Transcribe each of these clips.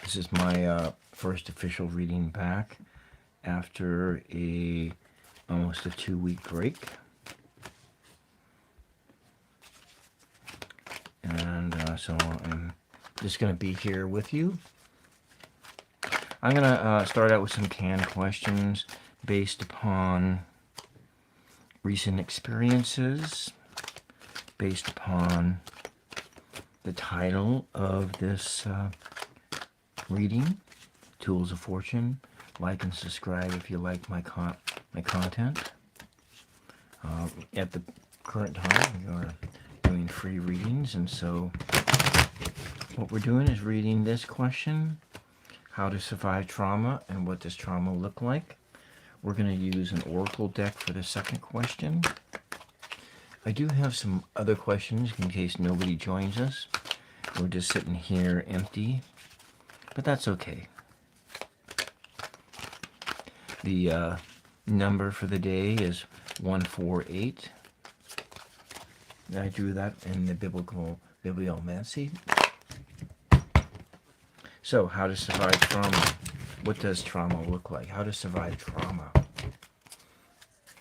This is my first official reading back after almost a 2-week break. And so I'm just going to be here with you. I'm going to start out with some canned questions based upon recent experiences, based upon the title of this reading, Tools of Fortune. Like and subscribe if you like my content. At the current time, we are doing free readings, and so what we're doing is reading this question: how to survive trauma, and what does trauma look like? We're going to use an oracle deck for the second question. I do have some other questions in case nobody joins us. We're just sitting here empty, but that's okay. The number for the day is 148. I drew that in the biblical bibliomancy. So, how to survive trauma. What does trauma look like? How to survive trauma.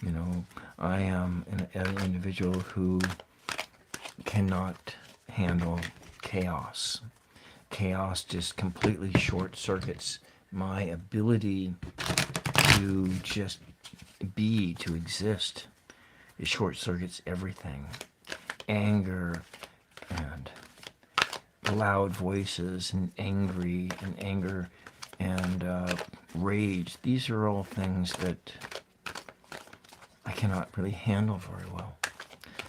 You know, I am an individual who cannot handle chaos. Chaos just completely short circuits my ability to just be, to exist. It short circuits everything. Anger and loud voices and anger and rage. These are all things that I cannot really handle very well.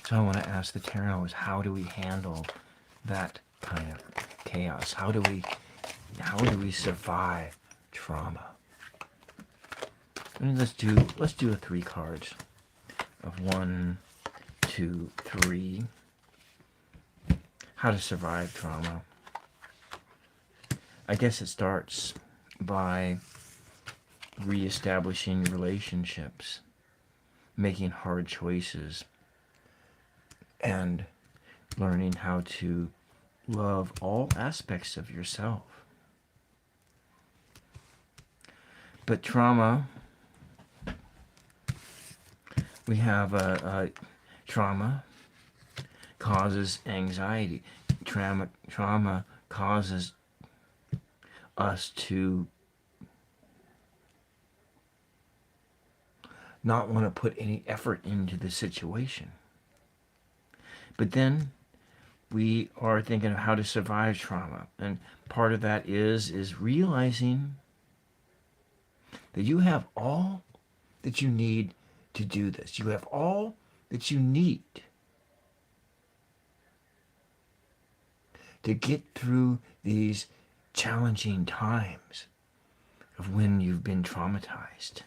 So I want to ask the tarot is, how do we handle that kind of chaos? How do we survive trauma? And let's do a 3 cards of 1, 2, 3. How to survive trauma. I guess it starts by reestablishing relationships, making hard choices, and learning how to love all aspects of yourself. But trauma, we have trauma causes anxiety. Trauma causes us to not want to put any effort into the situation. But then we are thinking of how to survive trauma. And part of that is realizing that you have all that you need to do this. You have all that you need to get through these challenging times of when you've been traumatized.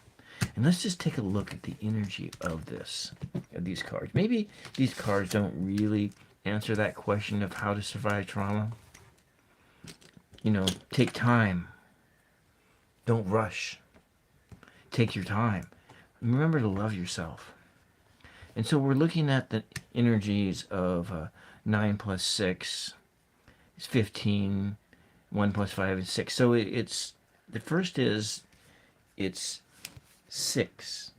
And let's just take a look at the energy of these cards. Maybe these cards don't really answer that question of how to survive trauma. You know, take time. Don't rush. Take your time. Remember to love yourself. And so we're looking at the energies of 9 plus 6 is 15. 1 plus 5 is 6. So it's the first is it's 6.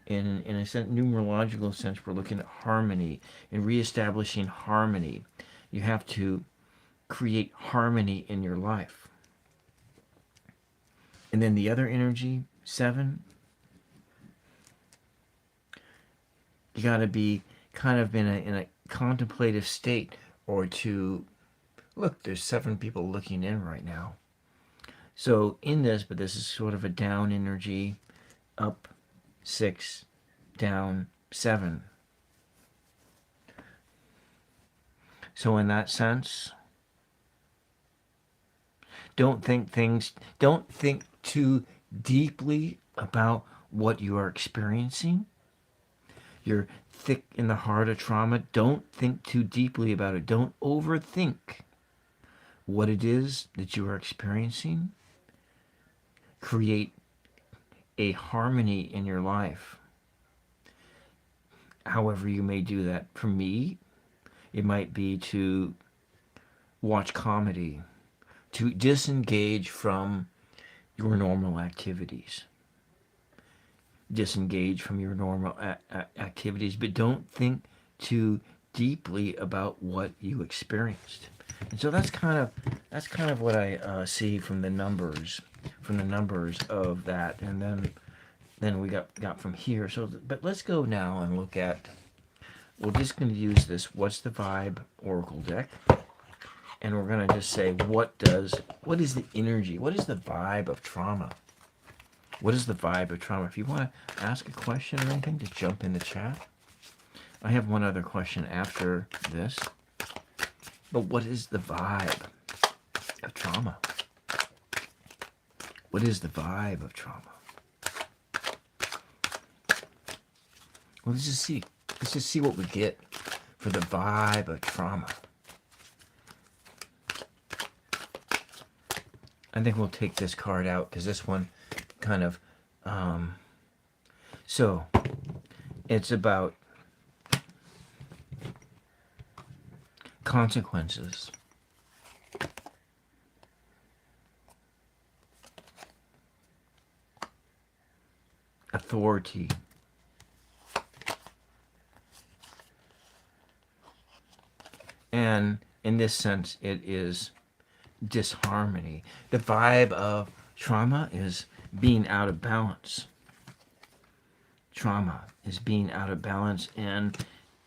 In a numerological sense, we're looking at harmony and reestablishing harmony. You have to create harmony in your life. And then the other energy, 7, you got to be kind of in a contemplative state, or to look. There's 7 people looking in right now. So in this, but this is sort of a down energy, up 6, down 7. So in that sense, don't think too deeply about what you are experiencing. You're thick in the heart of trauma. Don't think too deeply about it. Don't overthink what it is that you are experiencing. Create a harmony in your life. However you may do that. For me, it might be to watch comedy, to disengage from your normal activities. Disengage from your normal activities, but don't think too deeply about what you experienced. And so that's kind of what I see from the numbers of that, and then we got from here. So, but let's go now and look at. We're just going to use this What's the Vibe Oracle deck, and we're going to just say what is the energy? What is the vibe of trauma? What is the vibe of trauma? If you want to ask a question or anything, just jump in the chat. I have one other question after this. But what is the vibe of trauma? What is the vibe of trauma? Well, let's just see. Let's just see what we get for the vibe of trauma. I think we'll take this card out because this one kind of... so, it's about consequences. Authority. And in this sense, it is disharmony. The vibe of trauma is being out of balance. Trauma is being out of balance and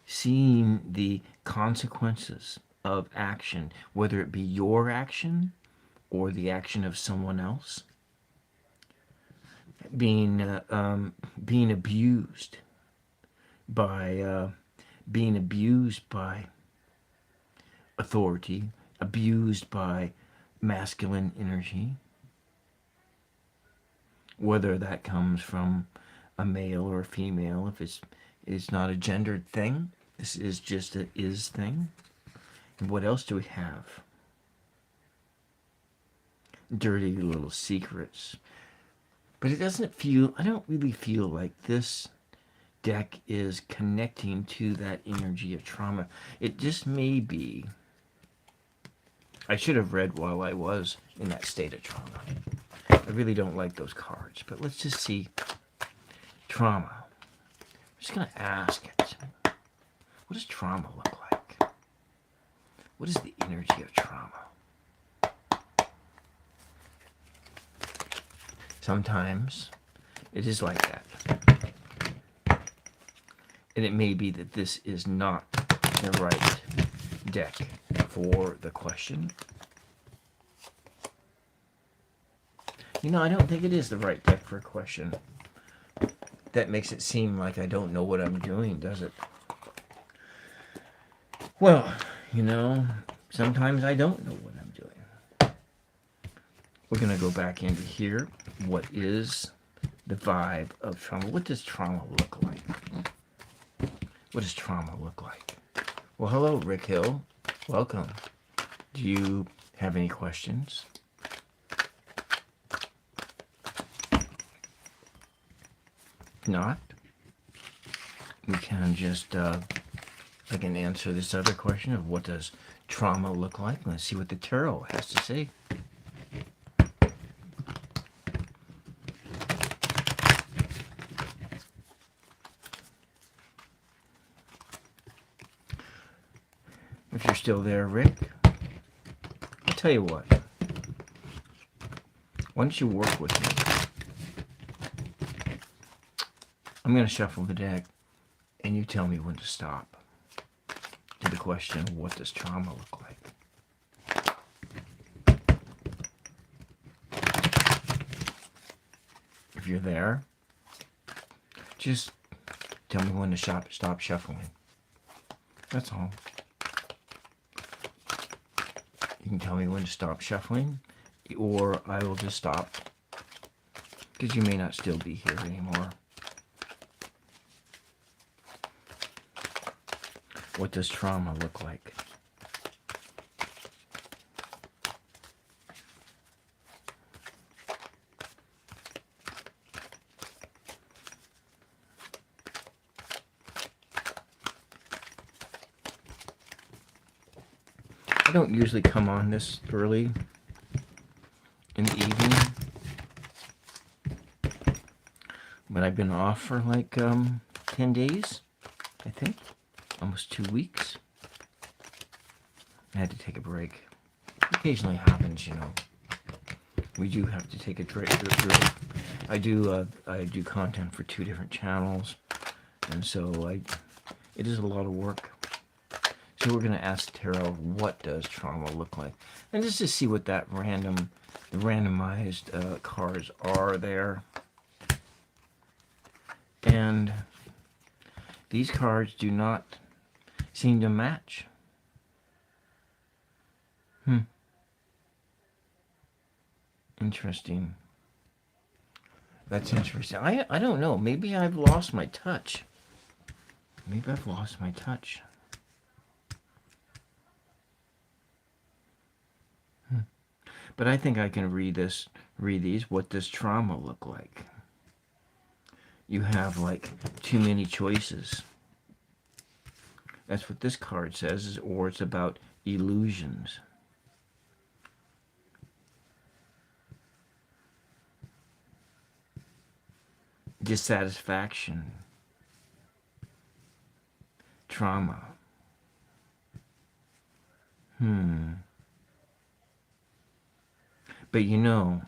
seeing the consequences of action, whether it be your action or the action of someone else. Being abused by authority, abused by masculine energy, whether that comes from a male or a female. If it's not a gendered thing, this is just a is thing. And what else do we have? Dirty little secrets. But it doesn't feel, I don't really feel like this deck is connecting to that energy of trauma. It just may be. I should have read while I was in that state of trauma. I really don't like those cards, but let's just see. Trauma. I'm just going to ask it. What does trauma look like? What is the energy of trauma? Sometimes it is like that. And it may be that this is not the right deck for the question. You know, I don't think it is the right deck for a question. That makes it seem like I don't know what I'm doing, does it? Well, you know, sometimes I don't know what I'm doing. We're going to go back into here. What is the vibe of trauma? What does trauma look like? What does trauma look like? Well, hello, Rick Hill. Welcome. Do you have any questions? If not, we can just, I can answer this other question of what does trauma look like. Let's see what the tarot has to say. If you're still there, Rick, I'll tell you what. Why don't you work with me? I'm going to shuffle the deck, and you tell me when to stop. To the question, what does trauma look like? If you're there, just tell me when to stop shuffling. That's all. You can tell me when to stop shuffling, or I will just stop, because you may not still be here anymore. What does trauma look like? I don't usually come on this early, in the evening. But I've been off for like 10 days, I think. Almost 2 weeks. I had to take a break. Occasionally happens, you know. We do have to take a break. I do content for 2 different channels, and so it is a lot of work. So we're going to ask tarot, what does trauma look like? And just to see what the randomized cards are there. And these cards do not seem to match. Interesting. That's interesting. I don't know. Maybe I've lost my touch. Maybe I've lost my touch. But I think I can read these. What does trauma look like? You have like too many choices. That's what this card says, or it's about illusions. Dissatisfaction. Trauma. But you know,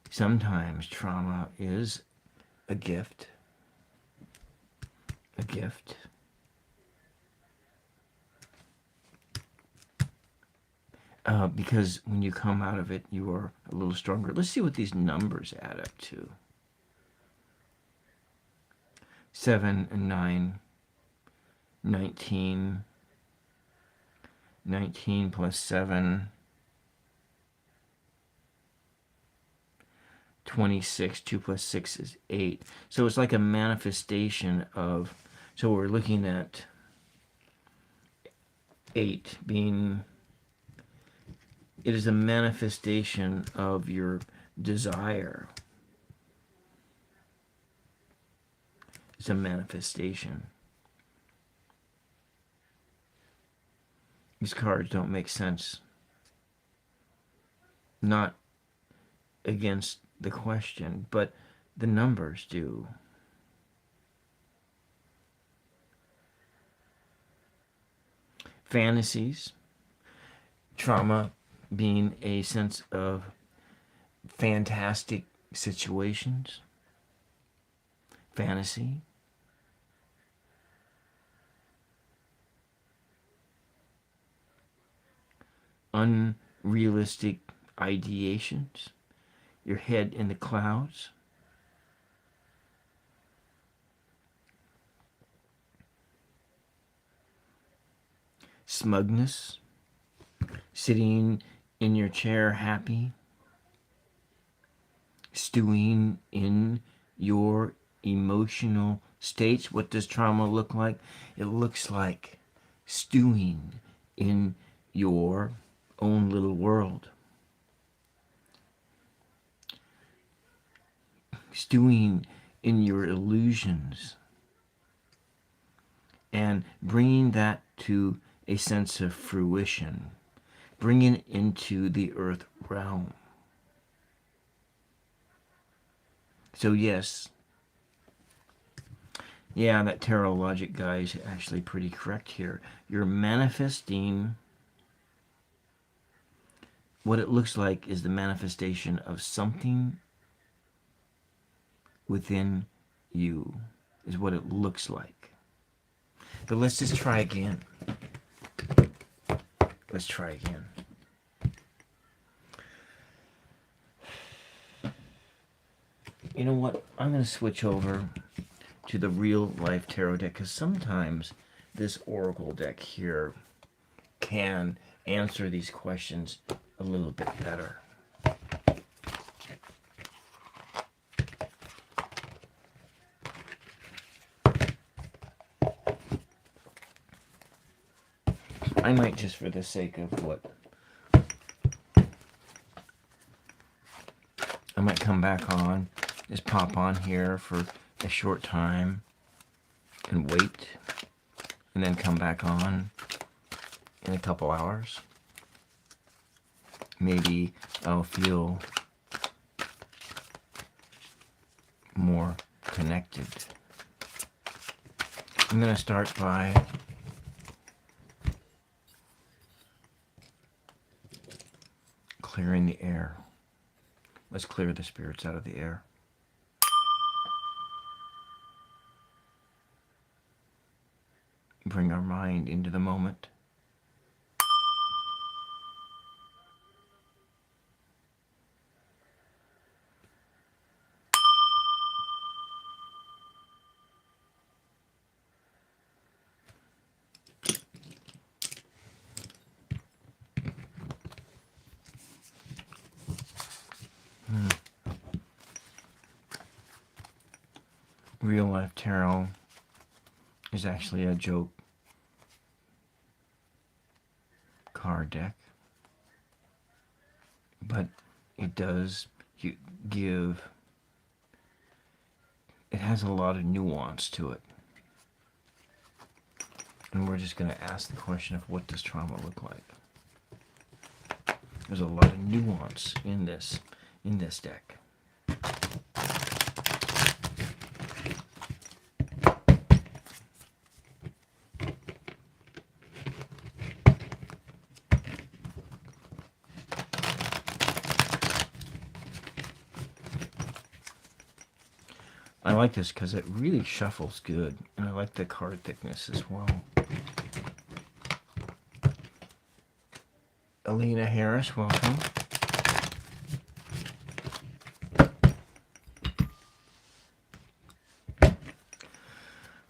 sometimes trauma is a gift. A gift. Because when you come out of it, you are a little stronger. Let's see what these numbers add up to. 7 and 9, 19, 19 plus 7, 26, 2 plus 6 is 8. So it's like a manifestation of, so we're looking at 8 being, it is a manifestation of your desire. It's a manifestation. These cards don't make sense. Not against the question, but the numbers do. Fantasies. Trauma being a sense of fantastic situations. Fantasy. Unrealistic ideations. Your head in the clouds. Smugness. Sitting in your chair happy. Stewing in your emotional states. What does trauma look like? It looks like stewing in your own little world. Stewing in your illusions. And bringing that to a sense of fruition. Bringing it into the earth realm. So yes, yeah, that tarot logic guy is actually pretty correct here. You're manifesting, what it looks like is the manifestation of something within you, is what it looks like. But let's just try again. Let's try again. You know what? I'm going to switch over to the real life tarot deck, because sometimes this oracle deck here can answer these questions a little bit better. I might, just for the sake of what, I might come back on, just pop on here for a short time and wait, and then come back on in a couple hours. maybe I'll feel more connected. I'm going to start by clearing the air. Let's clear the spirits out of the air. Bring our mind into the moment. Real life tarot is actually a joke card deck, but it does give, it has a lot of nuance to it. And we're just going to ask the question of, what does trauma look like? There's a lot of nuance in this deck. I like this because it really shuffles good, and I like the card thickness as well. Alina Harris, welcome.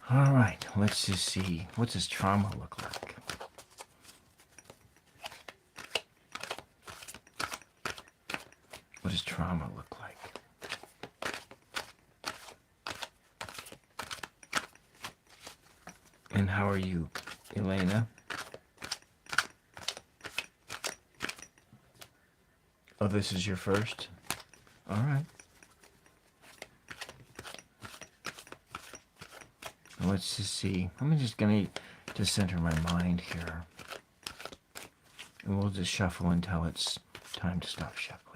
All right, let's just see. What does trauma look like? What does trauma look like? And how are you, Elena? Oh, this is your first? All right. Let's just see. I'm just going to center my mind here. And we'll just shuffle until it's time to stop shuffling.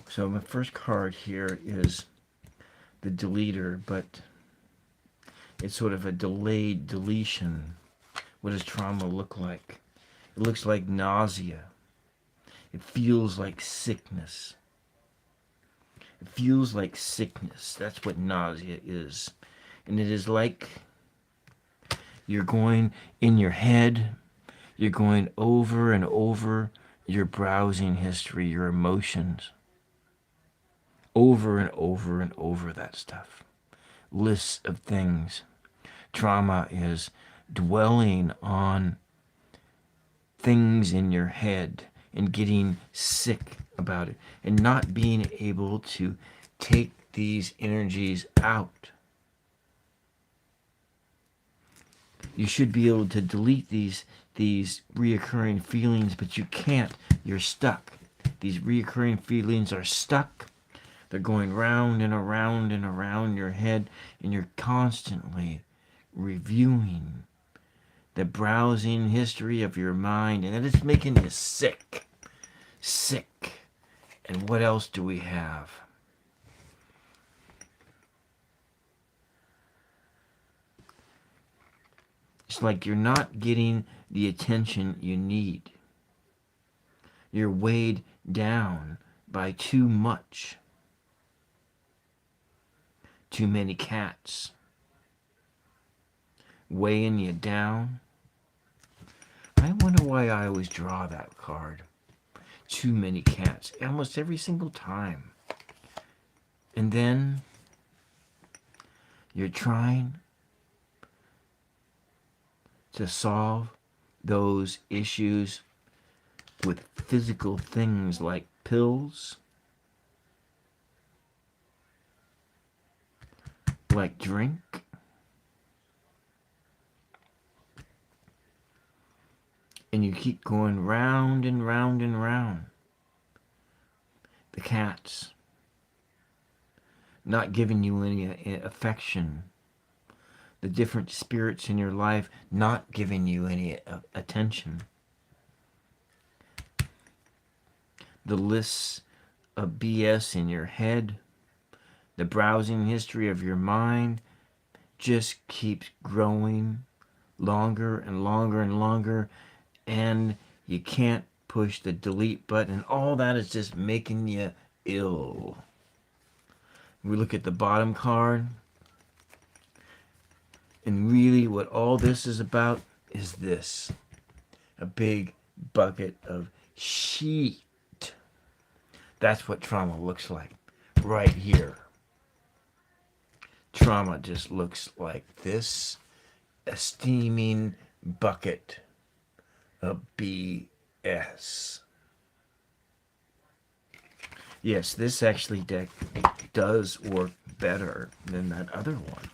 So my first card here is the deleter, but it's sort of a delayed deletion. What does trauma look like? It looks like nausea. It feels like sickness. It feels like sickness. That's what nausea is. And it is like you're going in your head, you're going over and over your browsing history, your emotions. Over and over and over that stuff. Lists of things. Trauma is dwelling on things in your head and getting sick about it and not being able to take these energies out. You should be able to delete these reoccurring feelings, but you can't. You're stuck. These reoccurring feelings are stuck. They're going round and around and around your head, and you're constantly reviewing the browsing history of your mind, and it's making you sick. Sick. And what else do we have? It's like you're not getting the attention you need. You're weighed down by too much. Too many cats weighing you down. I wonder why I always draw that card. Too many cats, almost every single time. And then You're trying to solve those issues with physical things like pills, like drink, and you keep going round and round and round. The cats not giving you any affection. The different spirits in your life not giving you any attention. The lists of BS in your head, the browsing history of your mind just keeps growing longer and longer and longer, and you can't push the delete button, and all that is just making you ill. We look at the bottom card, and really what all this is about is this: a big bucket of shit. That's what trauma looks like right here. Trauma just looks like this, a steaming bucket of BS. Yes, this actually deck does work better than that other one.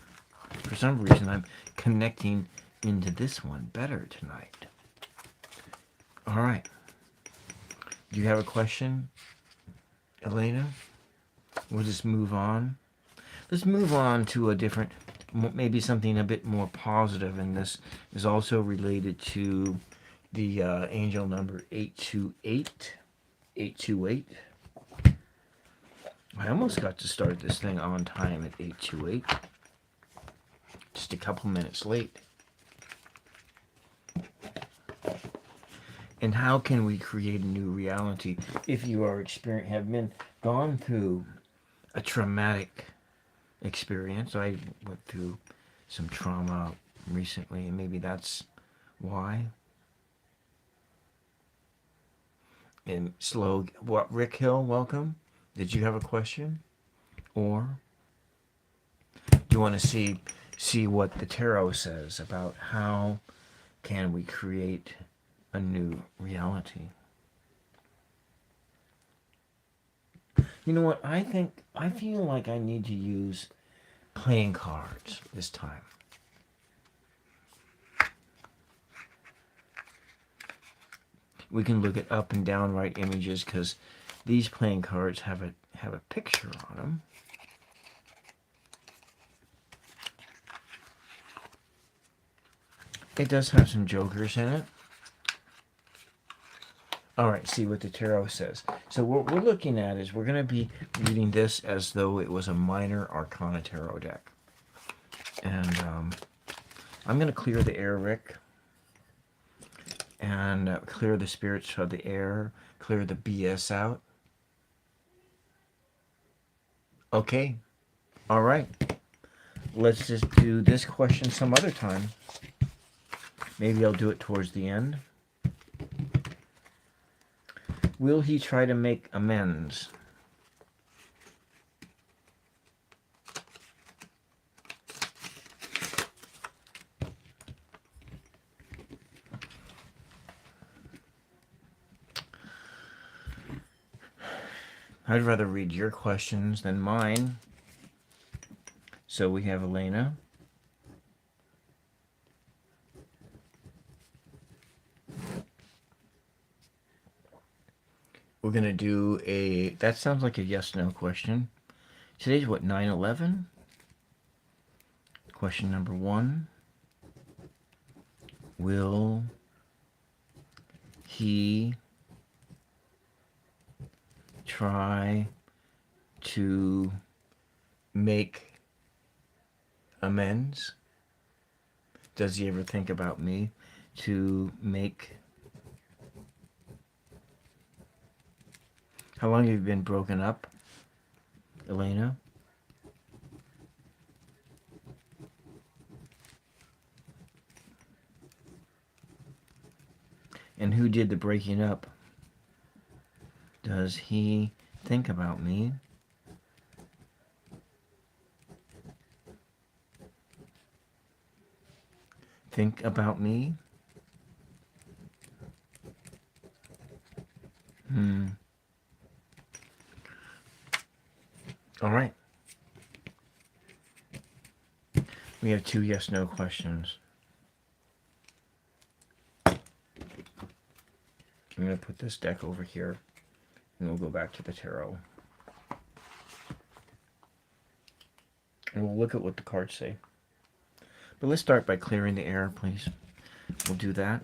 For some reason, I'm connecting into this one better tonight. All right. Do you have a question, Elena? We'll just move on. Let's move on to a different, maybe something a bit more positive, and this is also related to the angel number 828. 828. I almost got to start this thing on time at 828. Just a couple minutes late. And how can we create a new reality if you are gone through a traumatic experience? I went through some trauma recently, and maybe that's why. And Rick Hill, welcome. Did you have a question? Or do you want to see what the tarot says about how can we create a new reality? You know what? I feel like I need to use playing cards this time. We can look at up and down right images because these playing cards have a picture on them. It does have some jokers in it. All right, see what the tarot says. So what we're looking at is we're going to be reading this as though it was a minor arcana tarot deck. And I'm going to clear the air, Rick. And clear the spirits of the air. Clear the BS out. Okay. All right. Let's just do this question some other time. Maybe I'll do it towards the end. Will he try to make amends? I'd rather read your questions than mine. So we have Elena. We're going to do that sounds like a yes-no question. Today's what, 9/11? Question number 1. Will he try to make amends? Does he ever think about me to make... How long have you been broken up, Elena? And who did the breaking up? Does he think about me? think about me? All right. We have 2 yes/no questions. I'm going to put this deck over here, and we'll go back to the tarot. And we'll look at what the cards say. But let's start by clearing the air, please. We'll do that.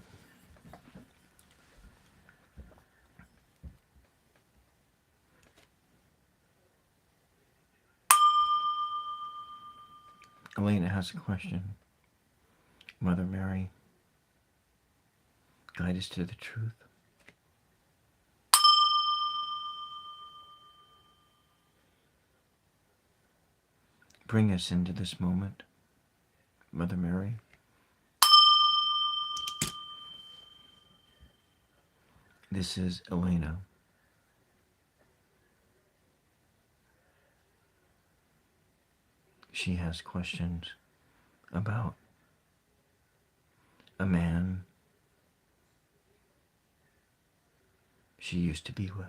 Elena has a question. Mother Mary, guide us to the truth. Bring us into this moment, Mother Mary. This is Elena. She has questions about a man she used to be with.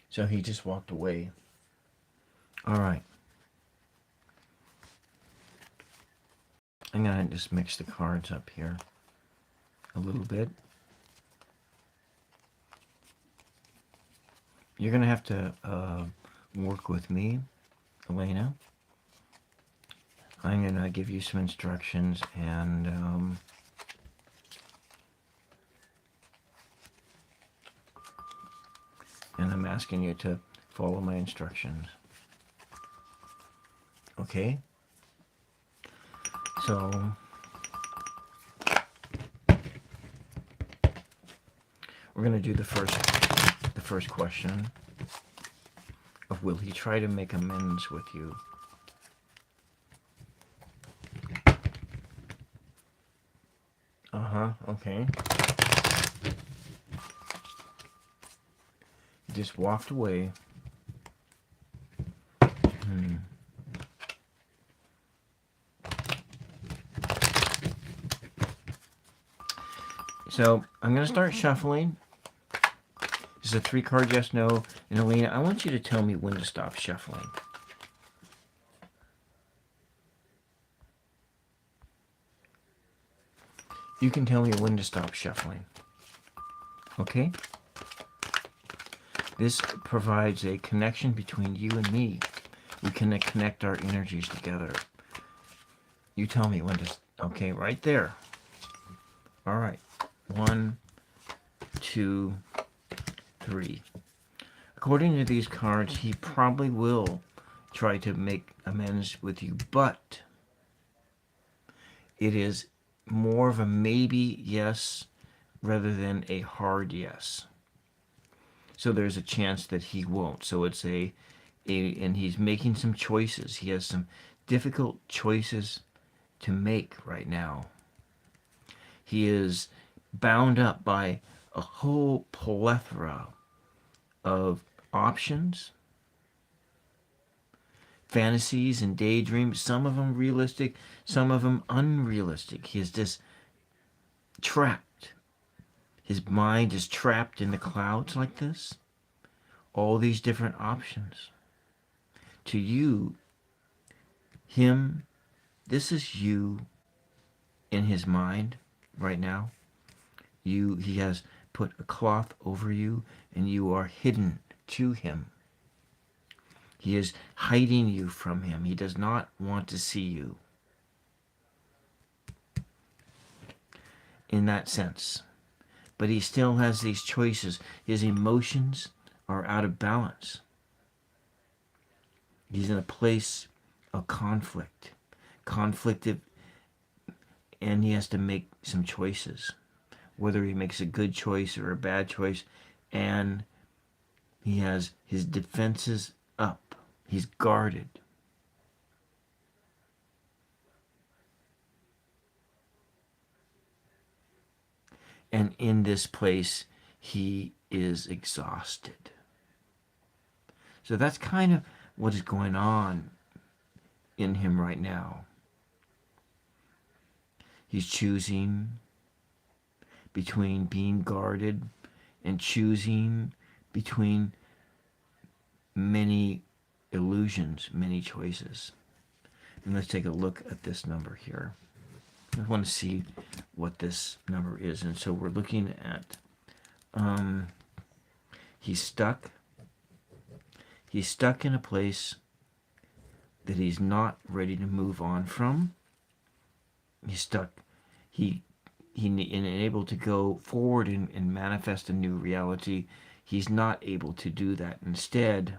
So he just walked away. All right. I'm going to just mix the cards up here a little bit. You're going to have to work with me, Elena. I'm going to give you some instructions, and I'm asking you to follow my instructions. Okay? So we're going to do the first question of, will he try to make amends with you? Okay. He just walked away. So I'm going to start shuffling. This is a 3-card yes, no. And Elena, I want you to tell me when to stop shuffling. You can tell me when to stop shuffling. Okay? This provides a connection between you and me. We can connect our energies together. You tell me when to... Okay, right there. All right. 1, 2, 3. According to these cards, he probably will try to make amends with you, but it is more of a maybe yes rather than a hard yes. So there's a chance that he won't. So it's and he's making some choices. He has some difficult choices to make right now. He is bound up by a whole plethora of options, fantasies and daydreams, some of them realistic, some of them unrealistic. He is just trapped. His mind is trapped in the clouds like this. All these different options. To you, him, this is you in his mind right now. He has put a cloth over you, and you are hidden to him. He is hiding you from him. He does not want to see you. In that sense. But he still has these choices. His emotions are out of balance. He's in a place of conflict. And he has to make some choices. Whether he makes a good choice or a bad choice. And he has his defenses up. He's guarded. And in this place, he is exhausted. So that's kind of what is going on in him right now. He's choosing between being guarded and choosing between many illusions, many choices. And let's take a look at this number here. I want to see what this number is. And so we're looking at, he's stuck. He's stuck in a place that he's not ready to move on from. He's stuck. He unable to go forward and manifest a new reality. He's not able to do that. Instead,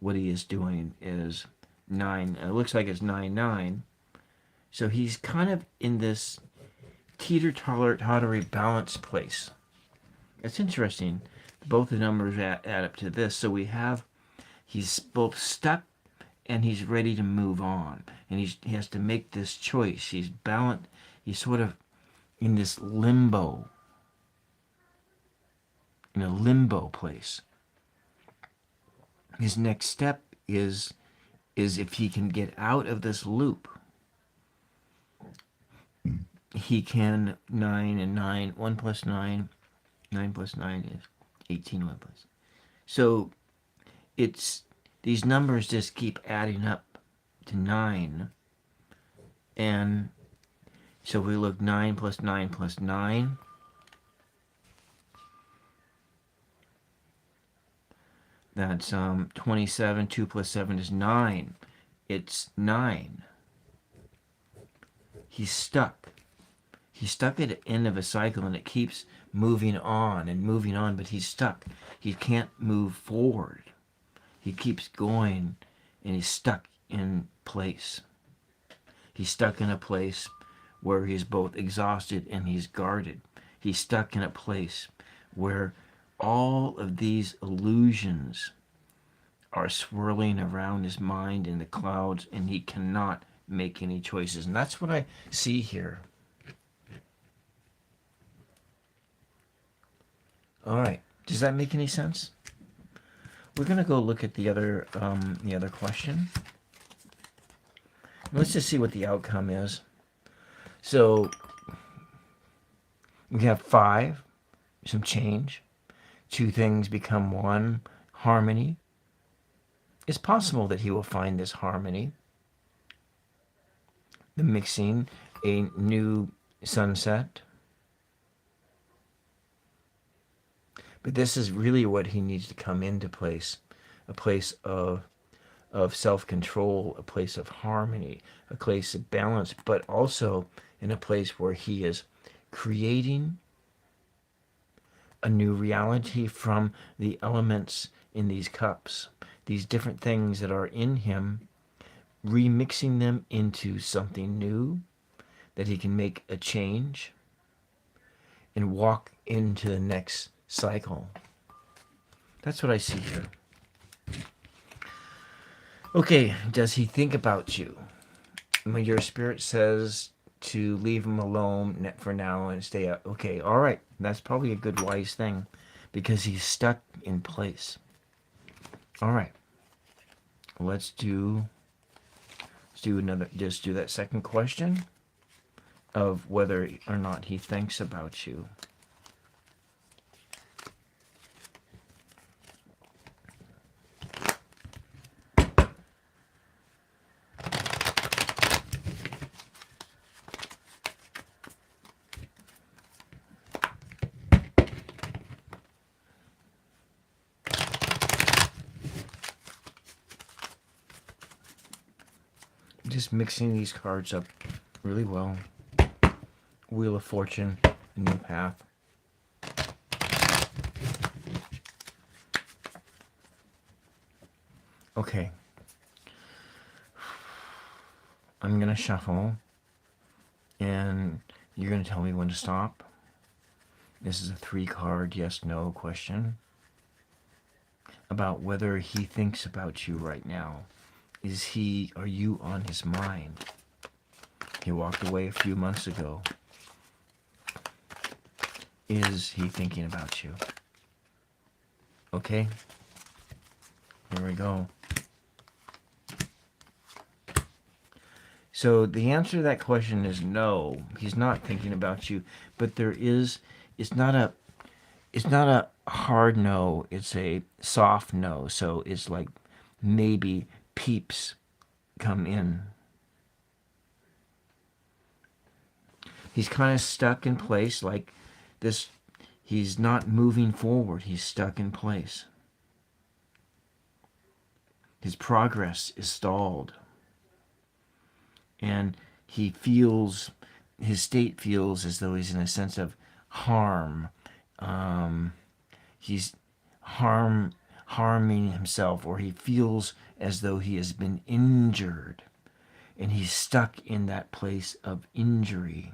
what he is doing is 9. It looks like it's 9-9. So he's kind of in this teeter-tottery balance place. It's interesting. Both the numbers add up to this. So we have, he's both stuck and he's ready to move on. And he has to make this choice. He's balanced. He's sort of in this limbo. In a limbo place. His next step is if he can get out of this loop. He can 9 and 9, 1 plus 9, 9 plus 9 is 18, 1 plus. So it's, these numbers just keep adding up to 9. And so we look 9 plus 9 plus 9. That's 27, 2 plus 7 is 9. It's 9. He's stuck. He's stuck at the end of a cycle and it keeps moving on, but he's stuck. He can't move forward. He keeps going and he's stuck in place. He's stuck in a place where he's both exhausted and he's guarded. He's stuck in a place where all of these illusions are swirling around his mind in the clouds and he cannot make any choices. And that's what I see here. All right. Does that make any sense? We're going to go look at the other question. Let's just see what the outcome is. So we have 5, some change. 2 things become 1, harmony. It's possible that he will find this harmony. The mixing, a new sunset. But this is really what he needs to come into place. A place of self-control, a place of harmony, a place of balance, but also in a place where he is creating a new reality from the elements in these cups, these different things that are in him, remixing them into something new, that he can make a change and walk into the next cycle. That's what I see here. Okay, does he think about you? When your spirit says to leave him alone for now and stay up. Okay, all right. That's probably a good wise thing because he's stuck in place. All right. Let's do another, just do that second question of whether or not he thinks about you. Just mixing these cards up really well. Wheel of Fortune, a new path. Okay. I'm going to shuffle, and you're going to tell me when to stop. This is a 3-card yes/no question about whether he thinks about you right now. Are you on his mind? He walked away a few months ago. is he thinking about you? Okay, here we go. So the answer to that question is no. He's not thinking about you, but there is. It's not a hard no. It's a soft no. So it's like maybe peeps come in. He's kind of stuck in place like this. He's not moving forward. He's stuck in place. His progress is stalled. And he feels, his state feels as though he's in a sense of harm. He's harming himself, or he feels as though he has been injured. And he's stuck in that place of injury.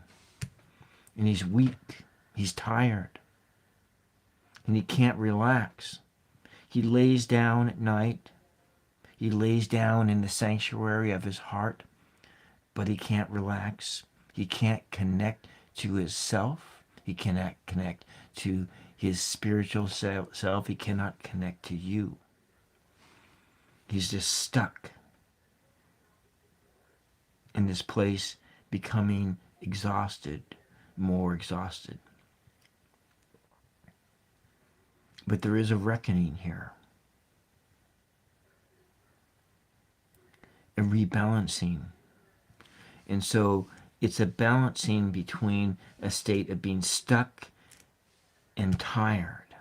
And he's weak. He's tired. And he can't relax. He lays down at night. He lays down in the sanctuary of his heart, but he can't relax. He can't connect to his self. He cannot connect to his spiritual self. He cannot connect to you. He's just stuck in this place, becoming exhausted, more exhausted. But there is a reckoning here, a rebalancing. And so it's a balancing between a state of being stuck and tired.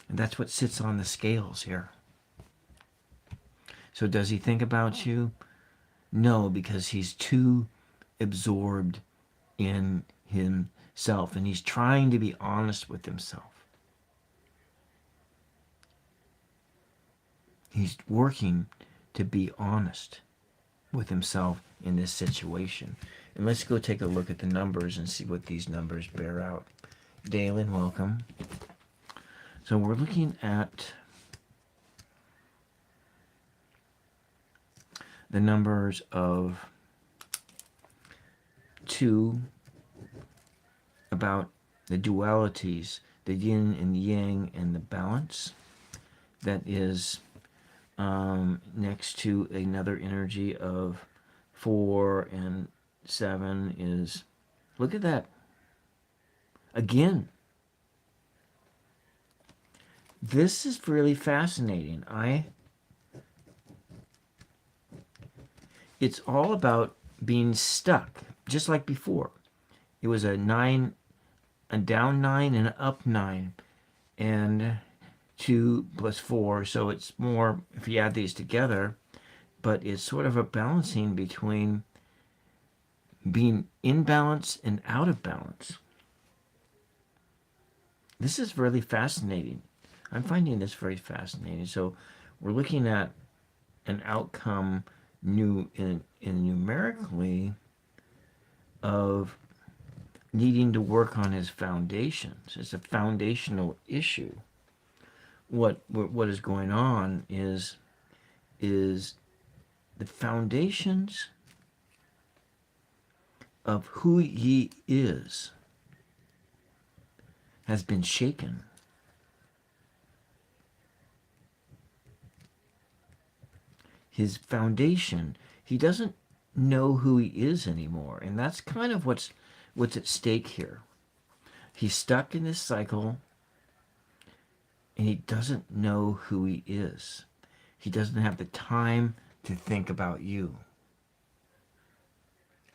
And that's what sits on the scales here. So does he think about you? No, because he's too absorbed in himself, and he's trying to be honest with himself. He's working to be honest with himself in this situation. And let's go take a look at the numbers and see what these numbers bear out. Dalen, welcome. So we're looking at the numbers of 2, about the dualities, the yin and yang and the balance. That is next to another energy of 4 and 7 is, look at that. Again, this is really fascinating. It's all about being stuck, just like before. It was a 9, a down 9 and an up 9, and 2 plus 4, so it's more, if you add these together, but it's sort of a balancing between being in balance and out of balance. This is really fascinating. I'm finding this very fascinating. So we're looking at an outcome numerically of needing to work on his foundations. It's a foundational issue. What is going on is the foundations of who he is has been shaken. His foundation, he doesn't know who he is anymore, and that's kind of what's at stake here. He's stuck in this cycle, and he doesn't know who he is. He doesn't have the time to think about you.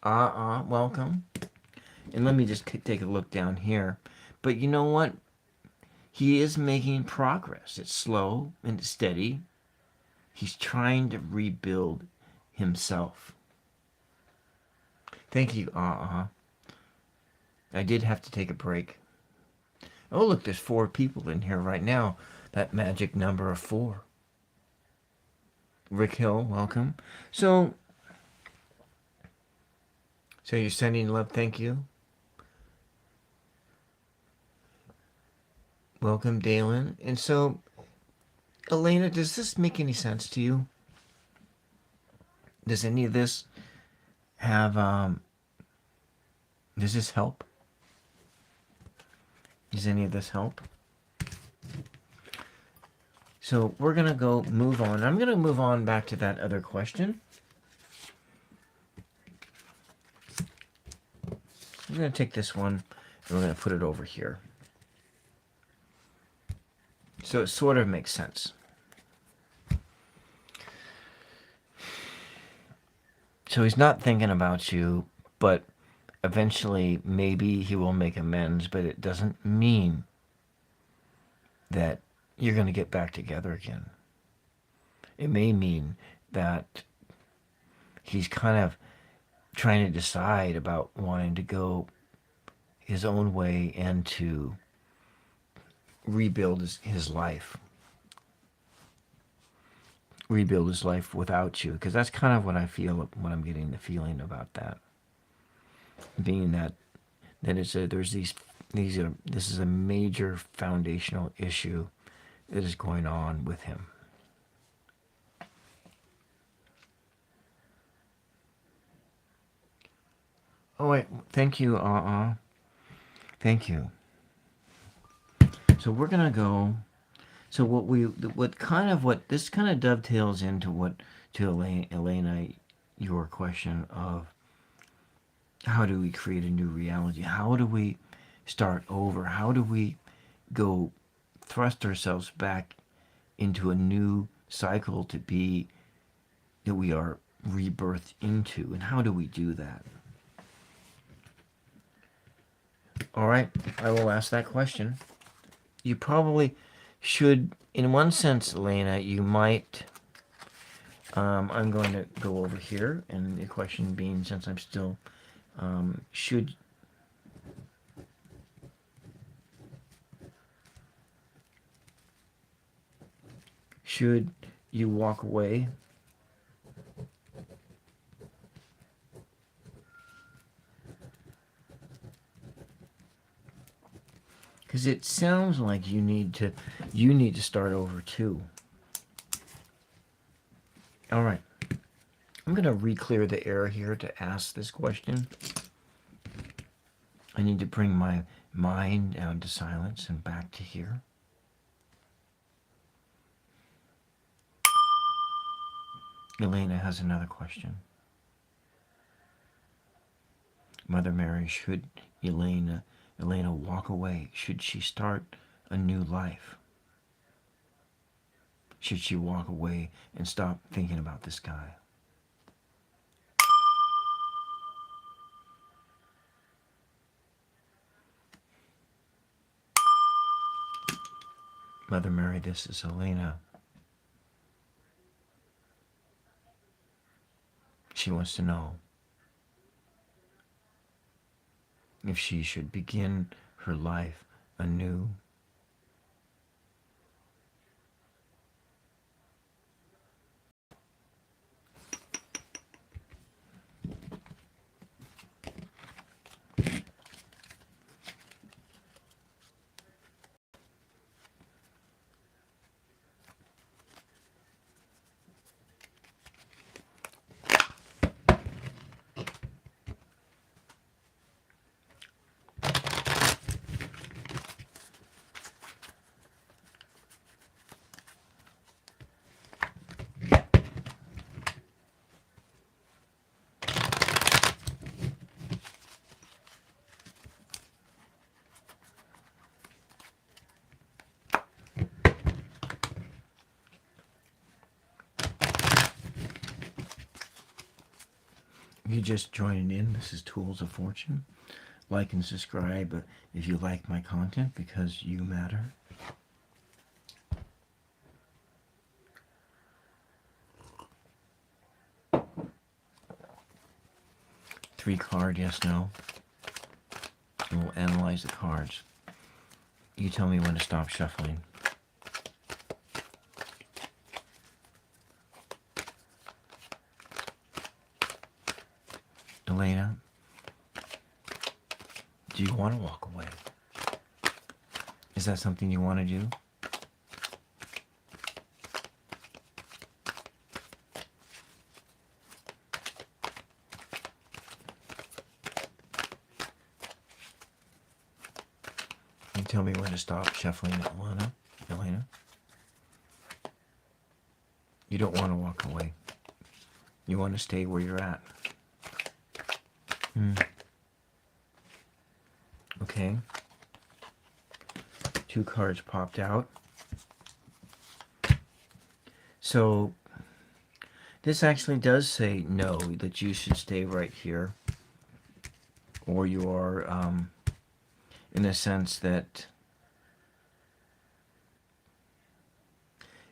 Welcome. And let me just take a look down here. But you know what? He is making progress. It's slow and steady. He's trying to rebuild himself. Thank you, I did have to take a break. Oh, look, there's 4 people in here right now. That magic number of 4. Rick Hill, welcome. So you're sending love, thank you. Welcome, Dalen. And so, Elena, does this make any sense to you? Does any of this have, does this help? Does any of this help? So we're going to move on. I'm going to move on back to that other question. I'm going to take this one and we're going to put it over here. So it sort of makes sense. So he's not thinking about you, but eventually maybe he will make amends, but it doesn't mean that you're going to get back together again. It may mean that he's kind of trying to decide about wanting to go his own way and to rebuild his life. Rebuild his life without you, because that's kind of what I feel when I'm getting the feeling about that. Being that this is a major foundational issue that is going on with him. Oh wait, thank you, thank you. So we're gonna go. So this kind of dovetails into Elena, your question of how do we create a new reality? How do we start over? How do we go thrust ourselves back into a new cycle that we are rebirthed into? And how do we do that? All right, I will ask that question. You probably should, in one sense, Elena, you might. I'm going to go over here, and the question being, since I'm still, should you walk away? Because it sounds like you need to start over too. All right. I'm going to re-clear the air here to ask this question. I need to bring my mind down to silence and back to here. Elena has another question. Mother Mary, should Elena walk away? Should she start a new life? Should she walk away and stop thinking about this guy? Mother Mary, this is Elena. She wants to know if she should begin her life anew. If you're just joining in, this is Tools of Fortune. Like and subscribe if you like my content, because you matter. Three card, yes, no. And we'll analyze the cards. You tell me when to stop shuffling. Elena, do you want to walk away? Is that something you want to do? Tell me when to stop shuffling, Elena. You don't want to walk away. You want to stay where you're at. Okay. 2 cards popped out. So this actually does say no, that you should stay right here. Or you are, in a sense that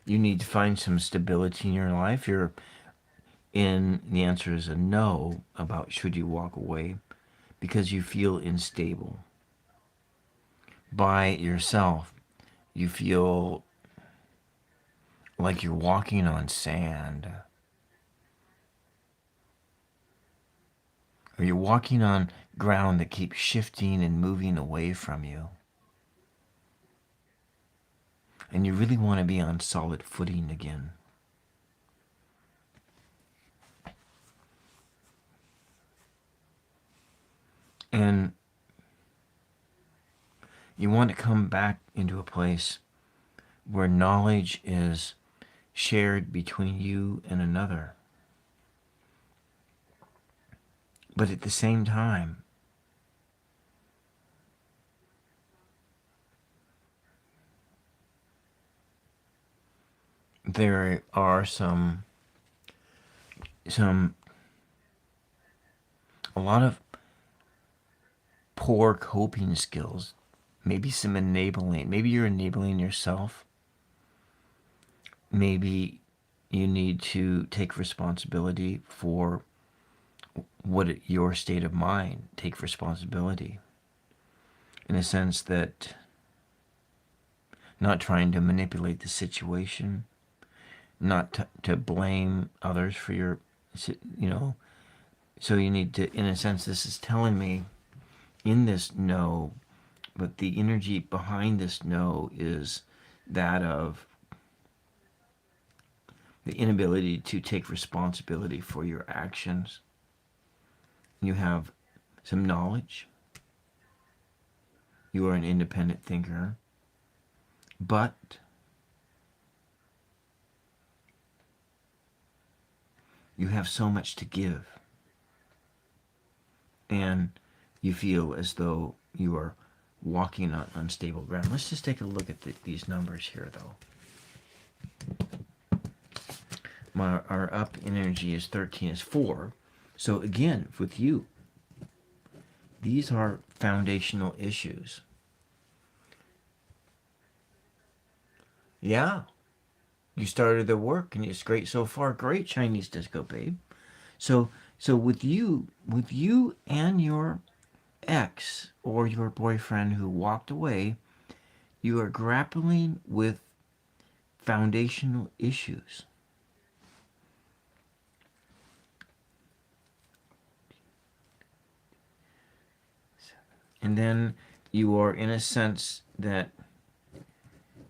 you need to find some stability in your life. The answer is a no about should you walk away because you feel unstable. By yourself, you feel like you're walking on sand. Or you're walking on ground that keeps shifting and moving away from you. And you really want to be on solid footing again. And you want to come back into a place where knowledge is shared between you and another. But at the same time, there are a lot of poor coping skills, maybe some enabling. Maybe you're enabling yourself. Maybe you need to take responsibility for your state of mind. Take responsibility in a sense that not trying to manipulate the situation, not to blame others for your, so you need to, in a sense, this is telling me in this no, but the energy behind this no is that of the inability to take responsibility for your actions. You have some knowledge. You are an independent thinker. But you have so much to give. And you feel as though you are walking on unstable ground. Let's just take a look at these numbers here, though. Our up energy is 13, is 4. So again, with you, these are foundational issues. Yeah, you started the work and it's great so far. Great Chinese disco, babe. So with you and your ex or your boyfriend who walked away, you are grappling with foundational issues. And then you are in a sense that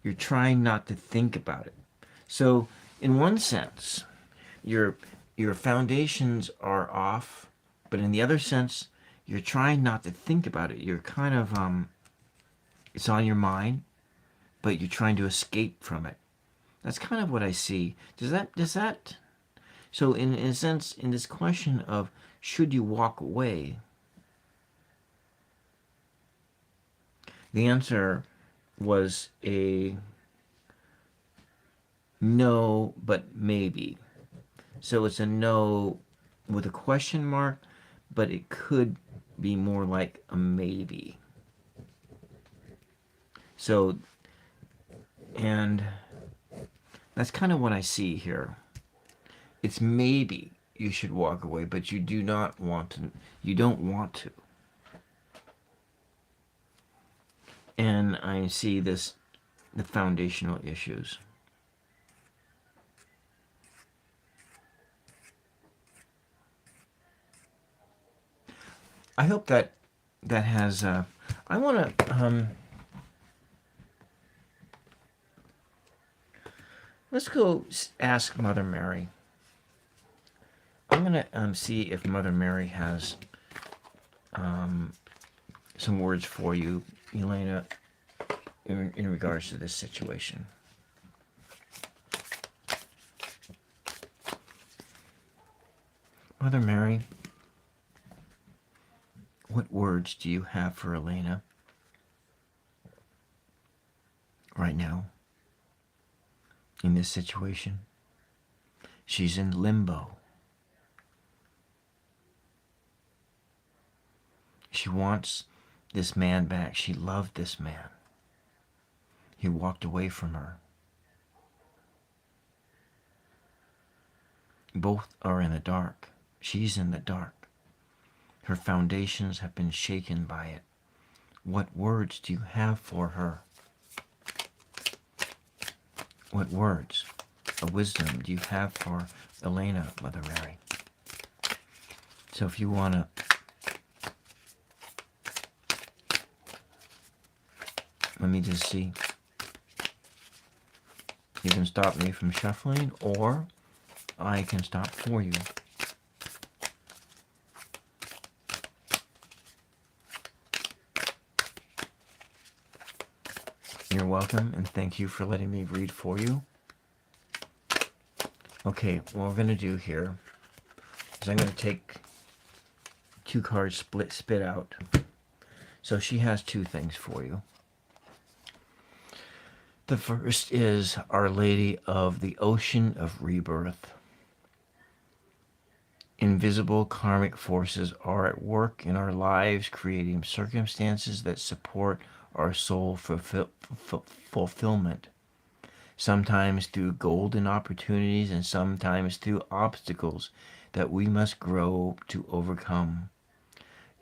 you're trying not to think about it. So in one sense, your foundations are off, but in the other sense, you're trying not to think about it. You're kind of, it's on your mind, but you're trying to escape from it. That's kind of what I see. Does that, so in a sense, in this question of should you walk away, the answer was a no, but maybe. So it's a no with a question mark, but it could be more like a maybe. So, and that's kind of what I see here. It's maybe you should walk away, but you do not want to. You don't want to. And I see the foundational issues. I hope that has. I want to. Let's go ask Mother Mary. I'm gonna see if Mother Mary has some words for you, Elena. in regards to this situation. Mother Mary, what words do you have for Elena right now in this situation? She's in limbo. She wants this man back. She loved this man. He walked away from her. Both are in the dark. She's in the dark. Her foundations have been shaken by it. What words do you have for her? What words of wisdom do you have for Elena, Mother Mary? So if you want to, let me just see. You can stop me from shuffling, or I can stop for you. You're welcome, and thank you for letting me read for you. Okay, what we're going to do here is I'm going to take 2 cards spit out. So she has 2 things for you. The first is Our Lady of the Ocean of Rebirth. Invisible karmic forces are at work in our lives, creating circumstances that support our soul fulfillment. Sometimes through golden opportunities and sometimes through obstacles that we must grow to overcome.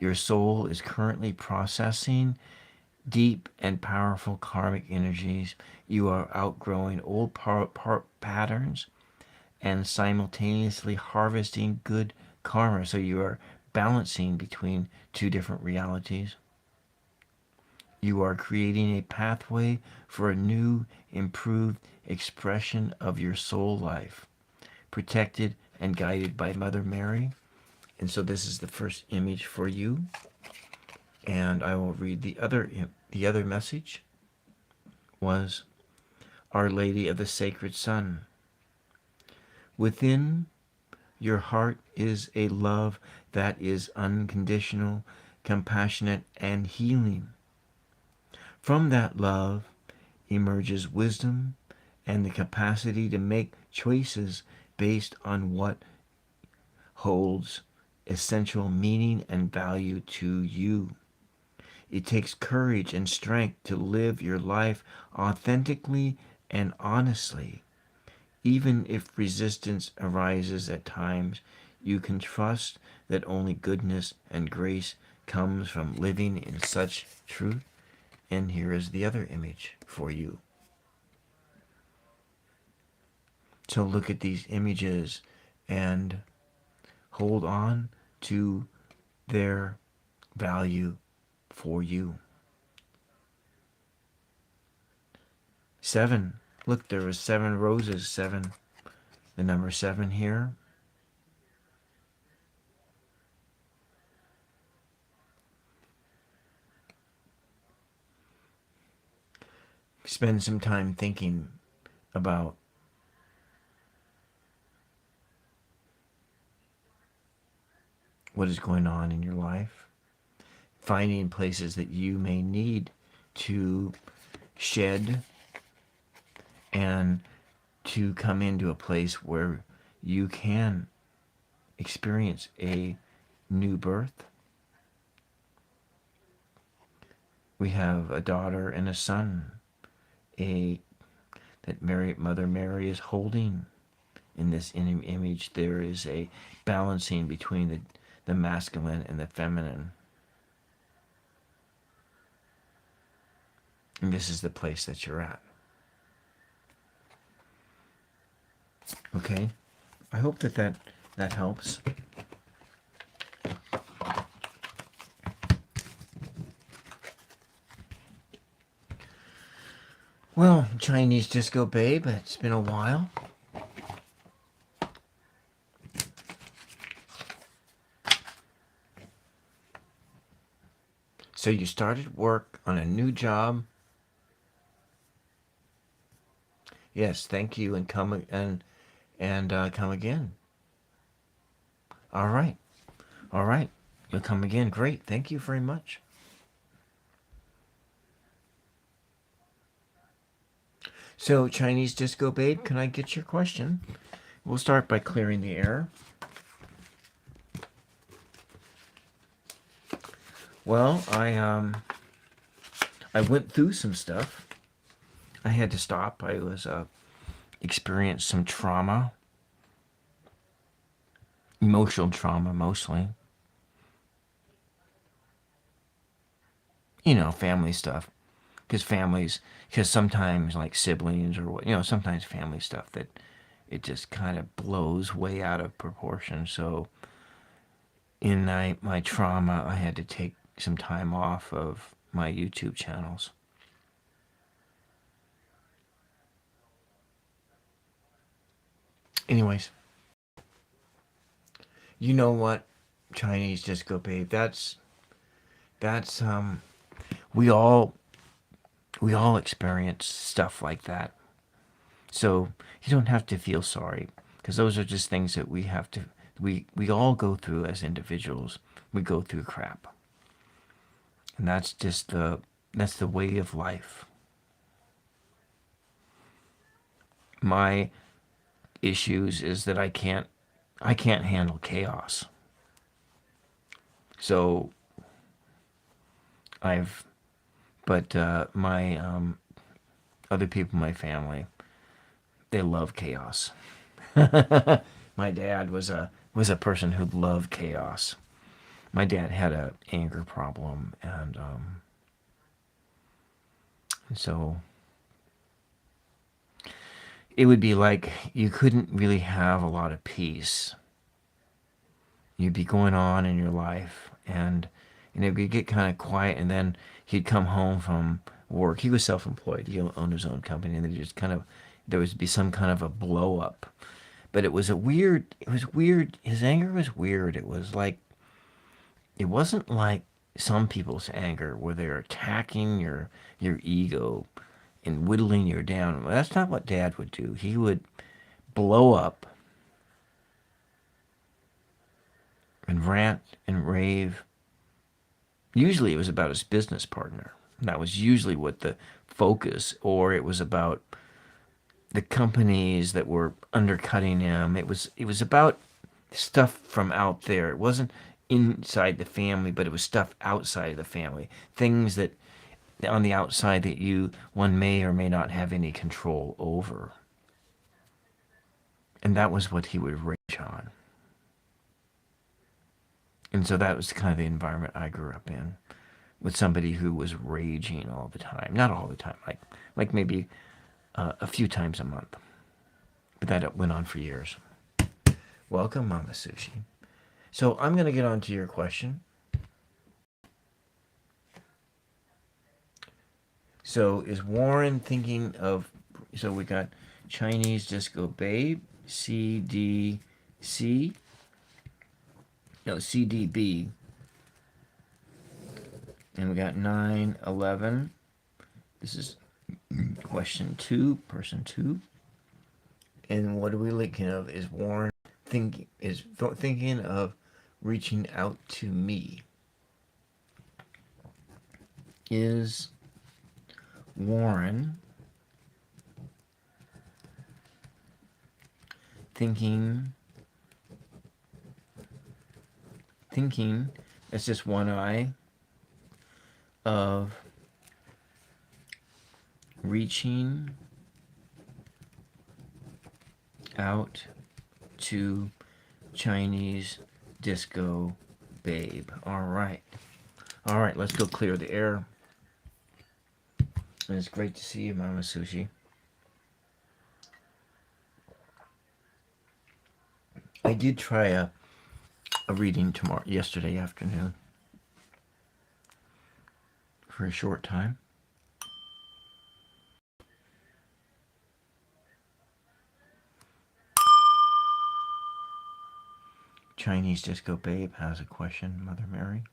Your soul is currently processing deep and powerful karmic energies. You are outgrowing old patterns and simultaneously harvesting good karma. So you are balancing between 2 different realities. You are creating a pathway for a new, improved expression of your soul life, protected and guided by Mother Mary. And so this is the first image for you. And I will read the other message was Our Lady of the Sacred Sun. Within your heart is a love that is unconditional, compassionate, and healing. From that love emerges wisdom and the capacity to make choices based on what holds essential meaning and value to you. It takes courage and strength to live your life authentically and honestly. Even if resistance arises at times, you can trust that only goodness and grace comes from living in such truth. And here is the other image for you. So look at these images and hold on to their value for you. 7. Look, there was 7 roses. 7. The number 7 here. Spend some time thinking about what is going on in your life. Finding places that you may need to shed and to come into a place where you can experience a new birth. We have a daughter and a son, that Mother Mary is holding. In this image, there is a balancing between the masculine and the feminine. And this is the place that you're at. Okay? I hope that helps. Well, Chinese Disco Babe, it's been a while. So you started work on a new job Yes, thank you, and come again. All right, all right. You'll come again. Great. Thank you very much. So, Chinese Disco Babe, can I get your question? We'll start by clearing the air. Well, I went through some stuff. I had to stop. I was experienced some trauma, emotional trauma mostly. Family stuff. Because sometimes like siblings or what, sometimes family stuff that it just kind of blows way out of proportion. So in my trauma, I had to take some time off of my YouTube channels. Anyways, you know what, Chinese Disco Babe, that's we all we all experience stuff like that. So you don't have to feel sorry, because those are just things that we all go through as individuals. We go through crap. And that's the way of life. My issues is that I can't handle chaos. So I've but my other people in my family, they love chaos. My dad was a person who loved chaos. My dad had a anger problem, and so it would be like you couldn't really have a lot of peace. You'd be going on in your life, and it would get kind of quiet, and then he'd come home from work. He was self-employed. He owned his own company, and then just kind of there would be some kind of a blow up. But it was weird. His anger was weird. It wasn't like some people's anger where they're attacking your ego and whittling you down. Well, that's not what Dad would do. He would blow up and rant and rave. Usually it was about his business partner. That was usually what the focus, or it was about the companies that were undercutting him. It was about stuff from out there. It wasn't inside the family, but it was stuff outside of the family. Things that on the outside that one may or may not have any control over. And that was what he would rage on. And so that was kind of the environment I grew up in, with somebody who was raging all the time. Not all the time, like maybe a few times a month. But that went on for years. Welcome, Mama Sushi. So I'm going to get on to your question. So is Warren thinking of... So we got Chinese Disco Babe, CDC, no, CDB. And we got 911. This is question 2, person 2. And what are we thinking of? Is Warren thinking of reaching out to me? Is Warren thinking, that's just one eye, of reaching out to Chinese Disco Babe? All right, let's go clear the air. And it's great to see you, Mama Sushi. I did try a reading yesterday afternoon for a short time. Chinese Disco Babe has a question, Mother Mary.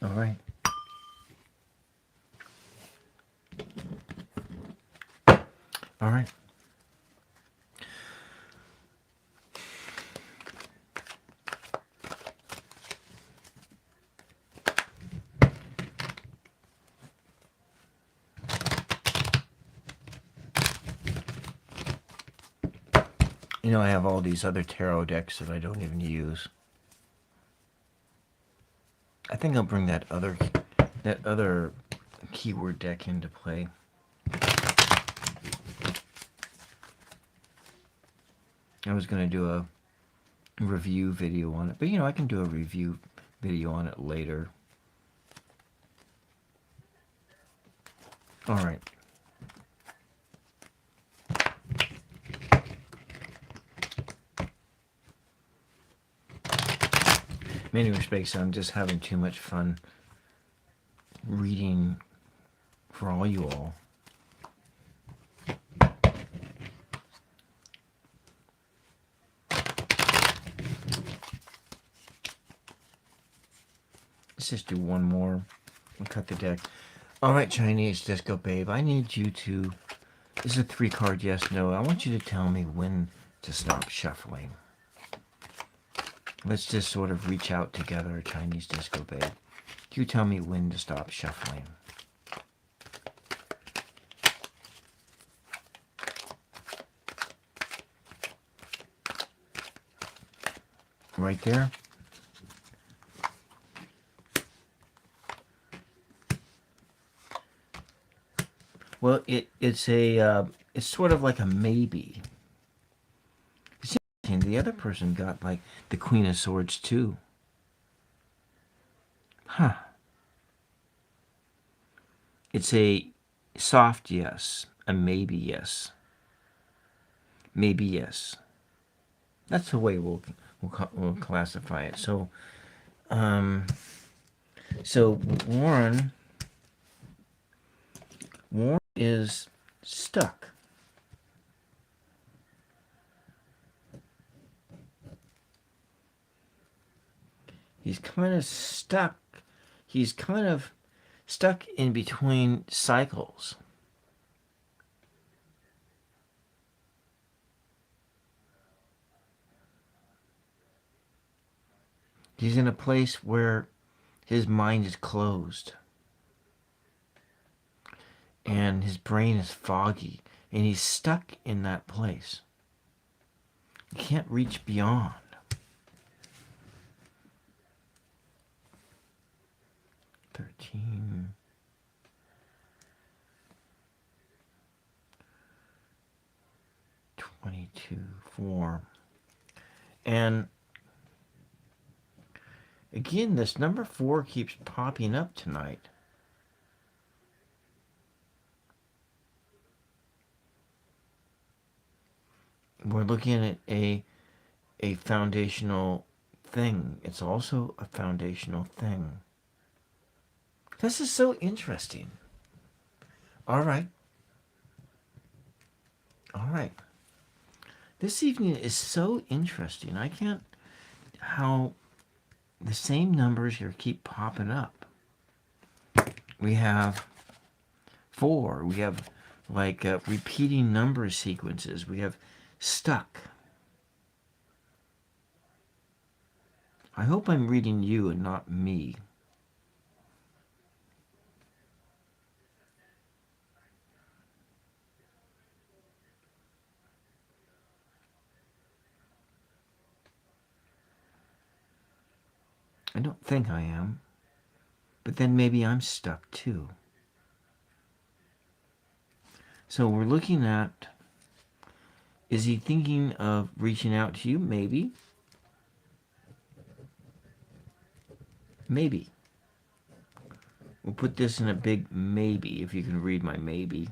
All right. All right. You know, I have all these other tarot decks that I don't even use. I think I'll bring that other keyword deck into play. I was going to do a review video on it, but you know, I can do a review video on it later. All right. In many respects, I'm just having too much fun reading for all you all. Let's just do one more. We'll cut the deck. All right, Chinese Disco Babe, I need you to... This is a 3-card yes, no. I want you to tell me when to stop shuffling. Let's just sort of reach out together, Chinese Disco Babe. You tell me when to stop shuffling. Right there. Well, it's sort of like a maybe. It's interesting. The other person got like the Queen of Swords too. Huh. It's a soft yes, a maybe yes. Maybe yes. That's the way we'll classify it. So, Warren is stuck. He's kind of stuck. He's kind of stuck in between cycles. He's in a place where his mind is closed. And his brain is foggy. And he's stuck in that place. He can't reach beyond. $13. 22. 4. And again, this number 4 keeps popping up tonight. We're looking at a foundational thing. It's also a foundational thing. This is so interesting. All right. All right. This evening is so interesting. I can't... How the same numbers here keep popping up. We have 4. We have like repeating number sequences. We have stuck. I hope I'm reading you and not me. I don't think I am. But then maybe I'm stuck too. So we're looking at, is he thinking of reaching out to you? Maybe. Maybe. We'll put this in a big maybe, if you can read my maybe.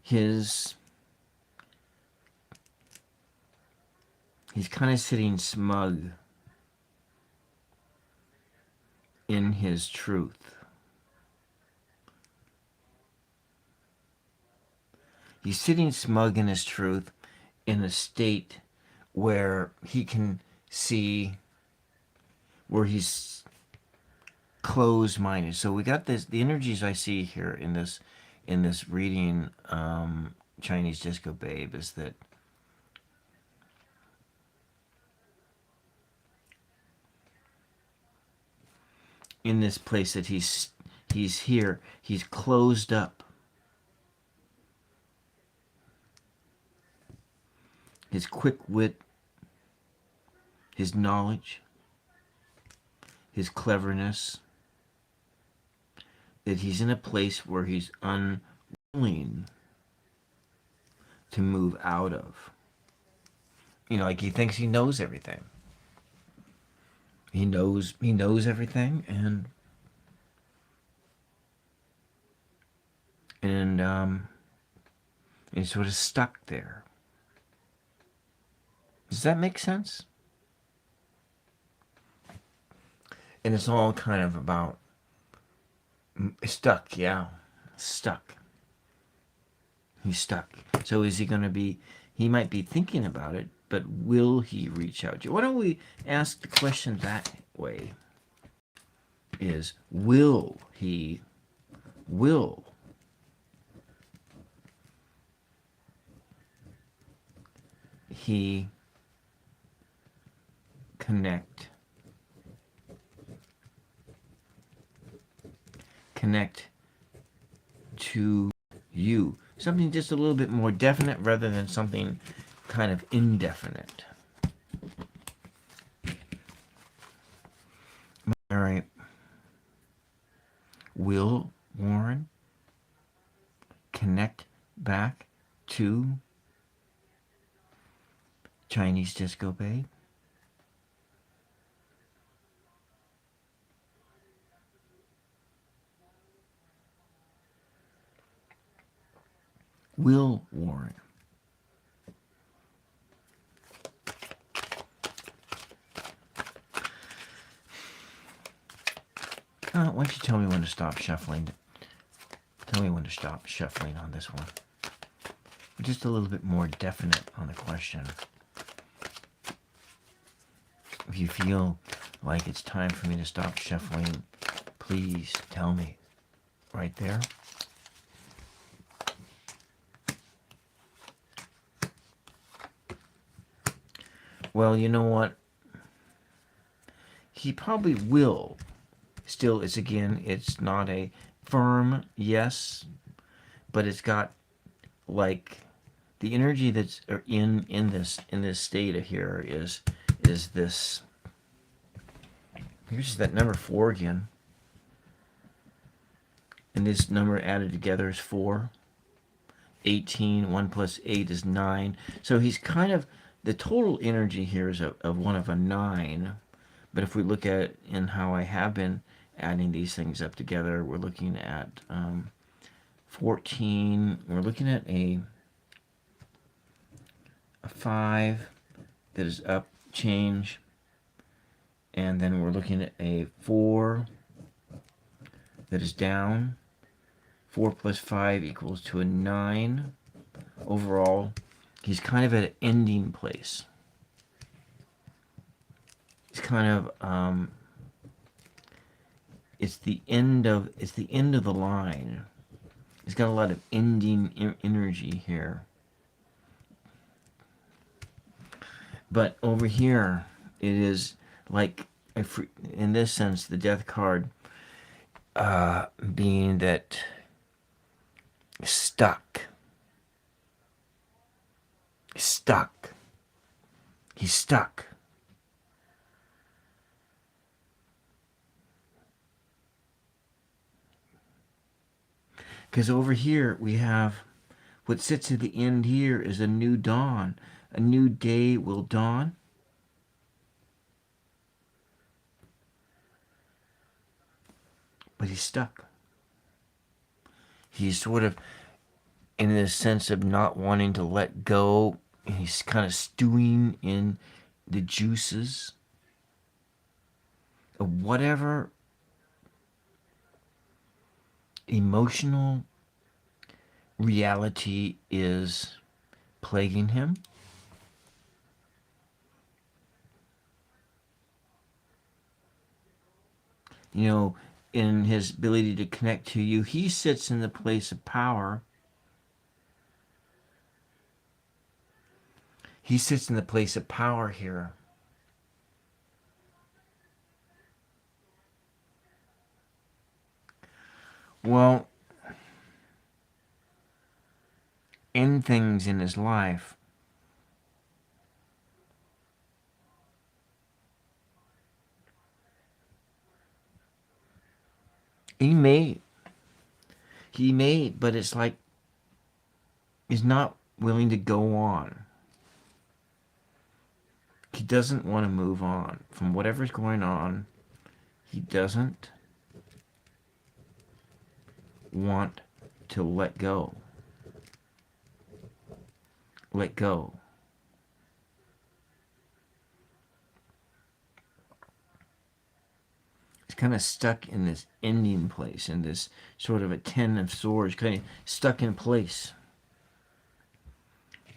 he's kind of sitting smug in his truth. He's sitting smug in his truth in a state where he can see, where he's closed-minded. So we got this, the energies I see here in this reading, Chinese Disco Babe, is that in this place that he's here, he's closed up. His quick wit, his knowledge, his cleverness, that he's in a place where he's unwilling to move out of. You know, like he thinks he knows everything. He knows everything, and he's sort of stuck there. Does that make sense? And it's all kind of about stuck, yeah. Stuck. He's stuck. So is he going to be, he might be thinking about it, but will he reach out to you? Why don't we ask the question that way? Is, will he connect to you? Something just a little bit more definite rather than something kind of indefinite. All right. Will Warren connect back to Chinese Disco Babe? Will Warren. Why don't you tell me when to stop shuffling? Tell me when to stop shuffling on this one. Just a little bit more definite on the question. If you feel like it's time for me to stop shuffling, please tell me right there. Well, you know what? He probably will. Still, it's again, it's not a firm yes, but it's got like the energy that's in this state of here is this. Here's that number 4 again, and this number added together is 4. 18. 1 plus 8 is 9. So he's kind of, the total energy here is of one of a 9. But if we look at it in how I have been adding these things up together, we're looking at 14. We're looking at a 5 that is up change, and then we're looking at a 4 that is down. 4 plus 5 equals to a 9. Overall, he's kind of at an ending place. It's kind of it's the end of the line. He's got a lot of ending energy here. But over here, it is like, in this sense, the Death card being that stuck. He's stuck. Because over here we have what sits at the end here is a new dawn. A new day will dawn. But he's stuck. He's sort of in this sense of not wanting to let go. He's kind of stewing in the juices of whatever emotional reality is plaguing him. You know, in his ability to connect to you, he sits in the place of power. He sits in the place of power here. Well, in things in his life, he may, but it's like he's not willing to go on. He doesn't want to move on from whatever's going on. He doesn't want to let go. Let go. He's kind of stuck in this ending place, in this sort of a Ten of Swords, kind of stuck in place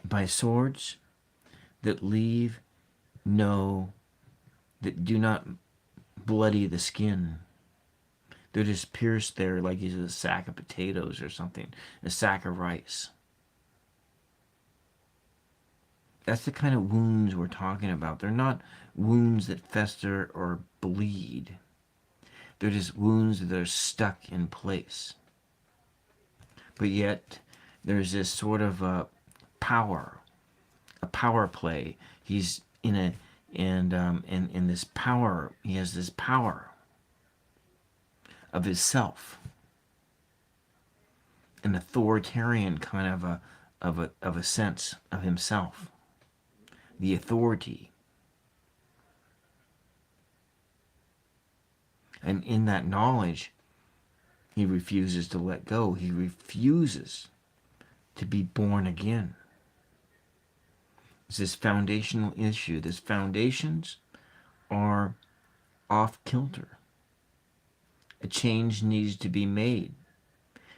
by swords that leave that do not bloody the skin. They're just pierced there like he's a sack of potatoes or something, a sack of rice. That's the kind of wounds we're talking about. They're not wounds that fester or bleed. They're just wounds that are stuck in place. But yet, there's this sort of a power play. He's in a, and in this power, he has this power of his self, an authoritarian kind of a sense of himself, the authority. And in that knowledge, he refuses to let go. He refuses to be born again. It's this foundational issue. These foundations are off kilter. A change needs to be made.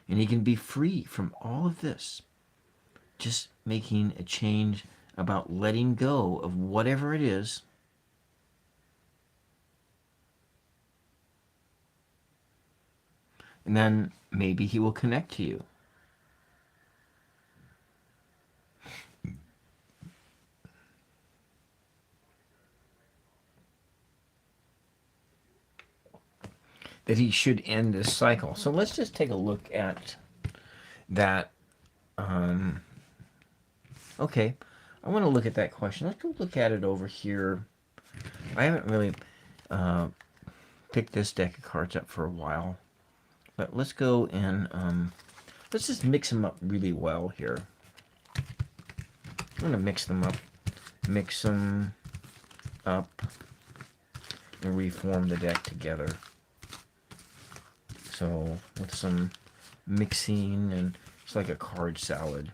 And he can be free from all of this. Just making a change about letting go of whatever it is. And then maybe he will connect to you. That he should end this cycle. So let's just take a look at that. Okay, I want to look at that question. Let's go look at it over here. I haven't really picked this deck of cards up for a while. But let's go and let's just mix them up really well here. I'm going to mix them up and reform the deck together. So with some mixing, and it's like a card salad.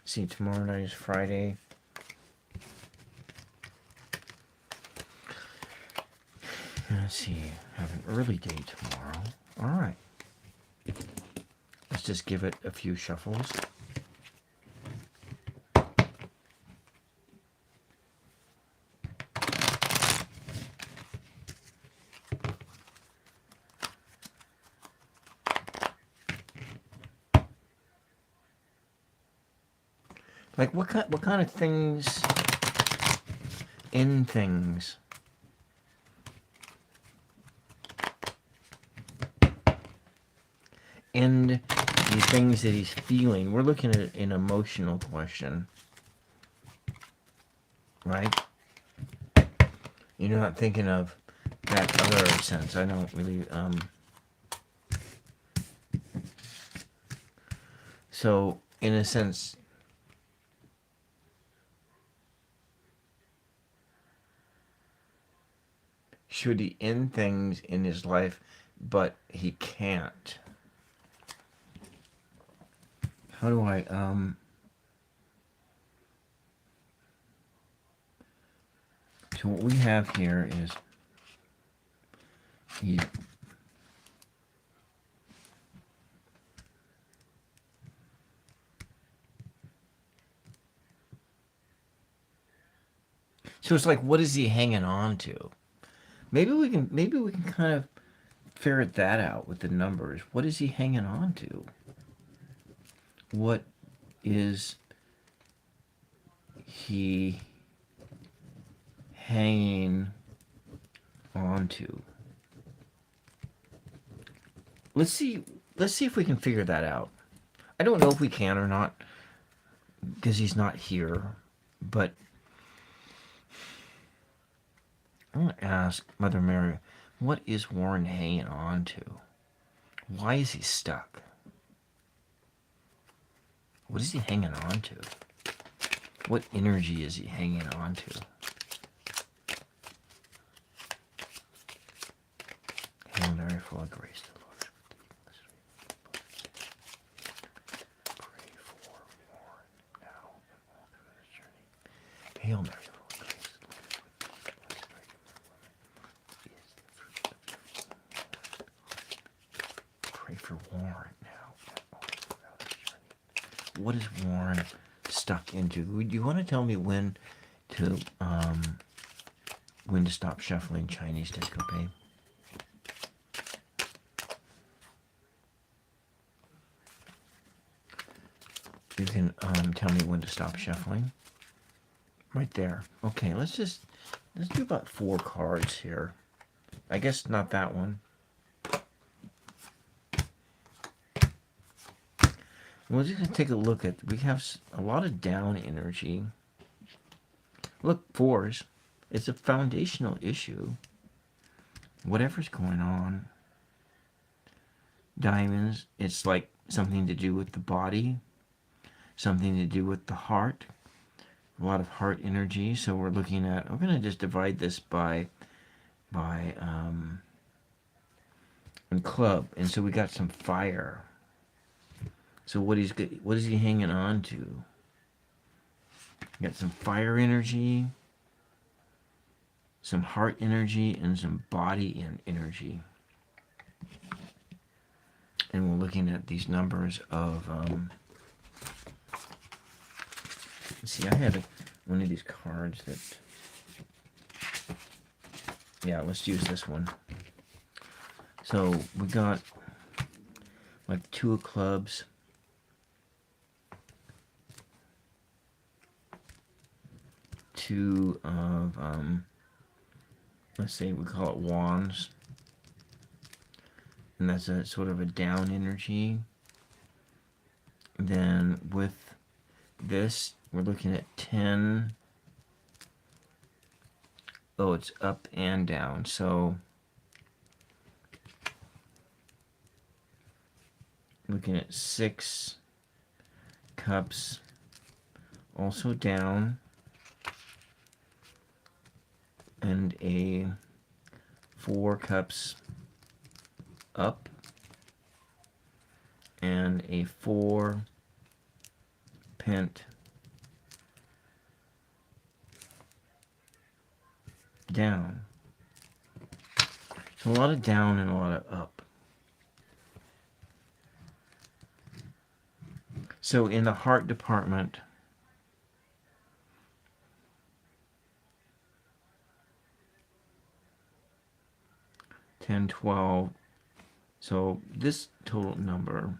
See, tomorrow night is Friday. Let's see, have an early day tomorrow. All right. Let's just give it a few shuffles. Like what kind of things in things and the things that he's feeling. We're looking at an emotional question, right? You're not thinking of that other sense. I don't really so in a sense, should he end things in his life, but he can't? How do I, so what we have here is he, so it's like, what is he hanging on to? Maybe we can kind of ferret that out with the numbers. What is he hanging on to? What is he hanging on to? Let's see if we can figure that out. I don't know if we can or not because he's not here, but I'm going to ask Mother Mary, what is Warren hanging on to? Why is he stuck? What is he hanging on to? What energy is he hanging on to? Hail Mary, full of grace, the Lord is with thee. Pray for Warren now and all through this journey. Hail Mary, full of grace, the Lord is with thee. Blessed are you among women. Is the fruit of your womb. Pray for Warren now and all throughout this journey. What is Warren stuck into? Would you want to tell me when to stop shuffling Chinese disco, babe? You can tell me when to stop shuffling. Right there. Okay, let's do about 4 cards here. I guess not that one. We're just going to take a look at, we have a lot of down energy. Look, 4s. It's a foundational issue. Whatever's going on. Diamonds, it's like something to do with the body. Something to do with the heart. A lot of heart energy. So we're looking at, we're going to just divide this by and club. And so we got some fire. So what is he hanging on to? Got some fire energy, some heart energy, and some body energy. And we're looking at these numbers of, let's see, I had one of these cards that, yeah, let's use this one. So we got like 2 of clubs. 2 of, let's say we call it wands. And that's a sort of a down energy. Then with this, we're looking at 10. Oh, it's up and down. So looking at 6 cups, also down. And a 4 cups up, and a 4 pent down. So a lot of down and a lot of up. So in the heart department, $10, $12. So this total number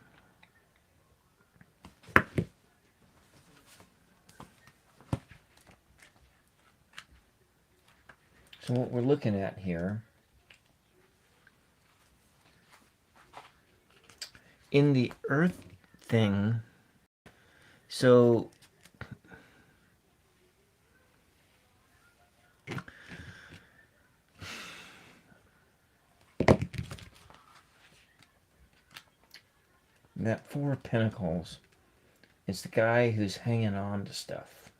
so what we're looking at here in the earth thing, so that 4 of Pentacles, It's the guy who's hanging on to stuff.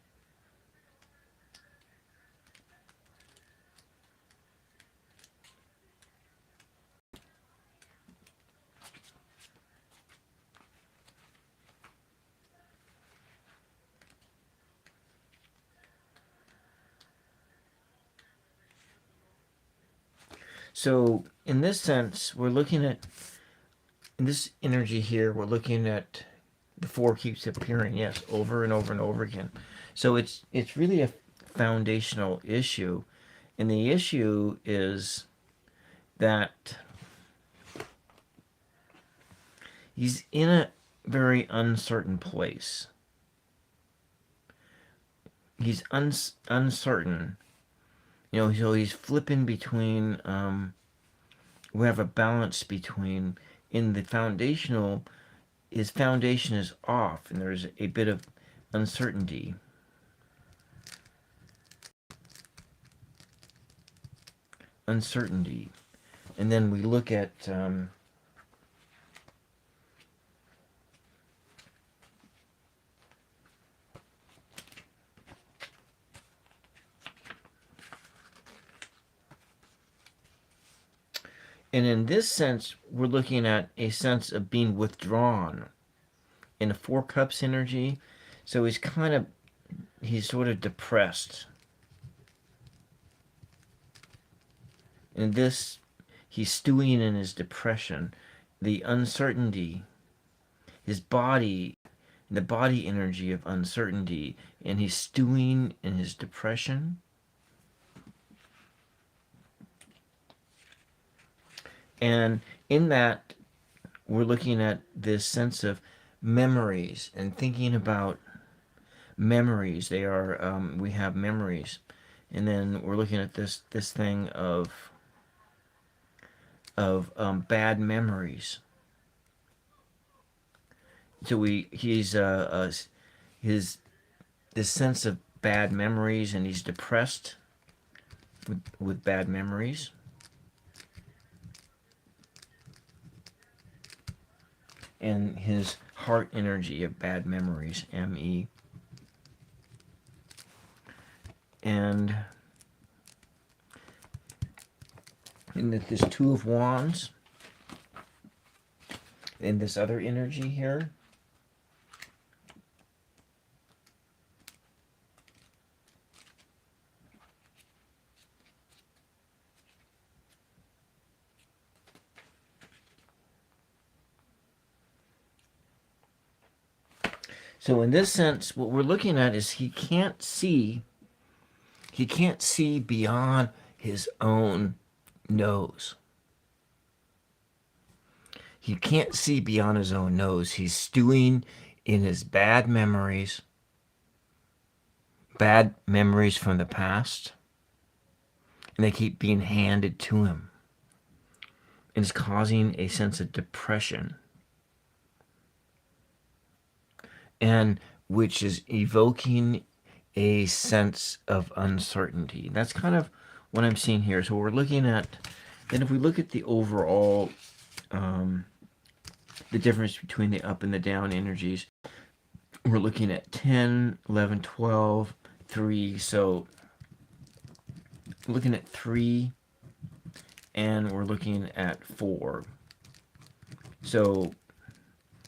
So in this sense, we're looking at, in this energy here, we're looking at the four keeps appearing, yes, over and over and over again. So it's really a foundational issue. And the issue is that he's in a very uncertain place. He's uncertain. You know, so he's flipping between, we have a balance between, in the foundational, his foundation is off, and there's a bit of uncertainty. Uncertainty. And then we look at, and in this sense, we're looking at a sense of being withdrawn in a Four Cups energy. So he's sort of depressed. In this, he's stewing in his depression, the uncertainty, his body, the body energy of uncertainty, and he's stewing in his depression. And in that, we're looking at this sense of memories and thinking about memories. They are, we have memories. And then we're looking at this thing of bad memories. So he's this sense of bad memories, and he's depressed with bad memories. And his heart energy of bad memories, ME. And in this Two of Wands, in this other energy here, so in this sense, what we're looking at is he can't see beyond his own nose. He can't see beyond his own nose. He's stewing in his bad memories from the past, and they keep being handed to him. And it's causing a sense of depression, and which is evoking a sense of uncertainty. That's kind of what I'm seeing here. So we're looking at, then if we look at the overall, the difference between the up and the down energies, we're looking at 10, 11, 12, 3. So looking at 3, and we're looking at 4. So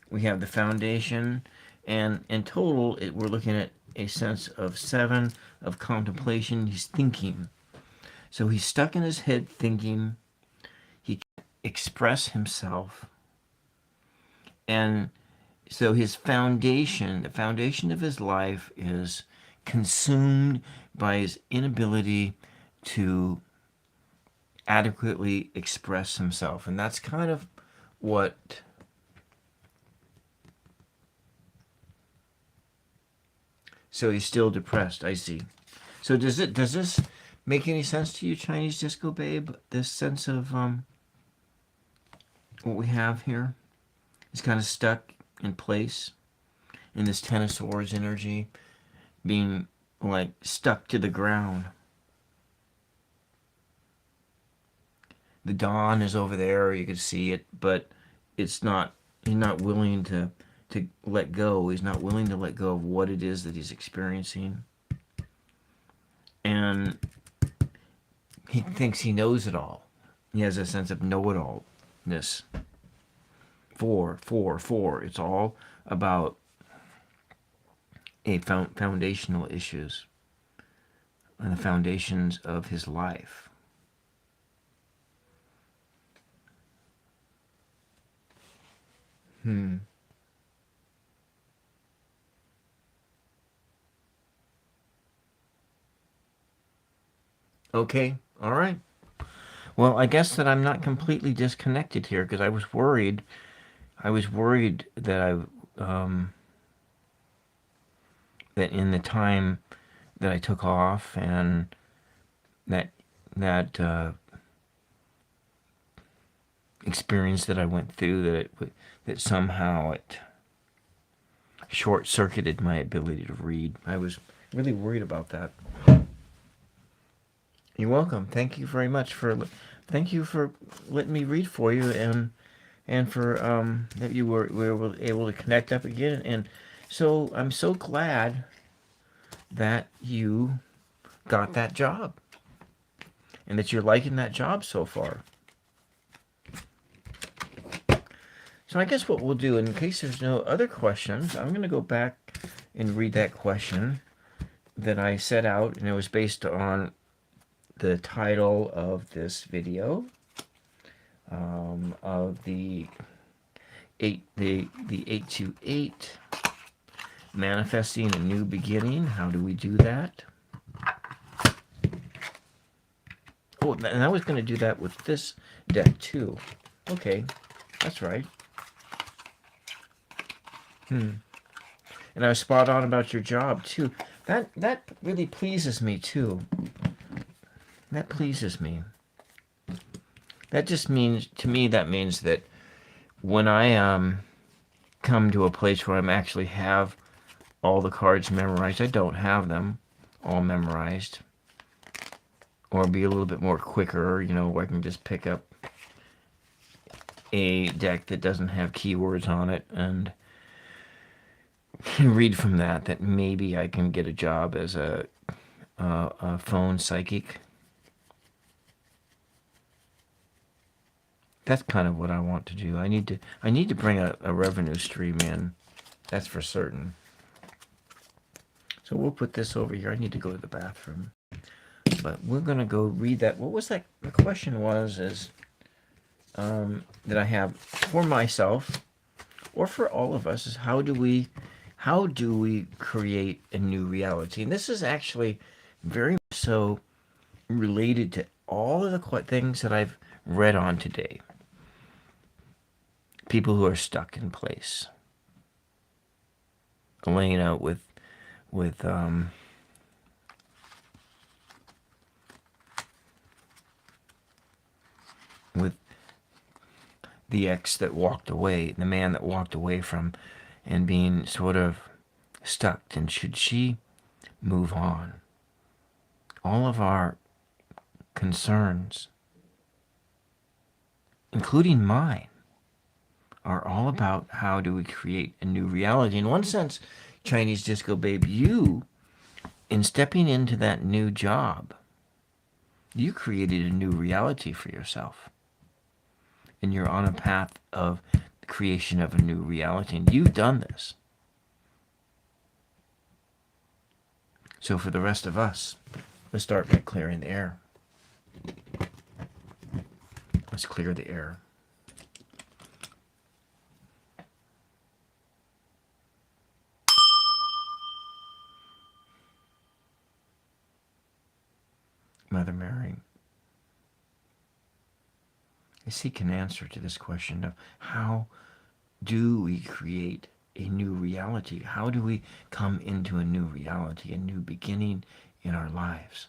we have the foundation, and in total, we're looking at a sense of 7 of contemplation. He's thinking. So he's stuck in his head thinking. He can't express himself. And so his foundation, the foundation of his life, is consumed by his inability to adequately express himself. And that's kind of what so he's still depressed, I see. So does this make any sense to you, Chinese Disco Babe? This sense of what we have here is kind of stuck in place in this Ten of Swords energy, being like stuck to the ground. The dawn is over there, you can see it, but it's not, he's not willing to to let go. He's not willing to let go of what it is that he's experiencing. And he thinks he knows it all. He has a sense of know-it-allness. Four. It's all about foundational issues and the foundations of his life. Okay, all right. Well, I guess that I'm not completely disconnected here, because I was worried. I was worried that that in the time that I took off, and that experience that I went through, that somehow it short-circuited my ability to read. I was really worried about that. You're welcome. Thank you very much thank you for letting me read for you, and for that you were able to connect up again. And so I'm so glad that you got that job, and that you're liking that job so far. So I guess what we'll do, in case there's no other questions, I'm going to go back and read that question that I set out, and it was based on the title of this video, of the 828, manifesting a new beginning. How do we do that? Oh, and I was going to do that with this deck too. Okay, that's right. And I was spot on about your job too. That really pleases me too. That pleases me. That just means, to me, that means that when I come to a place where I'm actually have all the cards memorized, I don't have them all memorized, or be a little bit more quicker, where I can just pick up a deck that doesn't have keywords on it and read from that maybe I can get a job as a phone psychic. That's kind of what I want to do. I need to bring a revenue stream in. That's for certain. So we'll put this over here. I need to go to the bathroom. But we're going to go read that. What was that? The question was that I have for myself, or for all of us, is how do we create a new reality? And this is actually very much so related to all of the things that I've read on today. People who are stuck in place, laying out with the ex that walked away, the man that walked away from, and being sort of stuck. And should she move on? All of our concerns, including mine, are all about how do we create a new reality. In one sense, Chinese Disco Babe, you, in stepping into that new job, you created a new reality for yourself. And you're on a path of the creation of a new reality. And you've done this. So for the rest of us, let's start by clearing the air. Let's clear the air. Mother Mary, I seek an answer to this question of how do we create a new reality? How do we come into a new reality, a new beginning in our lives?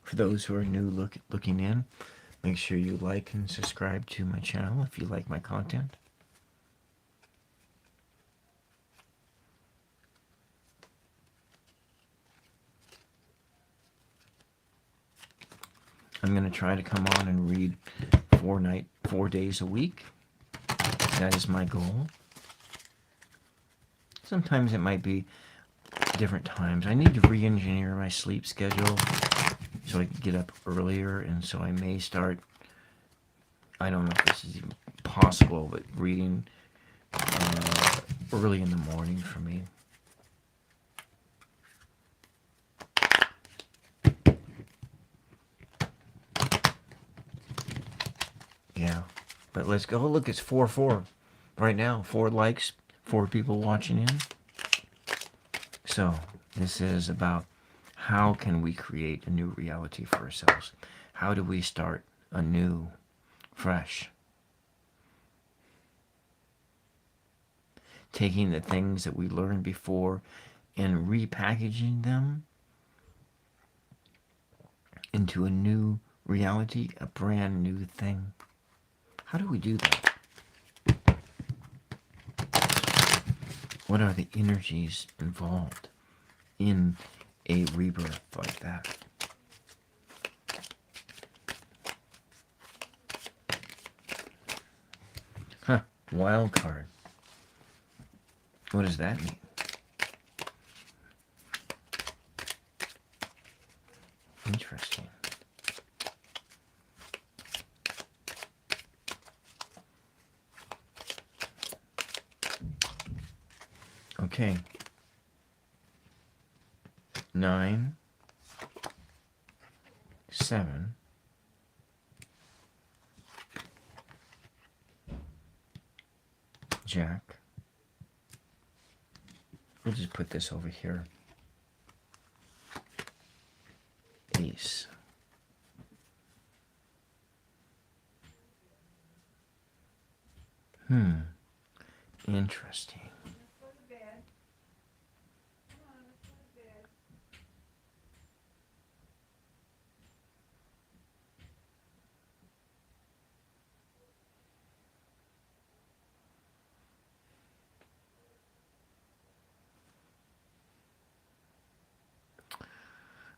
For For those who are new looking in, make sure you like and subscribe to my channel if you like my content. I'm going to try to come on and read 4 days a week. That is my goal. Sometimes it might be different times. I need to re-engineer my sleep schedule so I can get up earlier, and so I may start, I don't know if this is even possible, but reading early in the morning for me. Yeah, but let's go. Look, it's 4-4 right now. 4 likes, 4 people watching in. So this is about how can we create a new reality for ourselves? How do we start anew, fresh? Taking the things that we learned before and repackaging them into a new reality, a brand new thing. How do we do that? What are the energies involved in a rebirth like that? Huh, wild card. What does that mean? Interesting. Okay. 9, 7, Jack. We'll just put this over here. Ace. Interesting.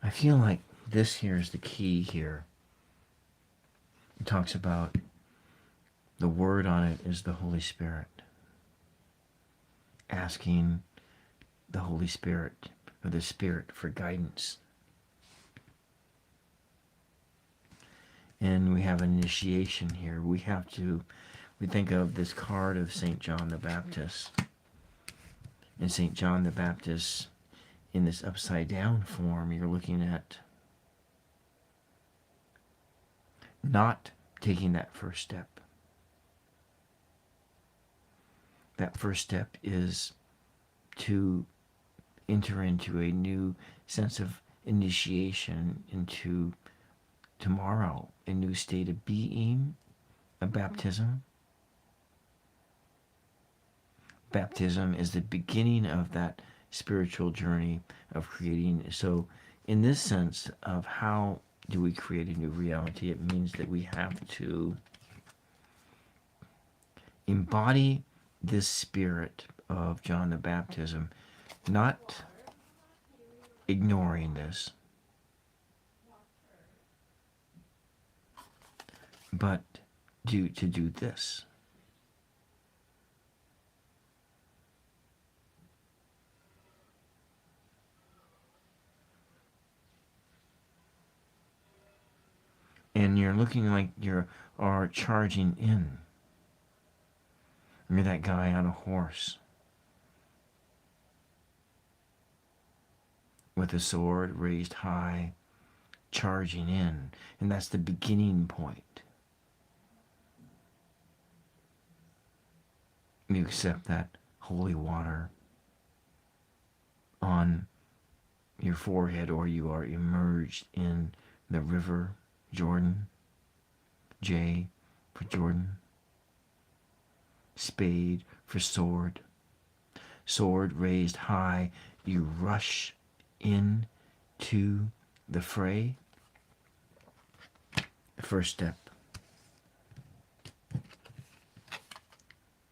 I feel like this here is the key here. It talks about the word on it is the Holy Spirit. Asking the Holy Spirit or the Spirit for guidance. And we have initiation here. We think of this card of St. John the Baptist. And St. John the Baptist, in this upside down form, you're looking at not taking that first step. That first step is to enter into a new sense of initiation into tomorrow, a new state of being, a baptism. Baptism is the beginning of that spiritual journey of creating. So in this sense of how do we create a new reality, it means that we have to embody this spirit of John the Baptism, not ignoring this, but to do this. And you're looking like you are charging in. You're that guy on a horse with a sword raised high, charging in. And that's the beginning point. You accept that holy water on your forehead, or you are immersed in the river Jordan. J for Jordan. Spade for sword. Sword raised high, you rush in to the fray. The first step.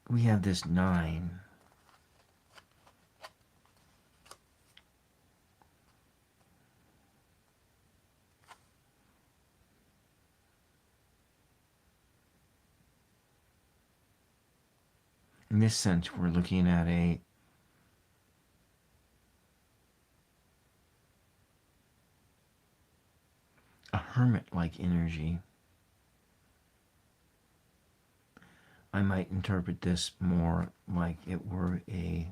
We have this 9. In this sense, we're looking at a hermit-like energy. I might interpret this more like it were a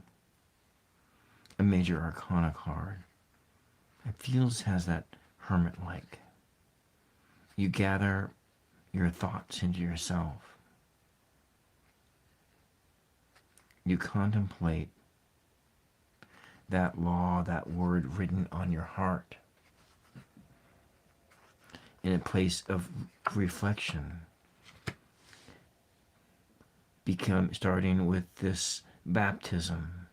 major arcana card. It feels has that hermit-like. You gather your thoughts into yourself. You contemplate that law, that word written on your heart in a place of reflection. Starting with this baptism.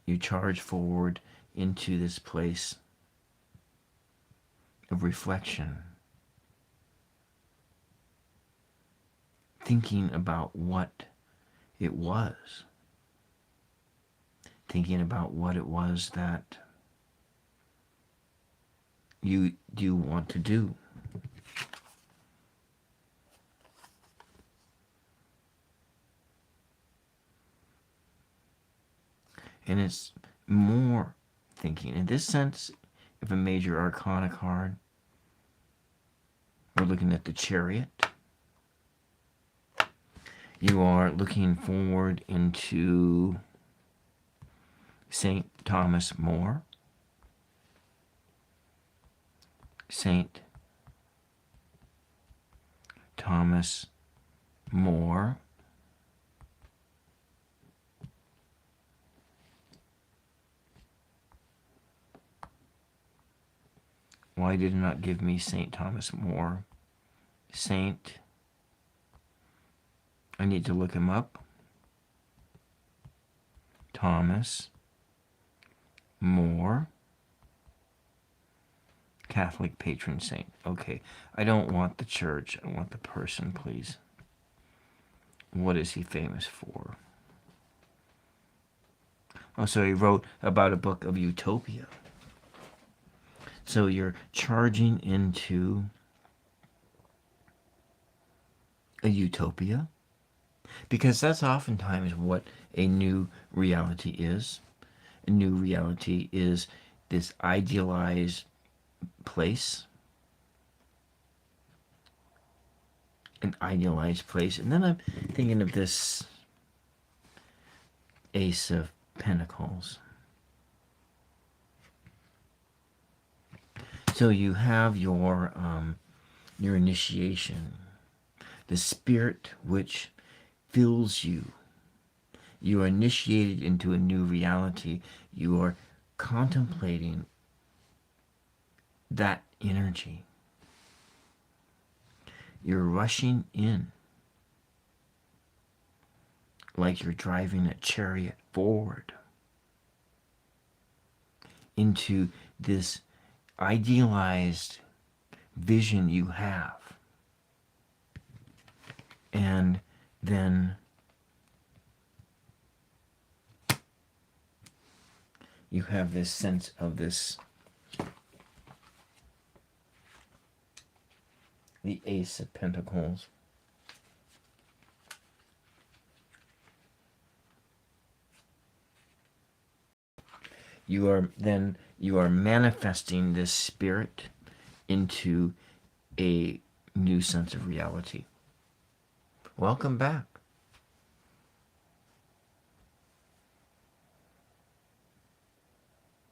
You charge forward into this place of reflection. Thinking about what it was. Thinking about what it was that you do want to do. And it's more thinking. In this sense, if a major arcana card, we're looking at the Chariot. You are looking forward into St. Thomas More. St. Thomas More. Why did it not give me St. Thomas More? Saint. I need to look him up. Thomas More. Catholic patron saint. Okay, I don't want the church. I want the person, please. What is he famous for? Oh, so he wrote about a book of utopia. So you're charging into a utopia, because that's oftentimes what a new reality is. A new reality is this idealized place. An idealized place. And then I'm thinking of this Ace of Pentacles. So you have your initiation, the spirit which fills you. You are initiated into a new reality. You are contemplating that energy. You're rushing in like you're driving a chariot forward into this idealized vision you have. And then you have this sense of this, the Ace of Pentacles. You are manifesting this spirit into a new sense of reality. Welcome back.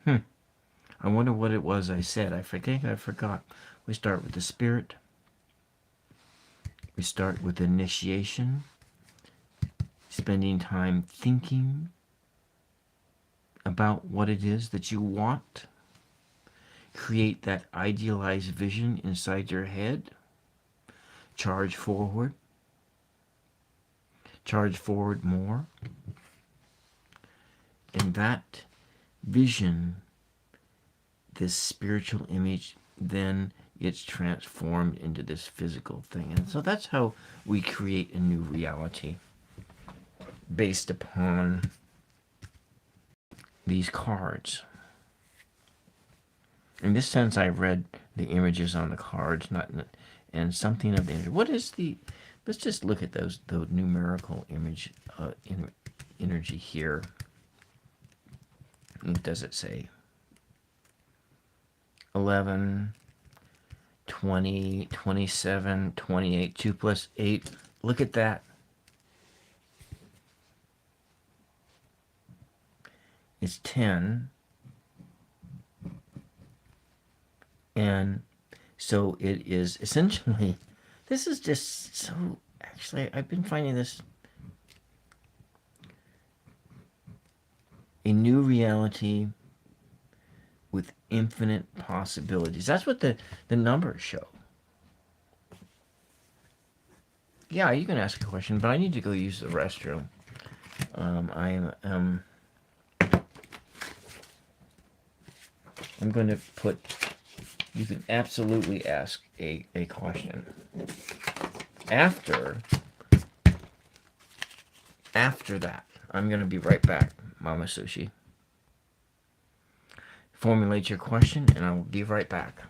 I wonder what it was I said. I think I forgot. We start with the spirit. We start with initiation. Spending time thinking about what it is that you want. Create that idealized vision inside your head. Charge forward. Charge forward more. And that vision, this spiritual image, then it's transformed into this physical thing. And so that's how we create a new reality based upon these cards. In this sense, I read the images on the cards, and something of the image. What is the? Let's just look at the numerical energy here. What does it say? 11, 20, 27, 28, 2 plus 8. Look at that. It's 10. And so it is essentially, this is just so, actually, I've been finding this a new reality with infinite possibilities. That's what the numbers show. Yeah, you can ask a question, but I need to go use the restroom. I'm going to put, you can absolutely ask a question. After that, I'm going to be right back, Mama Sushi. Formulate your question, and I will be right back.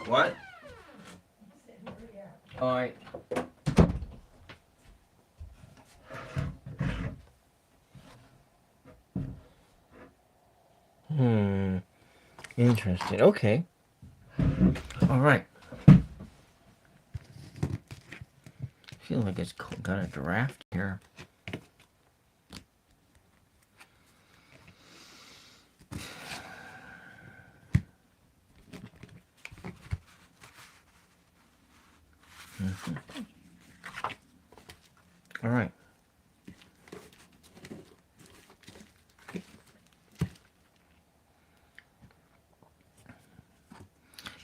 What? All right. Interesting. Okay. All right. I feel like it's got a draft here. All right.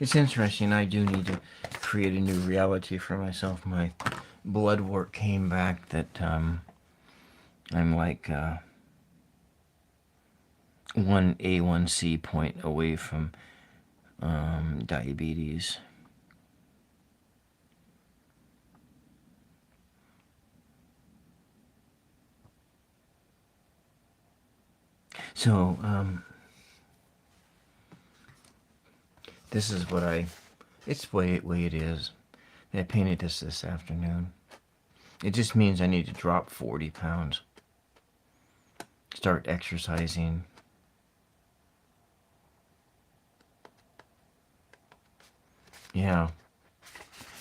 It's interesting. I do need to create a new reality for myself. My blood work came back that I'm like one A1C point away from diabetes. So this is what it's the way it is. I painted this afternoon. It just means I need to drop 40 pounds. Start exercising. Yeah.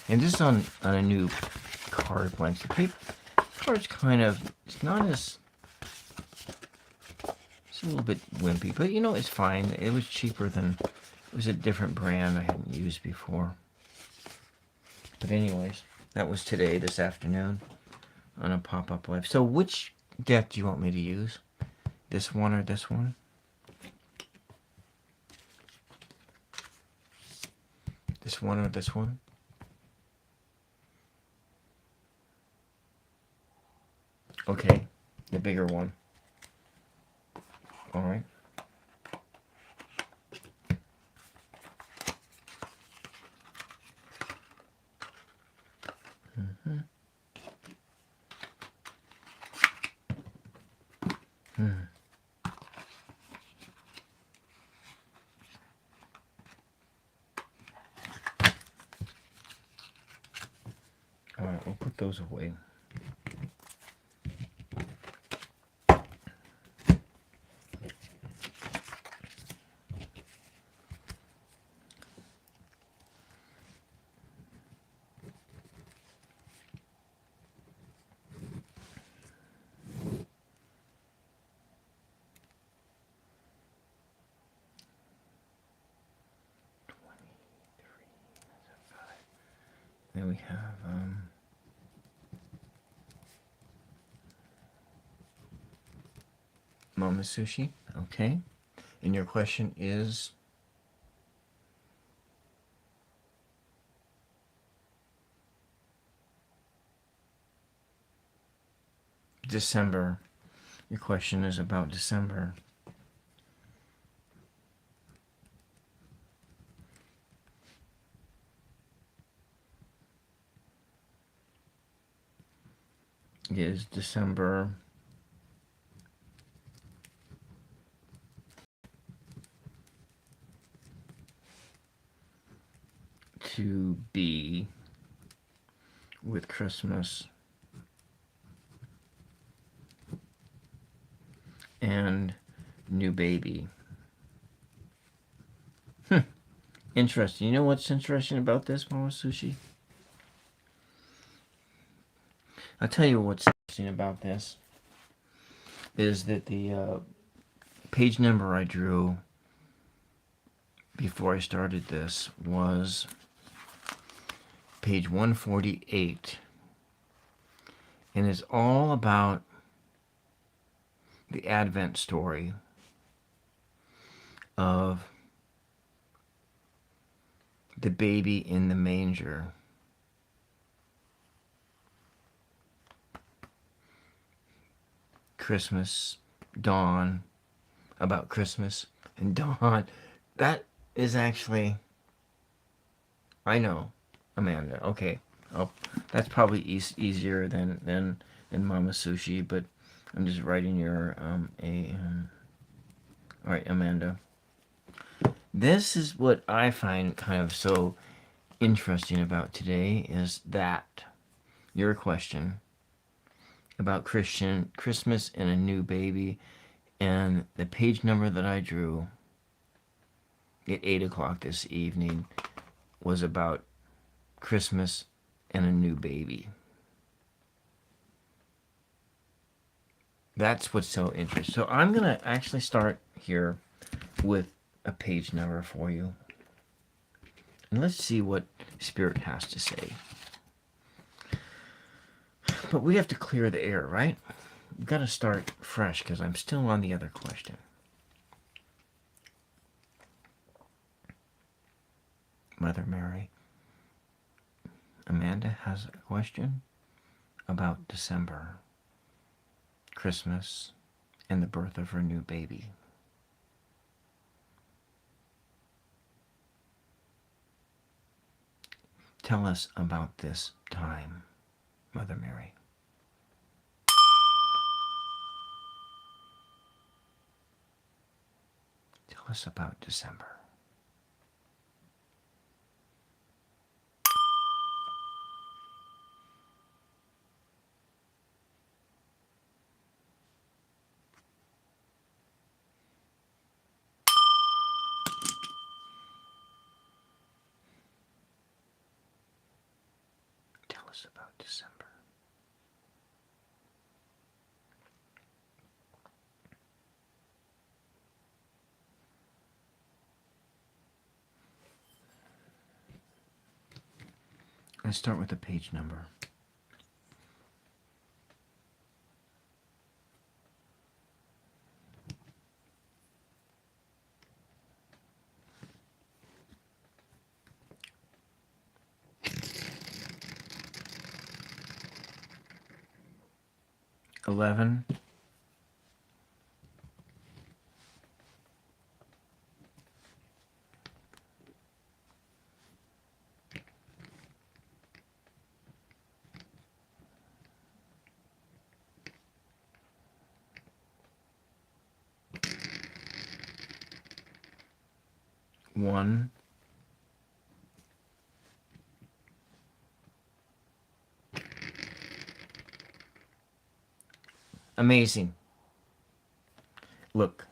And this is on a new card blank. The paper card's kind of, it's not as, it's a little bit wimpy, but you know, it's fine. It was cheaper than, it was a different brand I hadn't used before. But anyways, that was today, this afternoon, on a pop-up live. So which deck do you want me to use? This one or this one? This one or this one? Okay, the bigger one. All right. Mm-hmm. All right, we'll put those away. Then we have Mama Sushi. Okay. And your question is? December. Your question is about December. Is December to be with Christmas and new baby? Interesting. You know what's interesting about this, Mama Sushi? I'll tell you what's interesting about this is that the page number I drew before I started this was page 148, and it's all about the Advent story of the baby in the manger. Christmas, dawn, about Christmas and dawn. That is actually, I know, Amanda. Okay, oh, that's probably easier than Mama Sushi, but I'm just writing your all right, Amanda. This is what I find kind of so interesting about today is that your question about Christmas and a new baby, and the page number that I drew at 8 o'clock this evening was about Christmas and a new baby. That's what's so interesting. So I'm going to actually start here with a page number for you. And let's see what Spirit has to say. But we have to clear the air, right? We've got to start fresh because I'm still on the other question. Mother Mary. Amanda has a question about December, Christmas, and the birth of her new baby. Tell us about this time, Mother Mary. Tell us about December. us about December. Let's start with the page number. $11. One. Amazing. Look,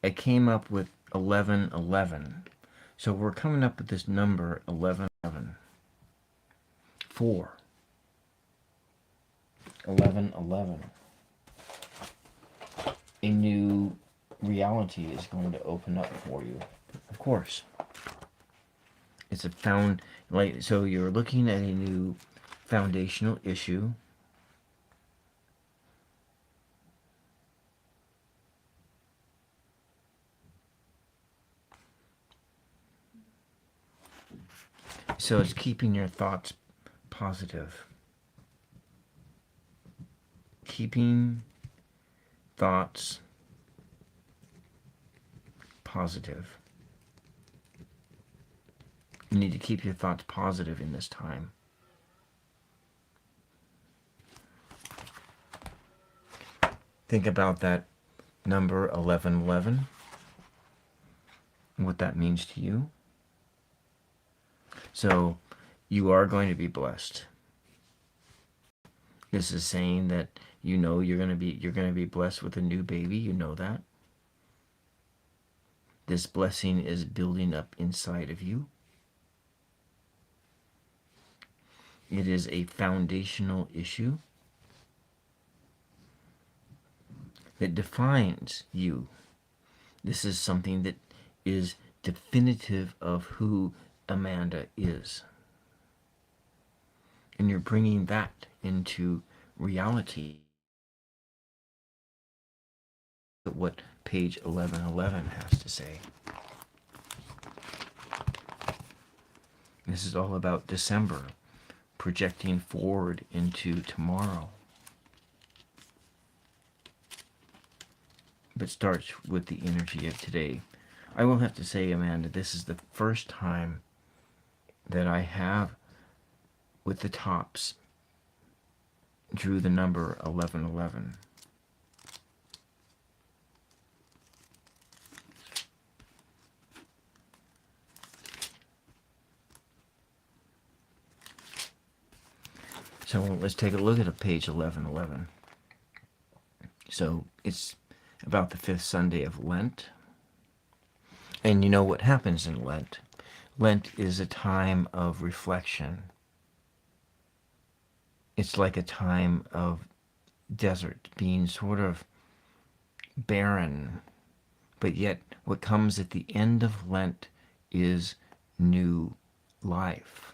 I came up with 1111. So we're coming up with this number 1111. 4. 1111. A new reality is going to open up for you. Of course. It's so you're looking at a new foundational issue. So it's keeping your thoughts positive. Keeping thoughts positive. You need to keep your thoughts positive in this time. Think about that number 1111, and what that means to you. So you are going to be blessed. This is saying that you know you're going to be blessed with a new baby. You know that. This blessing is building up inside of you. It is a foundational issue that defines you. This is something that is definitive of who Amanda is. And you're bringing that into reality. What page 1111 has to say. This is all about December, projecting forward into tomorrow. But starts with the energy of today. I will have to say, Amanda, this is the first time that I have, with the tops, drew the number 1111. So let's take a look at page 1111. So it's about the 5th Sunday of Lent. And you know what happens in Lent? Lent is a time of reflection. It's like a time of desert, being sort of barren. But yet what comes at the end of Lent is new life.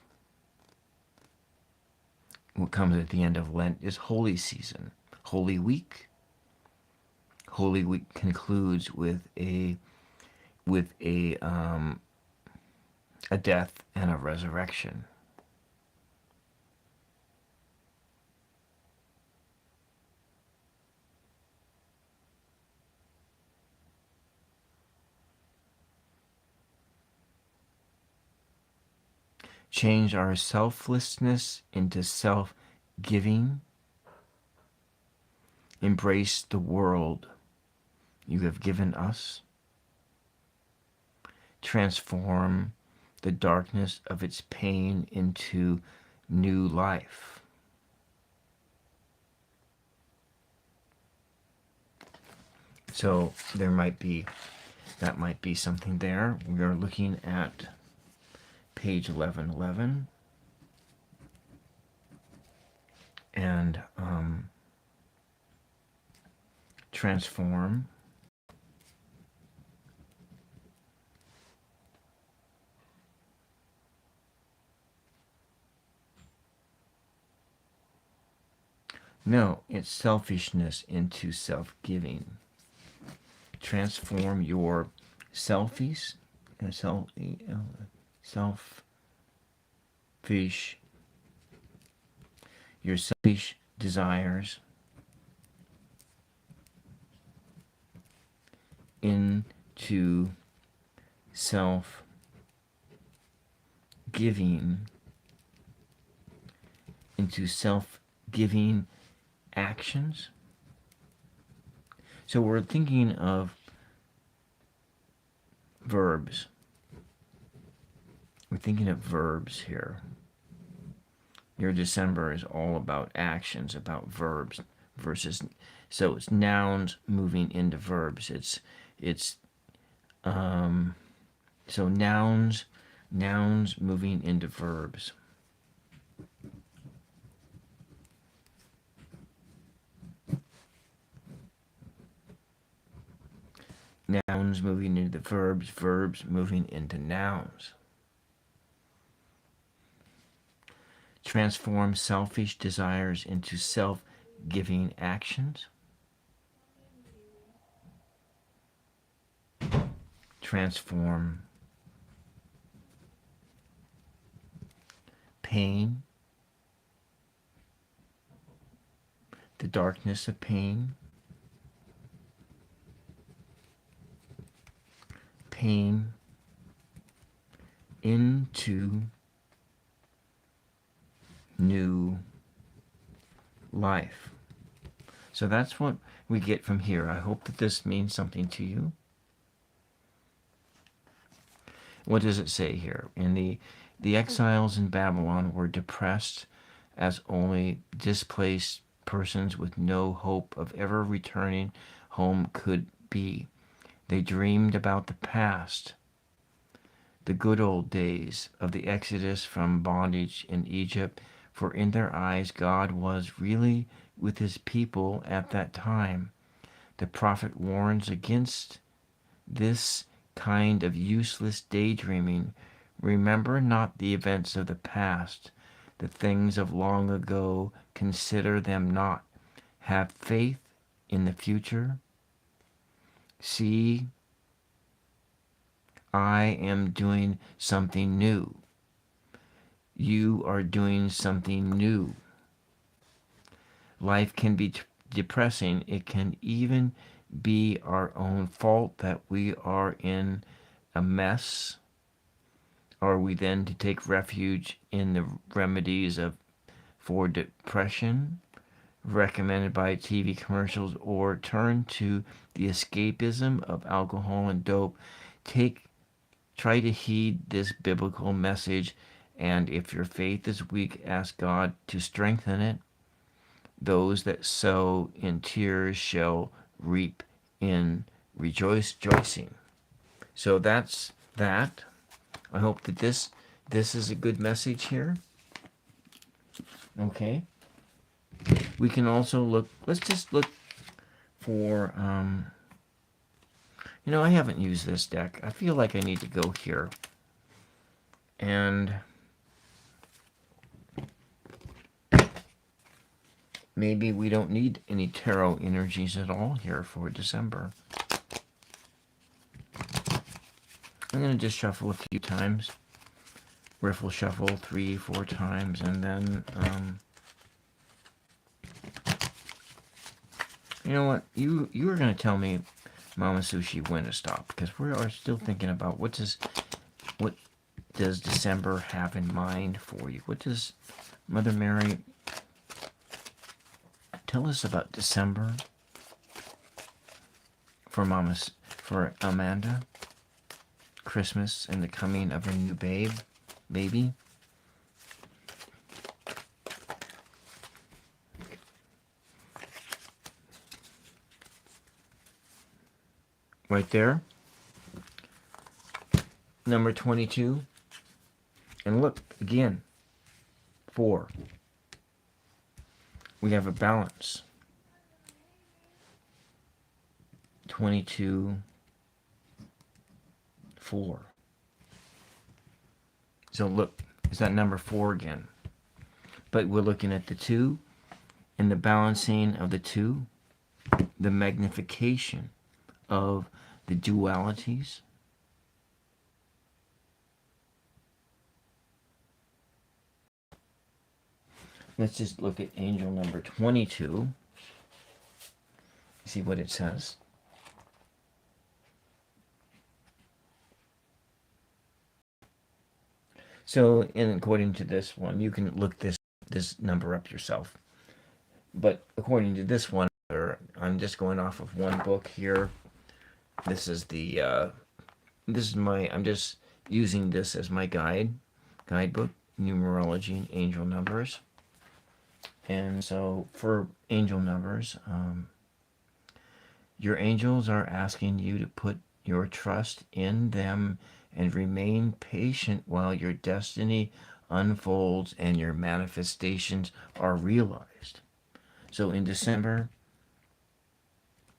What comes at the end of Lent is Holy Season, Holy Week. Holy Week concludes with a death and a resurrection. Change our selflessness into self-giving. Embrace the world you have given us. Transform the darkness of its pain into new life. So that might be something there. We are looking at page 1111. and transform. No, it's selfishness into self-giving. Transform your selfish, selfish, your selfish desires into self-giving, actions. So we're thinking of verbs. We're thinking of verbs here. Your December is all about actions, about verbs versus, so it's nouns moving into verbs. So nouns moving into verbs. Nouns moving into verbs, verbs moving into nouns. Transform selfish desires into self-giving actions. Transform pain, the darkness of pain, into new life. So that's what we get from here. I hope that this means something to you. What does it say here? In the exiles in Babylon were depressed as only displaced persons with no hope of ever returning home could be. They dreamed about the past, the good old days of the exodus from bondage in Egypt, for in their eyes God was really with his people at that time. The prophet warns against this kind of useless daydreaming. Remember not the events of the past, the things of long ago, consider them not. Have faith in the future. See, I am doing something new. You are doing something new. Life can be depressing. It can even be our own fault that we are in a mess. Are we then to take refuge in the remedies for depression recommended by TV commercials, or turn to the escapism of alcohol and dope? Try to heed this biblical message, and if your faith is weak, ask God to strengthen it. Those that sow in tears shall reap in rejoicing. So that's that. I hope that this is a good message here. Okay. We can also look, let's just look for, I haven't used this deck. I feel like I need to go here. And maybe we don't need any tarot energies at all here for December. I'm going to just shuffle a few times. Riffle shuffle 3-4 times, and then, you know what? You were going to tell me, Mama Sushi, when to stop, because we are still thinking about what does December have in mind for you? What does Mother Mary tell us about December for Amanda? Christmas and the coming of her new baby. Right there. Number 22. And look, again, 4. we have a balance. 22, 4. So look, it's that number 4 again. But we're looking at the 2 and the balancing of the 2, the magnification of the dualities. Let's just look at angel number 22. See what it says. So, according to this one, you can look this number up yourself. But according to this one, I'm just going off of one book here. This is I'm just using this as my guidebook, Numerology and Angel Numbers. And so for angel numbers, your angels are asking you to put your trust in them and remain patient while your destiny unfolds and your manifestations are realized. So in December,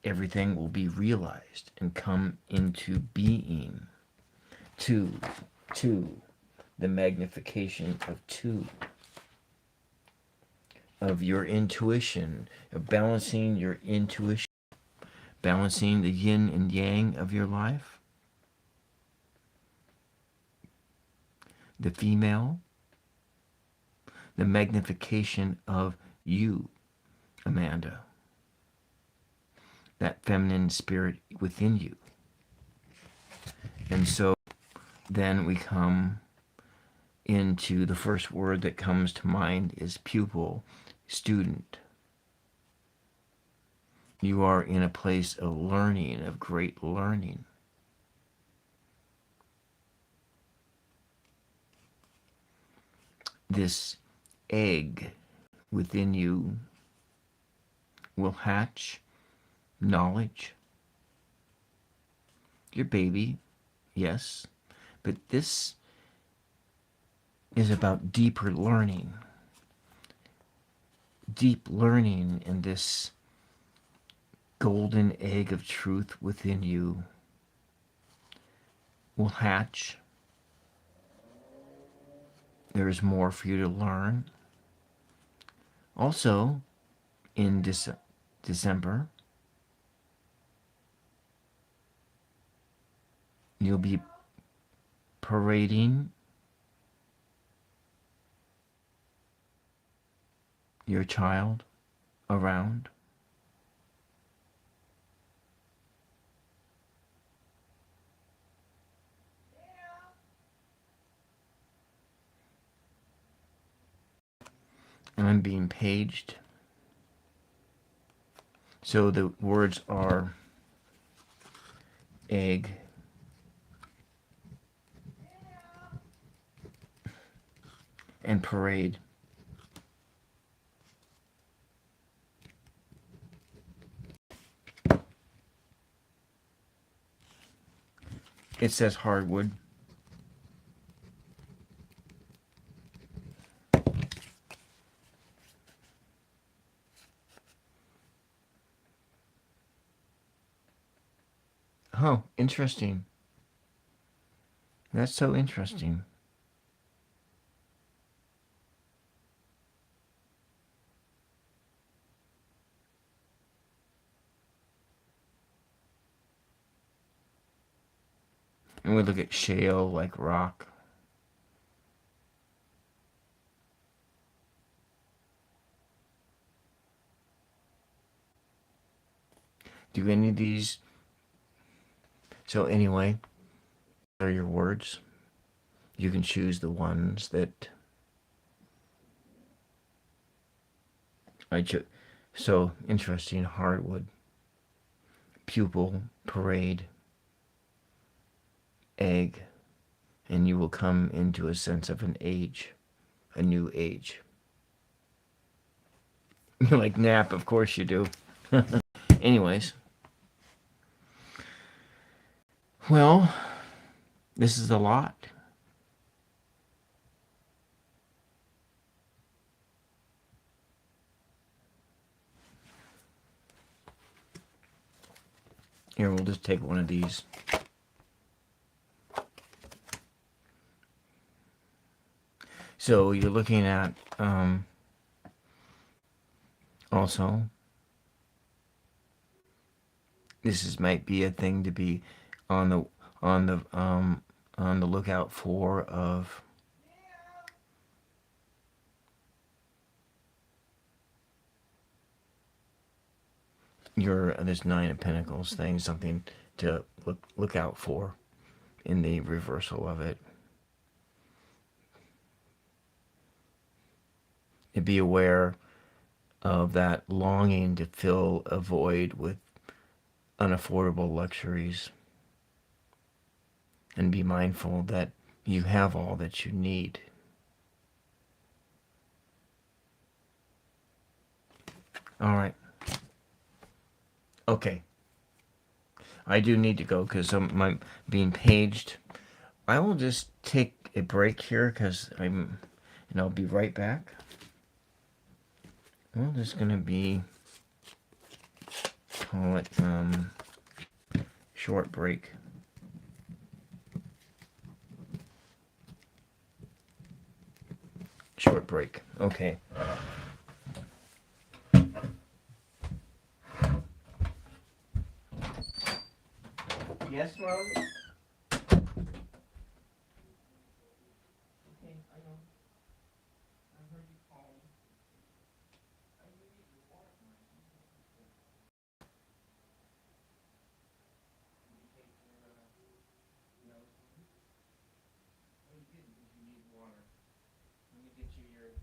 everything will be realized and come into being. Two, the magnification of 2. Of your intuition, of balancing your intuition, balancing the yin and yang of your life. The female, the magnification of you, Amanda. That feminine spirit within you. And so then we come into the first word that comes to mind is pupil, student. You are in a place of learning, of great learning. This egg within you will hatch knowledge. Your baby, yes, but this is about deeper learning. Deep learning in this golden egg of truth within you will hatch. There is more for you to learn. Also, in December, you'll be parading your child around. And I'm being paged. So the words are egg, and parade. It says hardwood. Oh, interesting. That's so interesting. And we look at shale like rock. Do any of these... So anyway, are your words. You can choose the ones that I chose. So interesting. Hardwood, pupil, parade, egg, and you will come into a sense of an age, a new age. Like nap, of course you do. Anyways. Well, this is a lot. Here, we'll just take one of these. So you're looking at also, might be a thing to be on the on the on the lookout for of your this Nine of Pentacles thing, something to look out for in the reversal of it. To be aware of that longing to fill a void with unaffordable luxuries, and be mindful that you have all that you need. All right. Okay. I do need to go because I'm being paged. I will just take a break here and I'll be right back. Well, there's gonna be, call it, short break. Short break. Okay. Yes, Mom? Okay, I know. I heard you calling. I need your water. Did you take your medicine? Oh, you did because you need water. Let me get you your.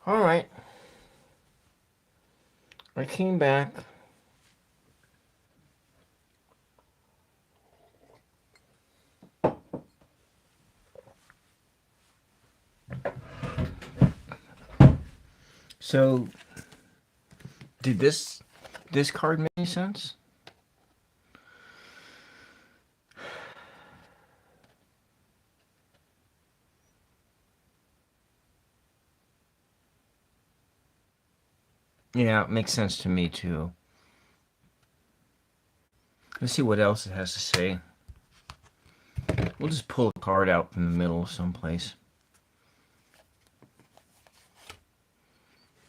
All right. I came back. So, did this card make any sense? Yeah, it makes sense to me too. Let's see what else it has to say. We'll just pull a card out from the middle someplace.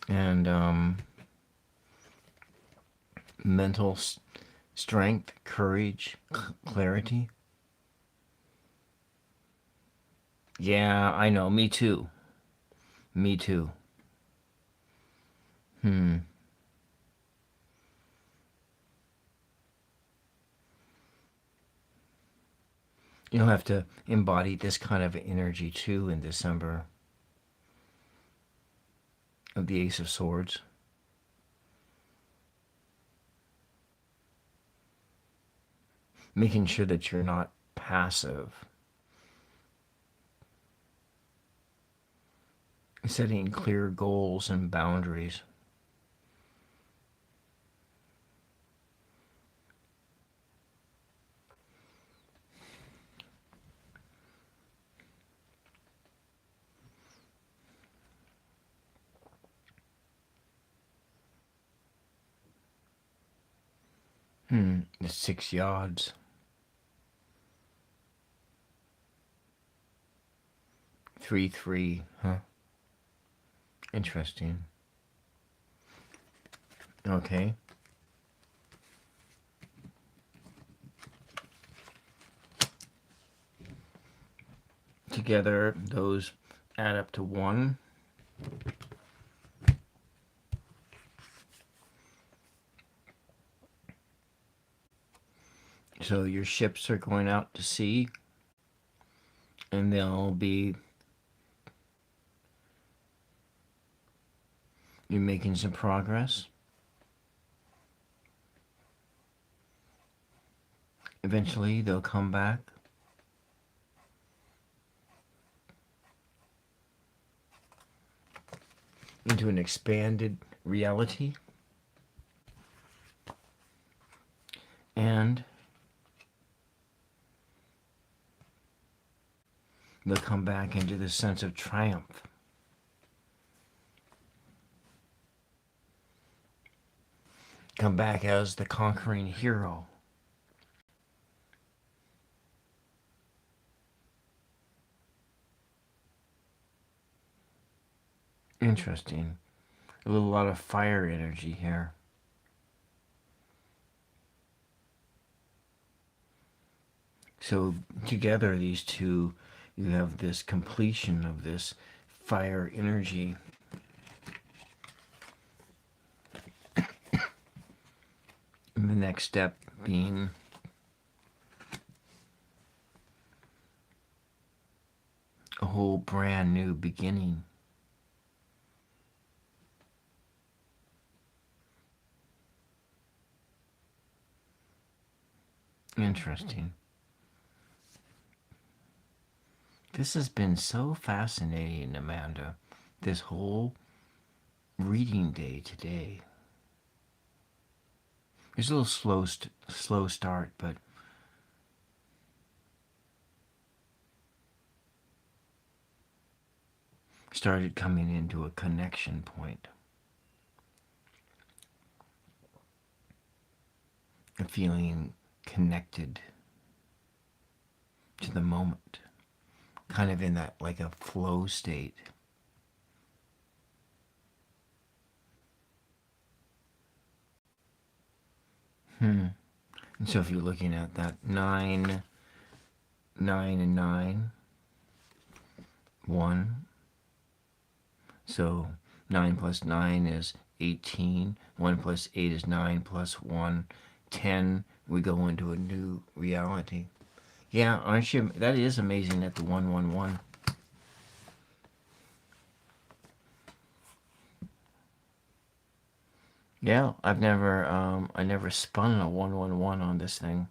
And mental strength, courage, clarity. Yeah, I know. Me too. Me too. You'll have to embody this kind of energy too in December of the Ace of Swords. Making sure that you're not passive. Setting clear goals and boundaries. The 6 yards. 3-3, huh? Interesting. Okay. Together, those add up to 1. So your ships are going out to sea, and they'll be, you're making some progress. Eventually, they'll come back. Into an expanded reality. And they'll come back into this sense of triumph. Come back as the conquering hero. Interesting. A lot of fire energy here. So together, these two, you have this completion of this fire energy. And the next step being a whole brand new beginning. Interesting. This has been so fascinating, Amanda, this whole reading day today. It's a little slow start, but started coming into a connection point. Feeling connected to the moment. Kind of in that, like a flow state. And so if you're looking at that 9, 9 and 9, 1. So 9 plus 9 is 18. 1 plus 8 is 9 plus 1, 10. We go into a new reality. Yeah, aren't you? That is amazing at the 111. Yeah, I never spun a 111 on this thing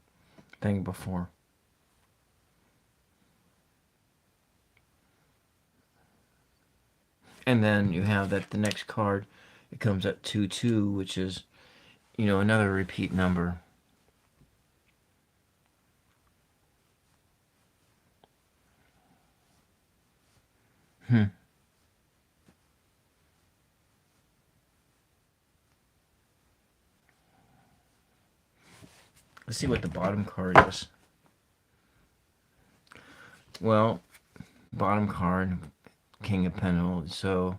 before. And then you have that the next card, it comes at 2-2, which is, another repeat number. Let's see what the bottom card is. Well, bottom card, King of Pentacles. So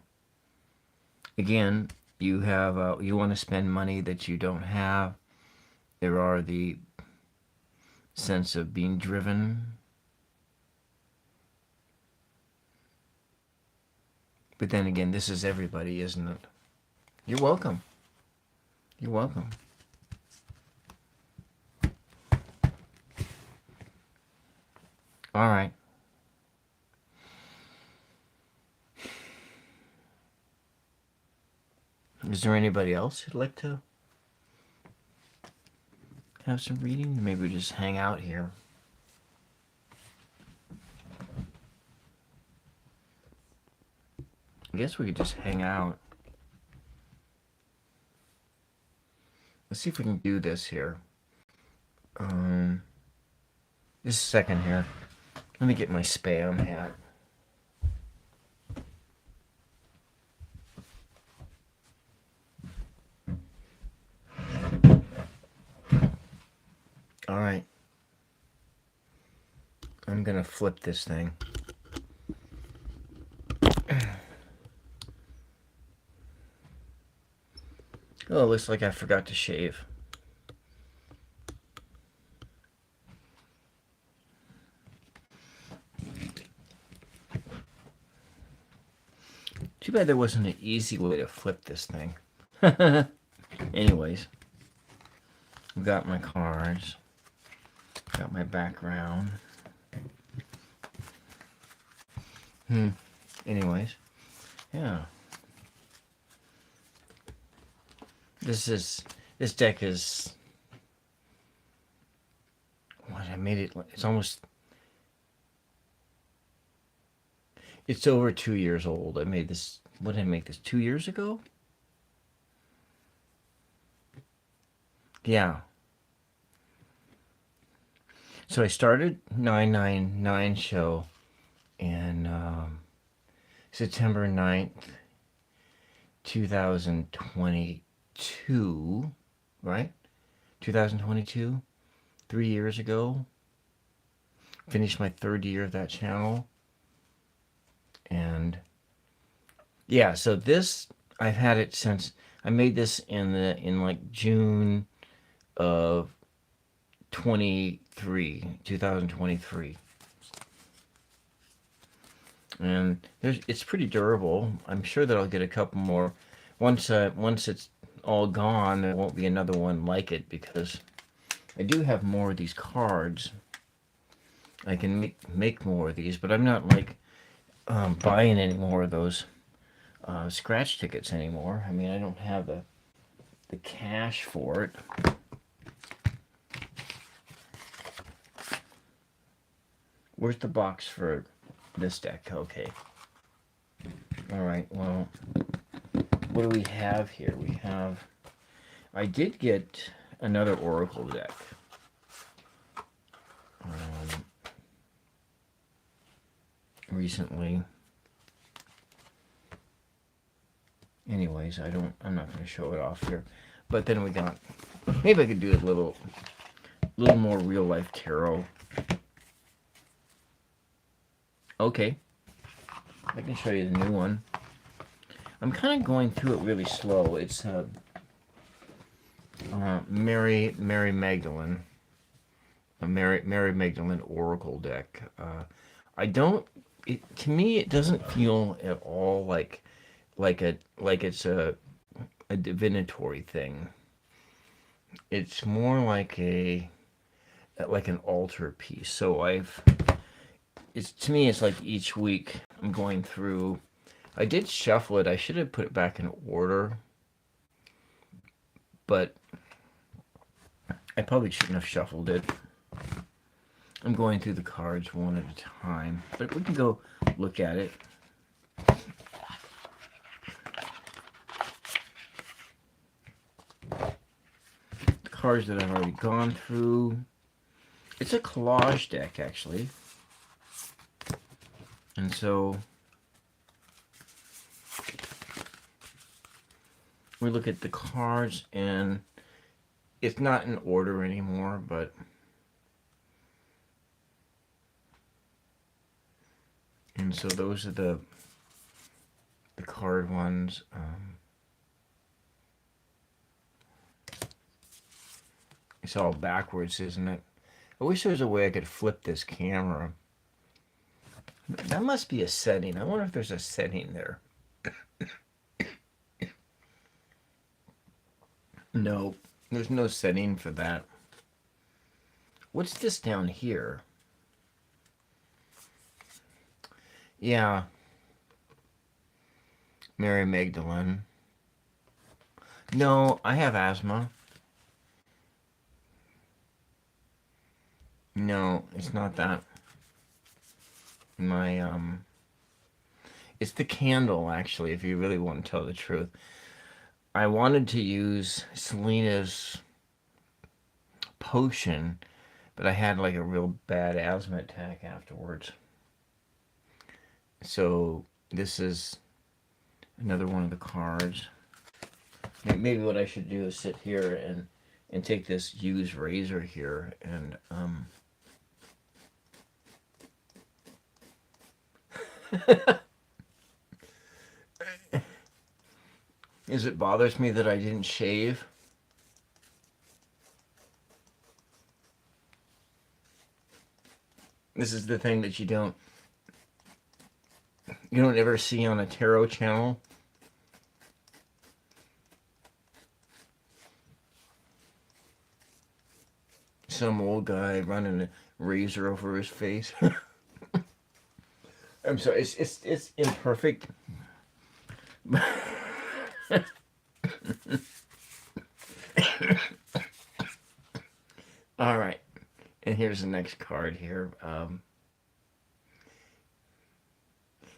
again, you have you want to spend money that you don't have. There are the sense of being driven. But then again, this is everybody, isn't it? You're welcome. You're welcome. All right. Is there anybody else who'd like to have some reading? Maybe we just hang out here. I guess we could just hang out. Let's see if we can do this here. Just a second here. Let me get my spam hat. All right. I'm gonna flip this thing. Oh, it looks like I forgot to shave. Too bad there wasn't an easy way to flip this thing. Anyways, I've got my cards, got my background. Anyways, yeah. This deck is what I made it. It's over 2 years old. I made this. What did I make this? 2 years ago? Yeah. So I started 999 show in September 9th, 2022, right? 2022, 3 years ago. Finished my 3rd year of that channel. And yeah, so this, I've had it since I made this in like June of 2023. And it's pretty durable. I'm sure that I'll get a couple more. Once it's all gone, there won't be another one like it, because I do have more of these cards. I can make more of these, but I'm not like buying any more of those scratch tickets anymore. I mean, I don't have the cash for it. Where's the box for this deck? Okay. All right, well, what do we have here? I did get another Oracle deck. Recently. Anyways, I'm not going to show it off here. But then we got, maybe I could do a little more real life tarot. Okay. I can show you the new one. I'm kind of going through it really slow. It's Mary Magdalene. A Mary Magdalene Oracle deck. To me, it doesn't feel at all like it's a divinatory thing. It's more like an altar piece. So to me, it's like each week I'm going through. I did shuffle it. I should have put it back in order. but I probably shouldn't have shuffled it. I'm going through the cards one at a time, but we can go look at it. The cards that I've already gone through. It's a collage deck, actually. And so we look at the cards, and it's not in order anymore, but and so those are the card ones. It's all backwards, isn't it? I wish there was a way I could flip this camera. That must be a setting. I wonder if there's a setting there. No, there's no setting for that. What's this down here? Yeah. Mary Magdalene. No, I have asthma. No, it's not that. It's the candle, actually, if you really want to tell the truth. I wanted to use Selena's potion, but I had like a real bad asthma attack afterwards. So this is another one of the cards. Maybe what I should do is sit here and take this used razor here and Is it bothers me that I didn't shave? This is the thing that you don't ever see on a tarot channel. Some old guy running a razor over his face. I'm sorry, it's imperfect. All right, and here's the next card here.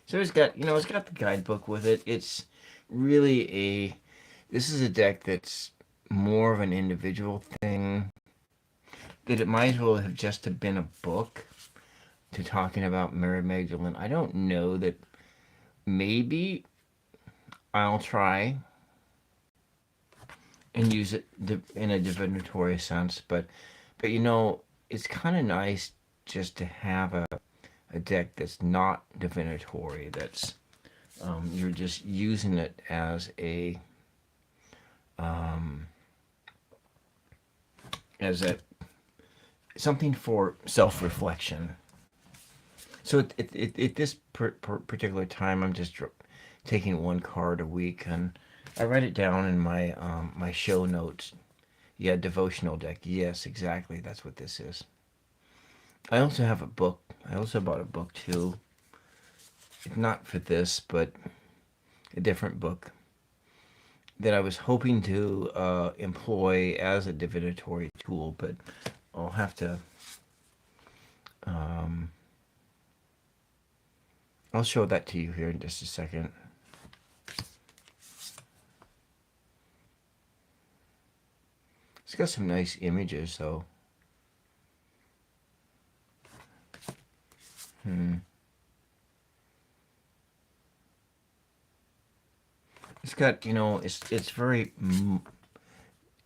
So it's got the guidebook with it. It's really this is a deck that's more of an individual thing. That it might as well have just have been a book to talking about Mary Magdalene. I don't know that. Maybe I'll try and use it in a divinatory sense, but it's kind of nice just to have a deck that's not divinatory. That's you're just using it as a something for self-reflection. So at this particular time, I'm just taking one card a week, and I write it down in my my show notes. Yeah, devotional deck. Yes, exactly. That's what this is. I also have a book. I also bought a book too. Not for this, but a different book that I was hoping to employ as a divinatory tool, but I'll have to. I'll show that to you here in just a second. It's got some nice images, though. It's got, it's very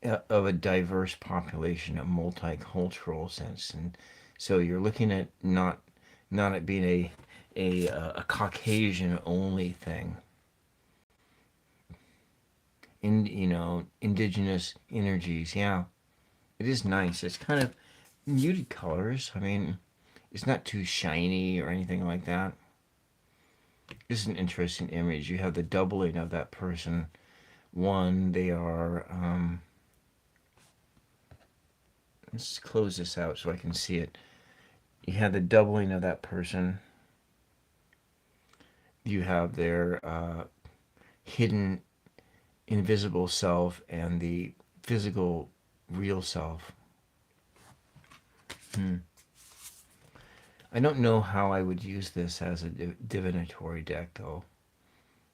of a diverse population, a multicultural sense, and so you're looking at not it being a Caucasian only thing. Indigenous energies. Yeah, it is nice. It's kind of muted colors. I mean, it's not too shiny or anything like that. This is an interesting image. You have the doubling of that person. One, they are. Let's close this out so I can see it. You have the doubling of that person. You have their hidden invisible self and the physical, real self. I don't know how I would use this as a divinatory deck, though.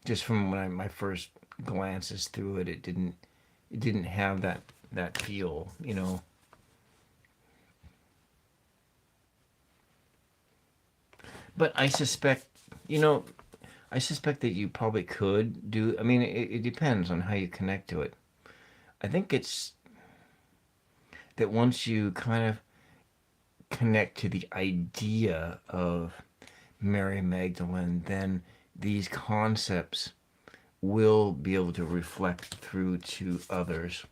Just from when my first glances through it, it didn't have that feel, you know. But I suspect, you know, I suspect that you probably could do. I mean, it depends on how you connect to it. I think it's that once you kind of connect to the idea of Mary Magdalene, then these concepts will be able to reflect through to others.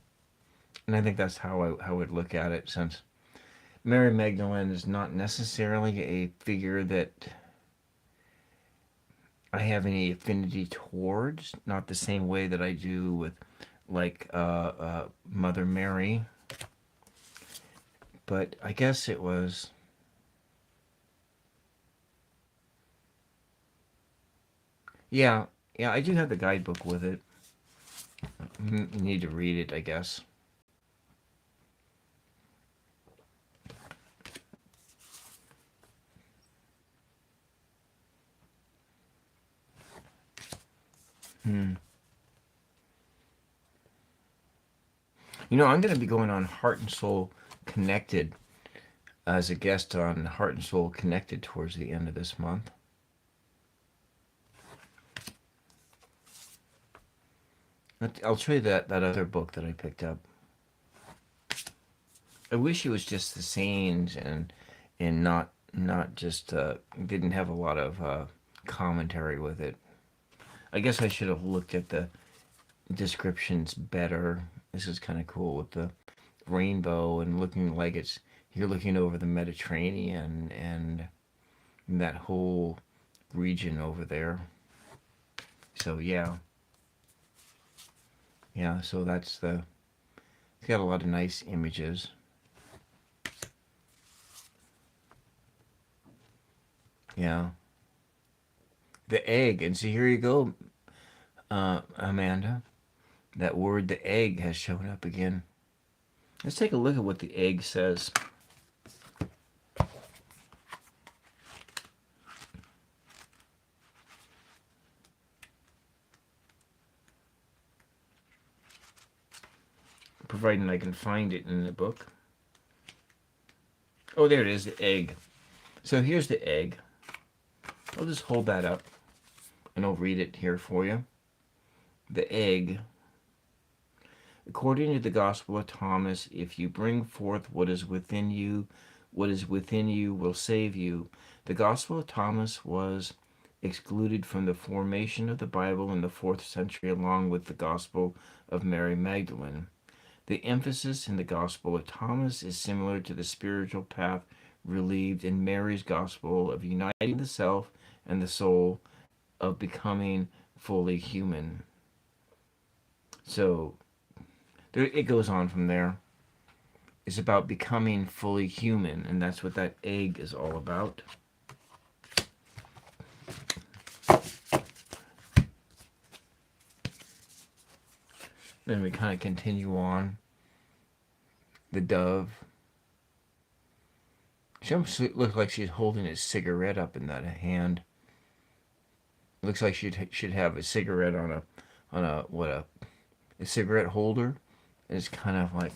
And I think that's how I would look at it, since Mary Magdalene is not necessarily a figure that I have any affinity towards, not the same way that I do with, like, Mother Mary. But I guess it was. Yeah, yeah, I do have the guidebook with it. You need to read it, I guess. Hmm. You know, I'm going to be going on Heart and Soul Connected as a guest on Heart and Soul Connected towards the end of this month. I'll show you that other book that I picked up. I wish it was just the scenes and not just didn't have a lot of commentary with it. I guess I should have looked at the descriptions better. This is kind of cool with the rainbow and looking like you're looking over the Mediterranean and that whole region over there. So yeah, yeah. So it's got a lot of nice images. Yeah, the egg, and see, here you go, Amanda. That word, the egg, has shown up again. Let's take a look at what the egg says. Providing I can find it in the book. Oh, there it is, the egg. So here's the egg. I'll just hold that up and I'll read it here for you. The egg. According to the Gospel of Thomas, if you bring forth what is within you will save you. The Gospel of Thomas was excluded from the formation of the Bible in the 4th century along with the Gospel of Mary Magdalene. The emphasis in the Gospel of Thomas is similar to the spiritual path relieved in Mary's Gospel of uniting the self and the soul, of becoming fully human. So it goes on from there. It's about becoming fully human, and that's what that egg is all about. Then we kind of continue on. The dove. She almost looks like she's holding a cigarette up in that hand. Looks like she should have a cigarette on a cigarette holder. And it's kind of like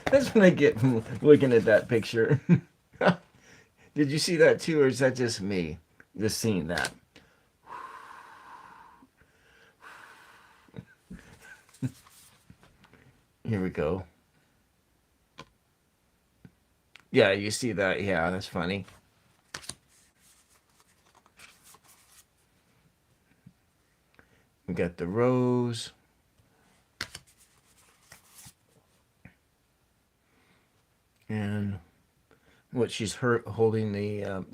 that's what I get from looking at that picture. Did you see that too, or is that just me? Just seeing that. Here we go. Yeah, you see that? Yeah, that's funny. We got the rose. And what she's holding the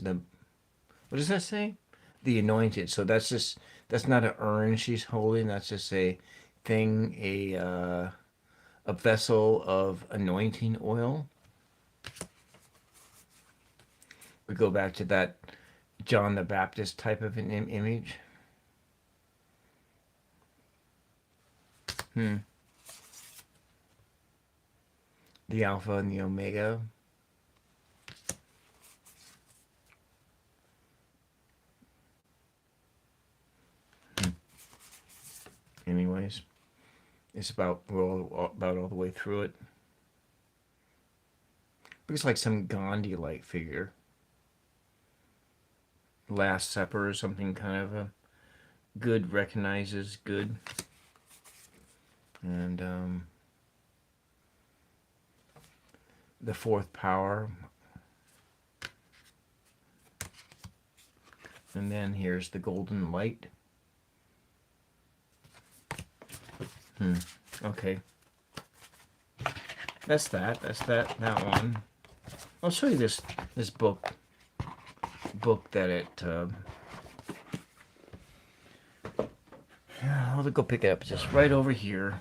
what does that say? The anointed. So that's not an urn she's holding. That's just a thing, a vessel of anointing oil. We go back to that John the Baptist type of an image. Hmm. The Alpha and the Omega. Hmm. Anyways, it's about about all the way through it. Looks like some Gandhi-like figure. Last Supper or something, kind of a good recognizes good. And the fourth power. And then here's the golden light. Okay. That's that one. I'll show you this book that it I'll go pick it up just right over here.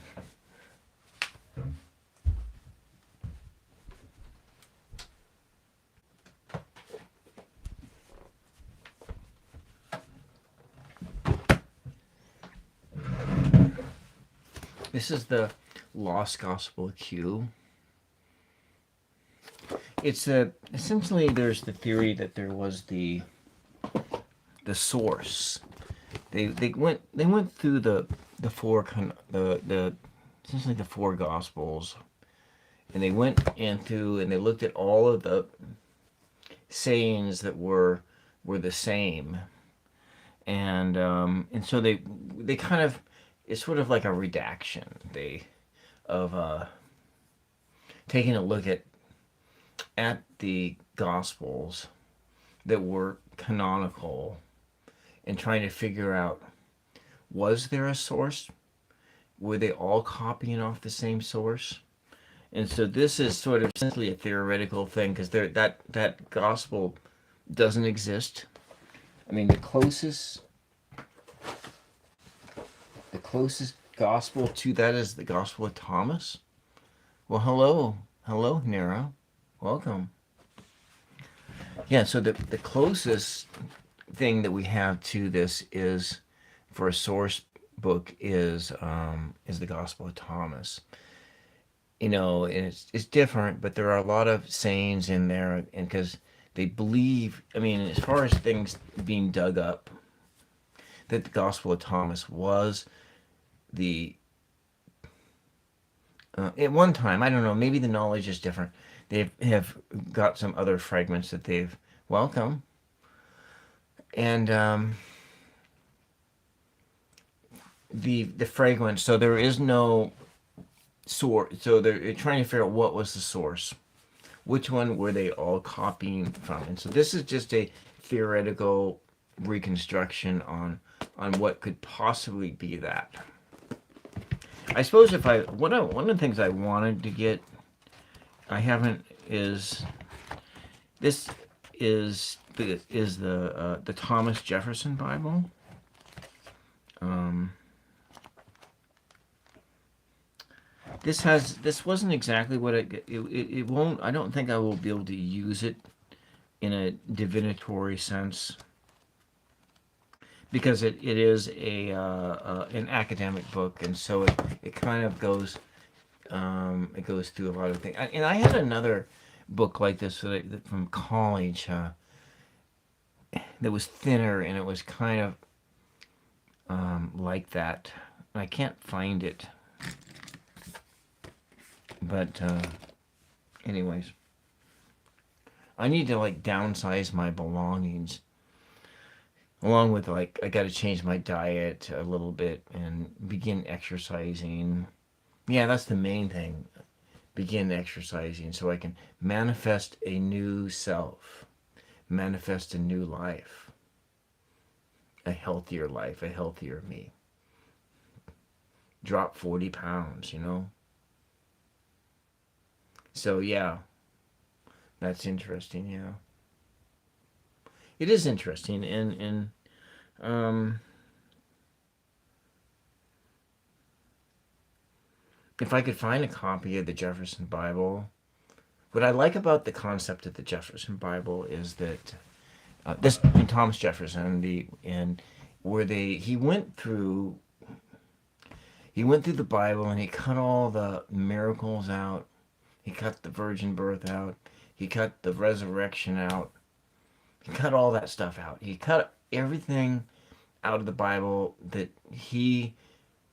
This is the Lost Gospel Q. It's essentially there's the theory that there was the source. They went through the four essentially the four gospels, and they went into and they looked at all of the sayings that were the same, and so they kind of, it's sort of like a redaction of taking a look at the gospels that were canonical and trying to figure out, was there a source? Were they all copying off the same source? And so this is sort of essentially a theoretical thing, because that gospel doesn't exist. I mean, the closest gospel to that is the Gospel of Thomas. Well, hello, Nero, welcome. Yeah, so the closest thing that we have to this is, for a source book, is the Gospel of Thomas. You know, and it's different, but there are a lot of sayings in there, and because they believe, I mean, as far as things being dug up, that the Gospel of Thomas was the at one time, I don't know, maybe the knowledge is different. They have got some other fragments that they've welcome, and the fragments. So there is no source. So they're trying to figure out what was the source. Which one were they all copying from? And so this is just a theoretical reconstruction on what could possibly be that. I suppose if one of the things I wanted to get, I haven't, is this is the Thomas Jefferson Bible. This wasn't exactly what it won't. I don't think I will be able to use it in a divinatory sense, because it is an academic book, and so it kind of goes it goes through a lot of things. And I had another book like this from college that was thinner, and it was kind of like that. I can't find it, but anyways, I need to like downsize my belongings, along with like I got to change my diet a little bit and begin exercising. Yeah, that's the main thing. Begin exercising so I can manifest a new self, manifest a new life, a healthier life, a healthier me. Drop 40 pounds, you know? So, yeah, that's interesting, yeah. It is interesting, and if I could find a copy of the Jefferson Bible, what I like about the concept of the Jefferson Bible is that this Thomas Jefferson, he went through. He went through the Bible and he cut all the miracles out. He cut the virgin birth out. He cut the resurrection out. He cut all that stuff out. He cut everything out of the Bible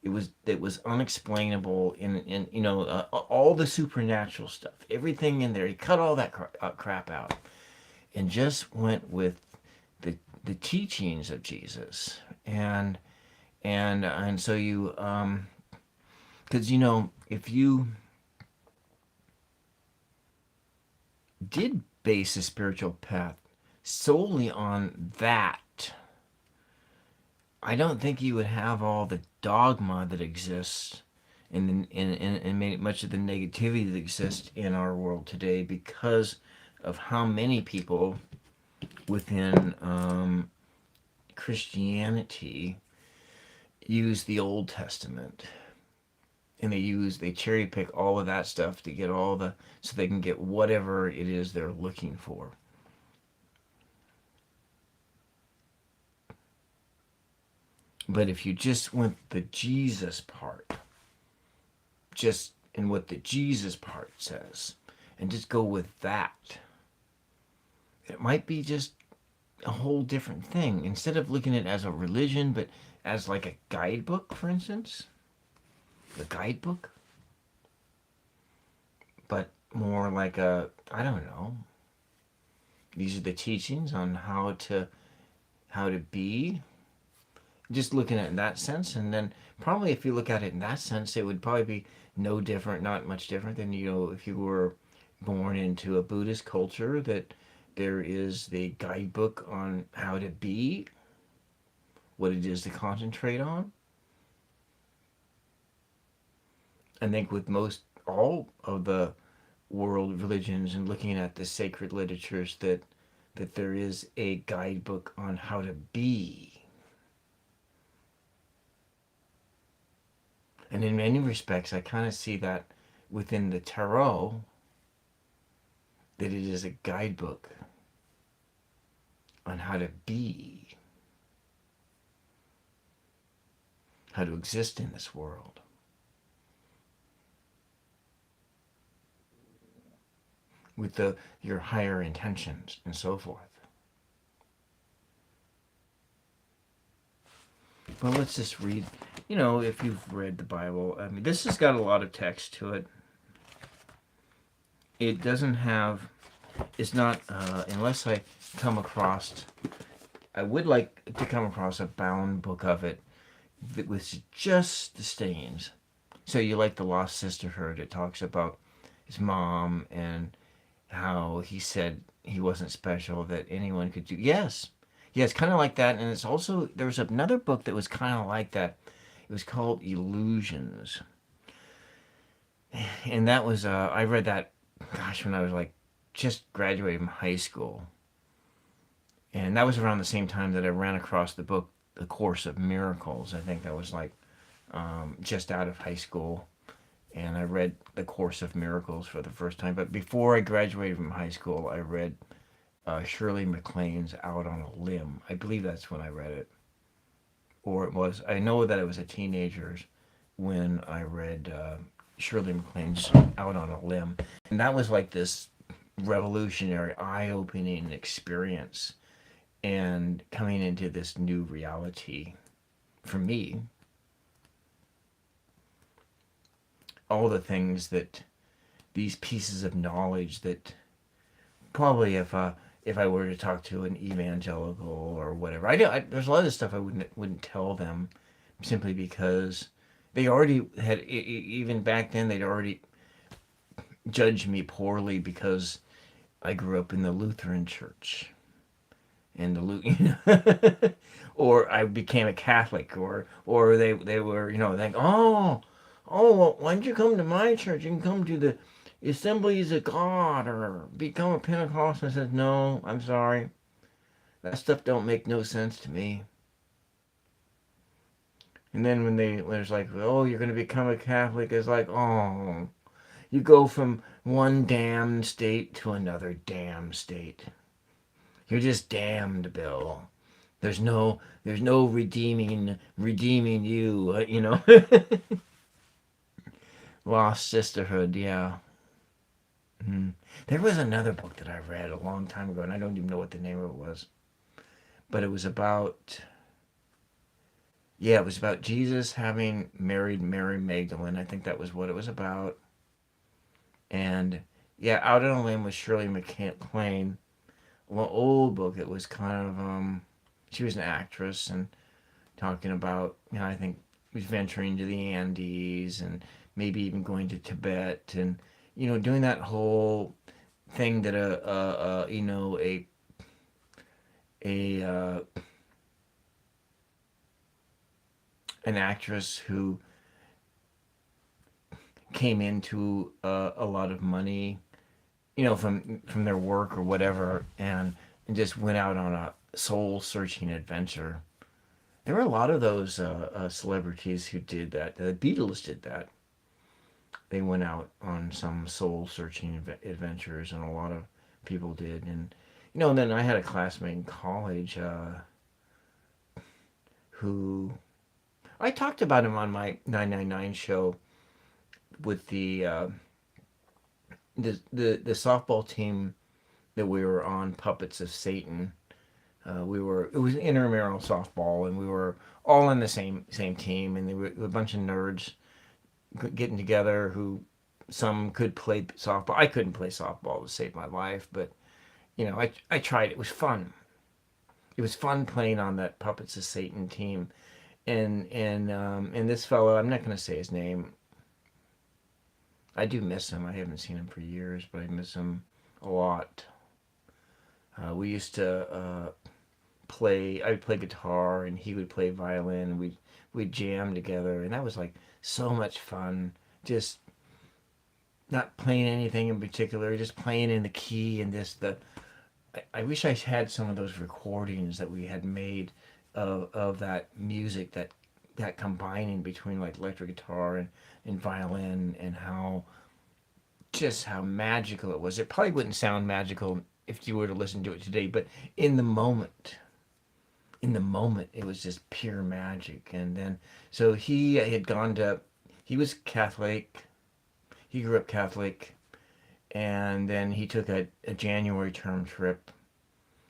it was unexplainable in all the supernatural stuff, everything in there. He cut all that crap out and just went with the teachings of Jesus. And so you because if you did base a spiritual path solely on that, I don't think you would have all the dogma that exists and much of the negativity that exists in our world today, because of how many people within Christianity use the Old Testament, and they cherry pick all of that stuff to get so they can get whatever it is they're looking for. But if you just went the Jesus part, just in what the Jesus part says, and just go with that, it might be just a whole different thing. Instead of looking at it as a religion, but as like a guidebook, for instance. The guidebook. But more like I don't know. These are the teachings on how to be. Just looking at it in that sense, and then probably if you look at it in that sense, it would probably be no different, not much different than if you were born into a Buddhist culture, that there is the guidebook on how to be, what it is to concentrate on. I think with all of the world religions and looking at the sacred literatures, that there is a guidebook on how to be. And in many respects, I kind of see that within the tarot, that it is a guidebook on how to be, how to exist in this world. With your higher intentions and so forth. Well, let's just read, if you've read the Bible. I mean, this has got a lot of text to it. It doesn't have, it's not, unless I come across, I would like to come across a bound book of it that was just the stains. So you like the Lost Sisterhood. It talks about his mom and how he said he wasn't special, that anyone could do. Yes, kind of like that. And it's also, there was another book that was kind of like that. It was called Illusions. And that was, I read that, when I was like just graduated from high school. And that was around the same time that I ran across the book, The Course of Miracles. I think that was like just out of high school. And I read The Course of Miracles for the first time. But before I graduated from high school, I read Shirley MacLaine's Out on a Limb. I believe that's when I read it. Or it was, I know that I was a teenager when I read Shirley MacLaine's Out on a Limb. And that was like this revolutionary, eye-opening experience, and coming into this new reality for me. All the things that, these pieces of knowledge that probably if I were to talk to an evangelical or whatever, there's a lot of stuff I wouldn't tell them, simply because they already had, even back then, they'd already judged me poorly because I grew up in the Lutheran Church, and or I became a Catholic, or they were, like, oh, well, why don't you come to my church? You can come to the Assemblies of God, or become a Pentecostal. I said, no, I'm sorry. That stuff don't make no sense to me. And then when it's like, oh, you're going to become a Catholic, it's like, oh, you go from one damned state to another damned state. You're just damned, Bill. There's no redeeming you, Lost Sisterhood, yeah. Mm. There was another book that I read a long time ago, and I don't even know what the name of it was. But it was about, yeah, it was about Jesus having married Mary Magdalene. I think that was what it was about. And yeah, Out on a Limb with Shirley MacLaine. Well, old book. It was kind of she was an actress and talking about, I think was venturing to the Andes and maybe even going to Tibet and doing that whole thing that a an actress who came into a lot of money, from their work or whatever, and just went out on a soul searching adventure. There were a lot of those celebrities who did that. The Beatles did that. They went out on some soul searching adventures, and a lot of people did. And then I had a classmate in college who I talked about him on my 999 show with the softball team that we were on, Puppets of Satan. It was intramural softball, and we were all on the same team, and there were a bunch of nerds getting together who some could play softball. I couldn't play softball to save my life, but I tried. It was fun. It was fun playing on that Puppets of Satan team, and this fellow, I'm not going to say his name. I do miss him. I haven't seen him for years, but I miss him a lot. We used to play. I would play guitar, and he would play violin. We'd jam together, and that was like so much fun. Just not playing anything in particular, just playing in the key and this the. I wish I had some of those recordings that we had made of that music, that combining between like electric guitar and violin, and how magical it was. It probably wouldn't sound magical if you were to listen to it today, but in the moment, it was just pure magic. And then, so he was Catholic. He grew up Catholic, and then he took a January term trip.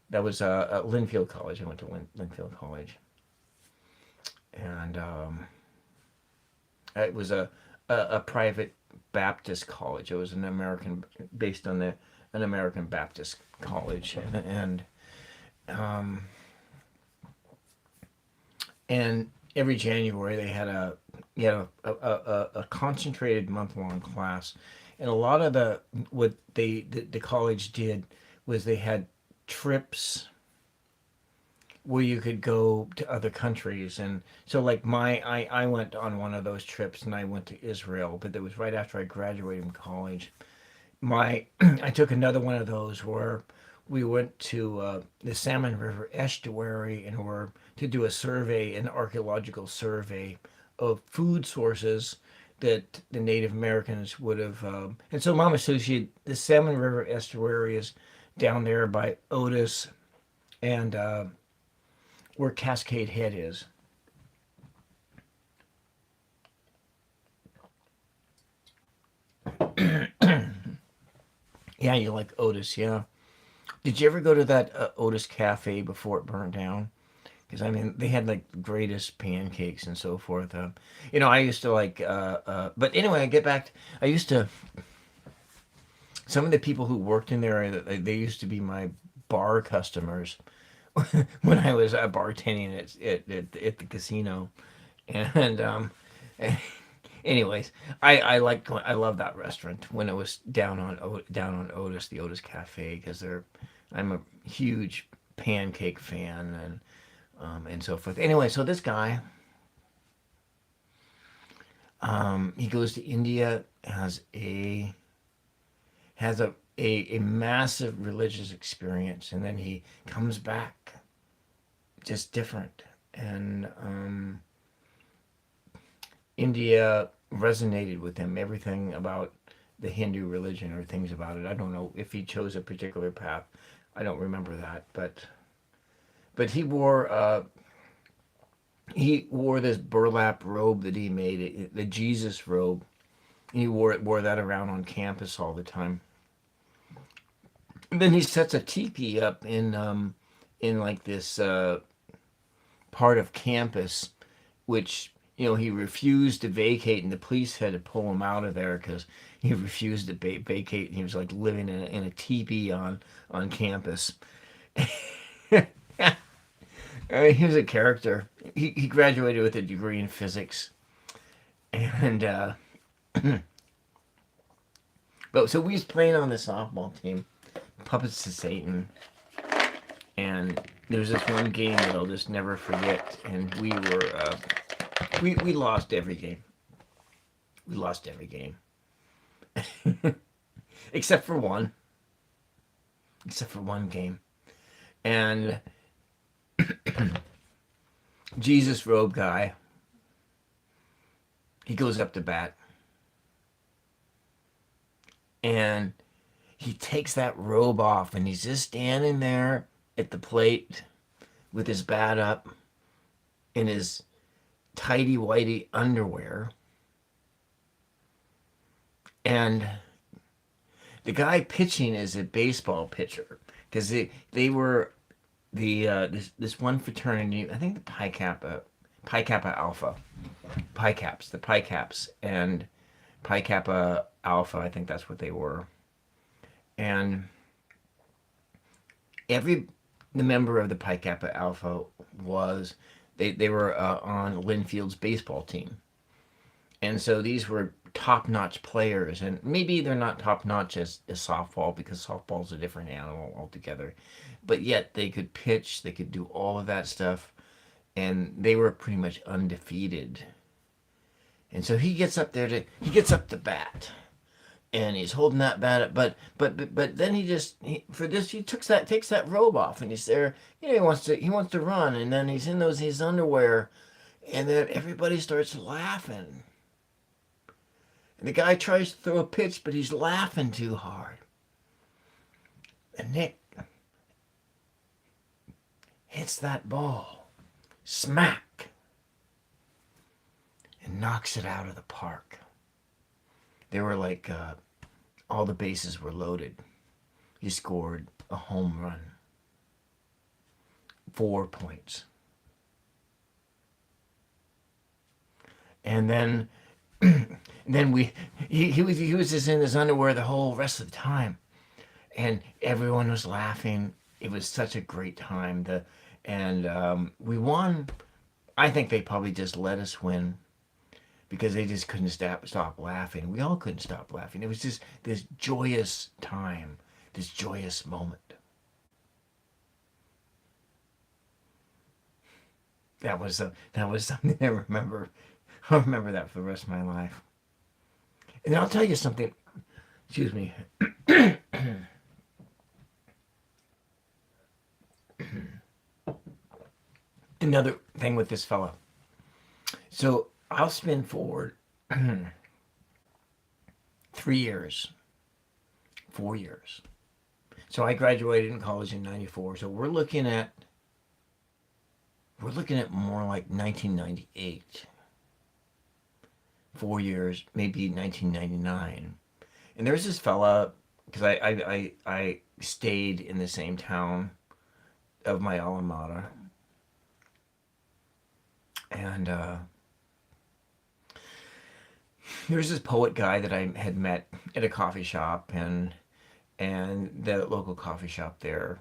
That was at Linfield College. I went to Linfield College, and it was a private Baptist college. It was based on an American Baptist college, um, and every January they had a concentrated month long class, and a lot of what the college did was they had trips where you could go to other countries. And so like I went on one of those trips, and I went to Israel, but that was right after I graduated from college. My I took another one of those where we went to the Salmon River estuary, and were to do an archaeological survey of food sources that the Native Americans would have. And so Mama Sushi, the Salmon River estuary is down there by Otis, and where Cascade Head is. Yeah, you like Otis, yeah. Did you ever go to that Otis Cafe before it burned down? Because I mean, they had like the greatest pancakes and so forth. I used to like. But anyway, I get back. I used to. Some of the people who worked in there, they used to be my bar customers when I was bartending at the casino, and anyways, I love that restaurant when it was down on Otis, the Otis Cafe, because I'm a huge pancake fan, and so forth. Anyway, so this guy, he goes to India, has a massive religious experience, and then he comes back just different. And India resonated with him. Everything about the Hindu religion, or things about it. I don't know if he chose a particular path. I don't remember that, but he wore this burlap robe that he made, the Jesus robe, He wore that around on campus all the time. And then he sets a teepee up in like this part of campus, which he refused to vacate, and the police had to pull him out of there because he refused to vacate. And he was like living in a teepee on campus. He was a character. He graduated with a degree in physics, and but so we was playing on the softball team, Puppets to Satan, and there was this one game that I'll just never forget, and we lost every game. We lost every game, except for one. Except for one game, and Jesus robe guy, he goes up to bat, and he takes that robe off, and he's just standing there at the plate with his bat up in his tidy whitey underwear, and the guy pitching is a baseball pitcher because they were this one fraternity, I think the Pi Kappa Alpha, the Pi Caps, and Pi Kappa Alpha, I think that's what they were. And the member of the Pi Kappa Alpha was they were on Linfield's baseball team, and so these were top-notch players, and maybe they're not top-notch as softball because softball's a different animal altogether, but yet they could pitch, they could do all of that stuff, and they were pretty much undefeated. And so he gets up to bat, and he's holding that bat up, but then he takes that robe off, and he's there, he wants to run, and then he's in his underwear, and then everybody starts laughing. And the guy tries to throw a pitch, but he's laughing too hard. And Nick hits that ball, smack, and knocks it out of the park. They were like, all the bases were loaded. He scored a home run. 4 points. And then he was just in his underwear the whole rest of the time, and everyone was laughing. It was such a great time. We won. I think they probably just let us win because they just couldn't stop laughing. We all couldn't stop laughing. It was just this joyous time, this joyous moment. That was something I remember. I'll remember that for the rest of my life. And I'll tell you something. Excuse me. Another thing with this fella. So I'll spin forward 3 years, 4 years. So I graduated in college in '94. So we're looking at more like 1998. 4 years, maybe 1999. And there's this fella, because I stayed in the same town of my alma mater. And there's this poet guy that I had met at a coffee shop, and the local coffee shop there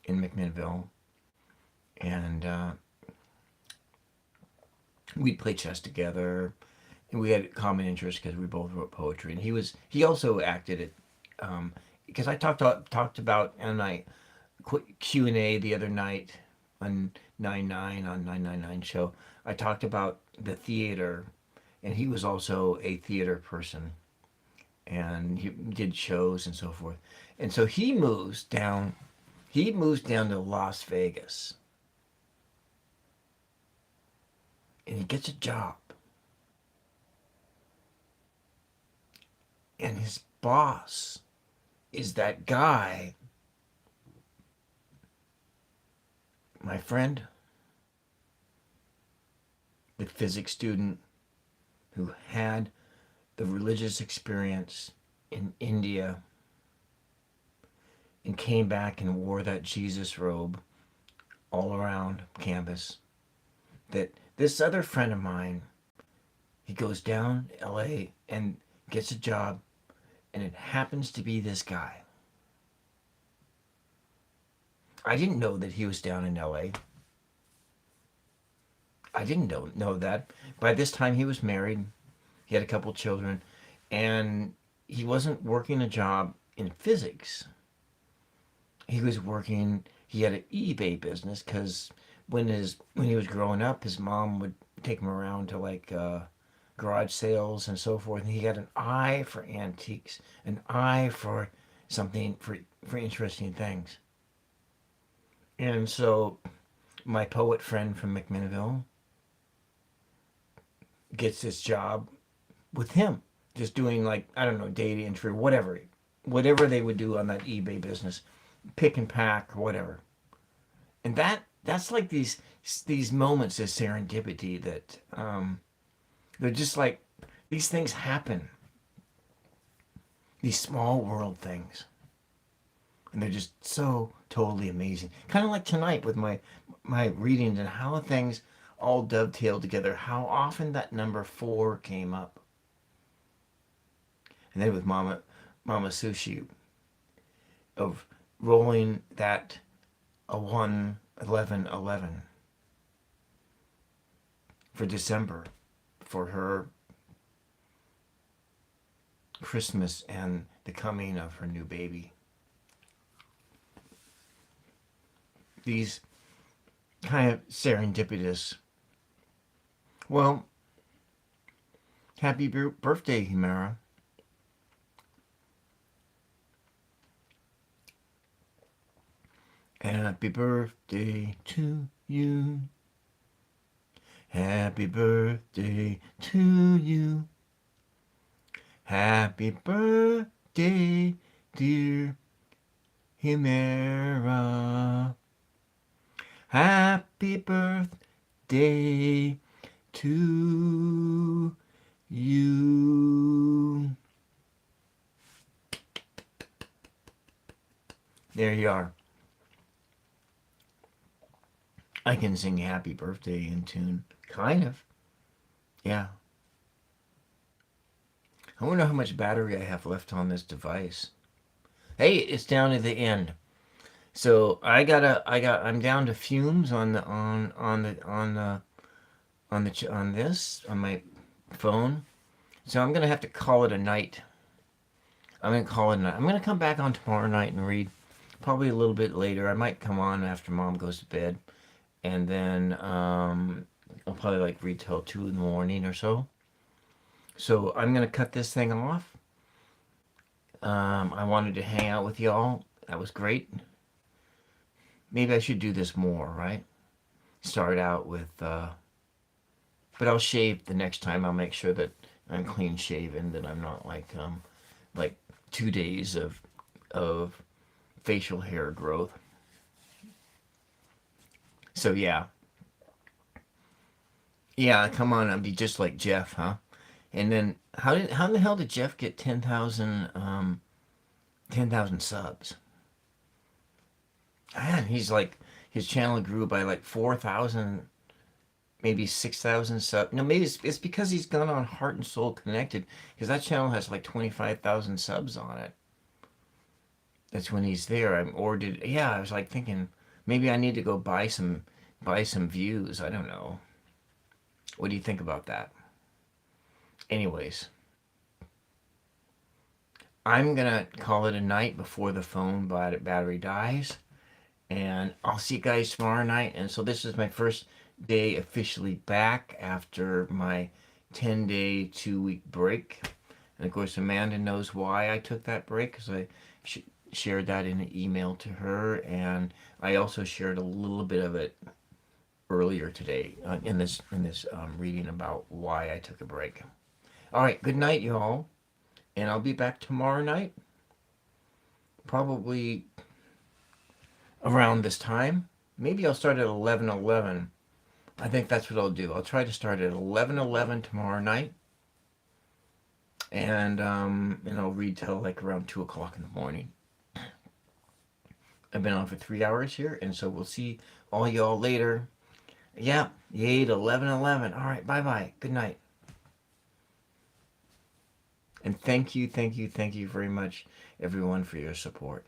in McMinnville. And we'd play chess together. And we had common interests because we both wrote poetry, and he also acted it because I talked about and I Q&A the other night on 999 show. I talked about the theater, and he was also a theater person, and he did shows and so forth. And so he moves down to Las Vegas, and he gets a job. And his boss is that guy, my friend, the physics student who had the religious experience in India and came back and wore that Jesus robe all around campus, that this other friend of mine, he goes down to LA and gets a job, and it happens to be this guy. I didn't know that he was down in LA. I didn't know that. By this time, he was married. He had a couple children, and he wasn't working a job in physics. He was working. He had an eBay business because when he was growing up, his mom would take him around to like garage sales and so forth. And he had an eye for antiques, an eye for something for interesting things. And so, my poet friend from McMinnville gets this job with him, just doing like, I don't know, data entry, whatever they would do on that eBay business, pick and pack or whatever. And that's like these moments of serendipity that they're just like these things happen, these small world things, and they're just so totally amazing. Kind of like tonight with my readings and how things all dovetail together. How often that number 4 came up. And then with Mama Sushi, of rolling that a 1 11 11 for December, for her Christmas and the coming of her new baby. These kind of serendipitous. Well, happy birthday, Himera. Happy birthday to you. Happy birthday to you. Happy birthday, dear Himera. Happy birthday to you. There you are. I can sing happy birthday in tune. Kind of. Yeah. I wonder how much battery I have left on this device. Hey, it's down at the end. So I'm down to fumes on my phone. So I'm gonna have to call it a night. I'm gonna come back on tomorrow night and read, probably a little bit later. I might come on after Mom goes to bed, and then I'll probably like read till 2 in the morning or so. So I'm gonna cut this thing off. I wanted to hang out with y'all. That was great. Maybe I should do this more, right? Start out with, but I'll shave the next time. I'll make sure that I'm clean shaven, that I'm not like 2 days of facial hair growth. So yeah, come on, I'll be just like Jeff, huh? And then how in the hell did Jeff get 10,000 subs? Man, he's like, his channel grew by like 4,000, maybe 6,000 subs. No, maybe it's because he's gone on Heart and Soul Connected, because that channel has like 25,000 subs on it. That's when he's there. I was like thinking, maybe I need to go buy some views. I don't know. What do you think about that? Anyways, I'm gonna call it a night before the phone battery dies. And I'll see you guys tomorrow night. And so this is my first day officially back after my 10-day, 2-week break. And of course, Amanda knows why I took that break, because I shared that in an email to her. And I also shared a little bit of it earlier today in this reading about why I took a break. All right, good night, y'all. And I'll be back tomorrow night. Probably around this time. Maybe I'll start at 11:11. I think that's what I'll do. I'll try to start at 11:11 tomorrow night. And I'll read till like around 2 o'clock in the morning. I've been on for 3 hours here, and so we'll see all y'all later. Yeah, 8, 11, 11. All right, bye-bye. Good night. And thank you very much, everyone, for your support.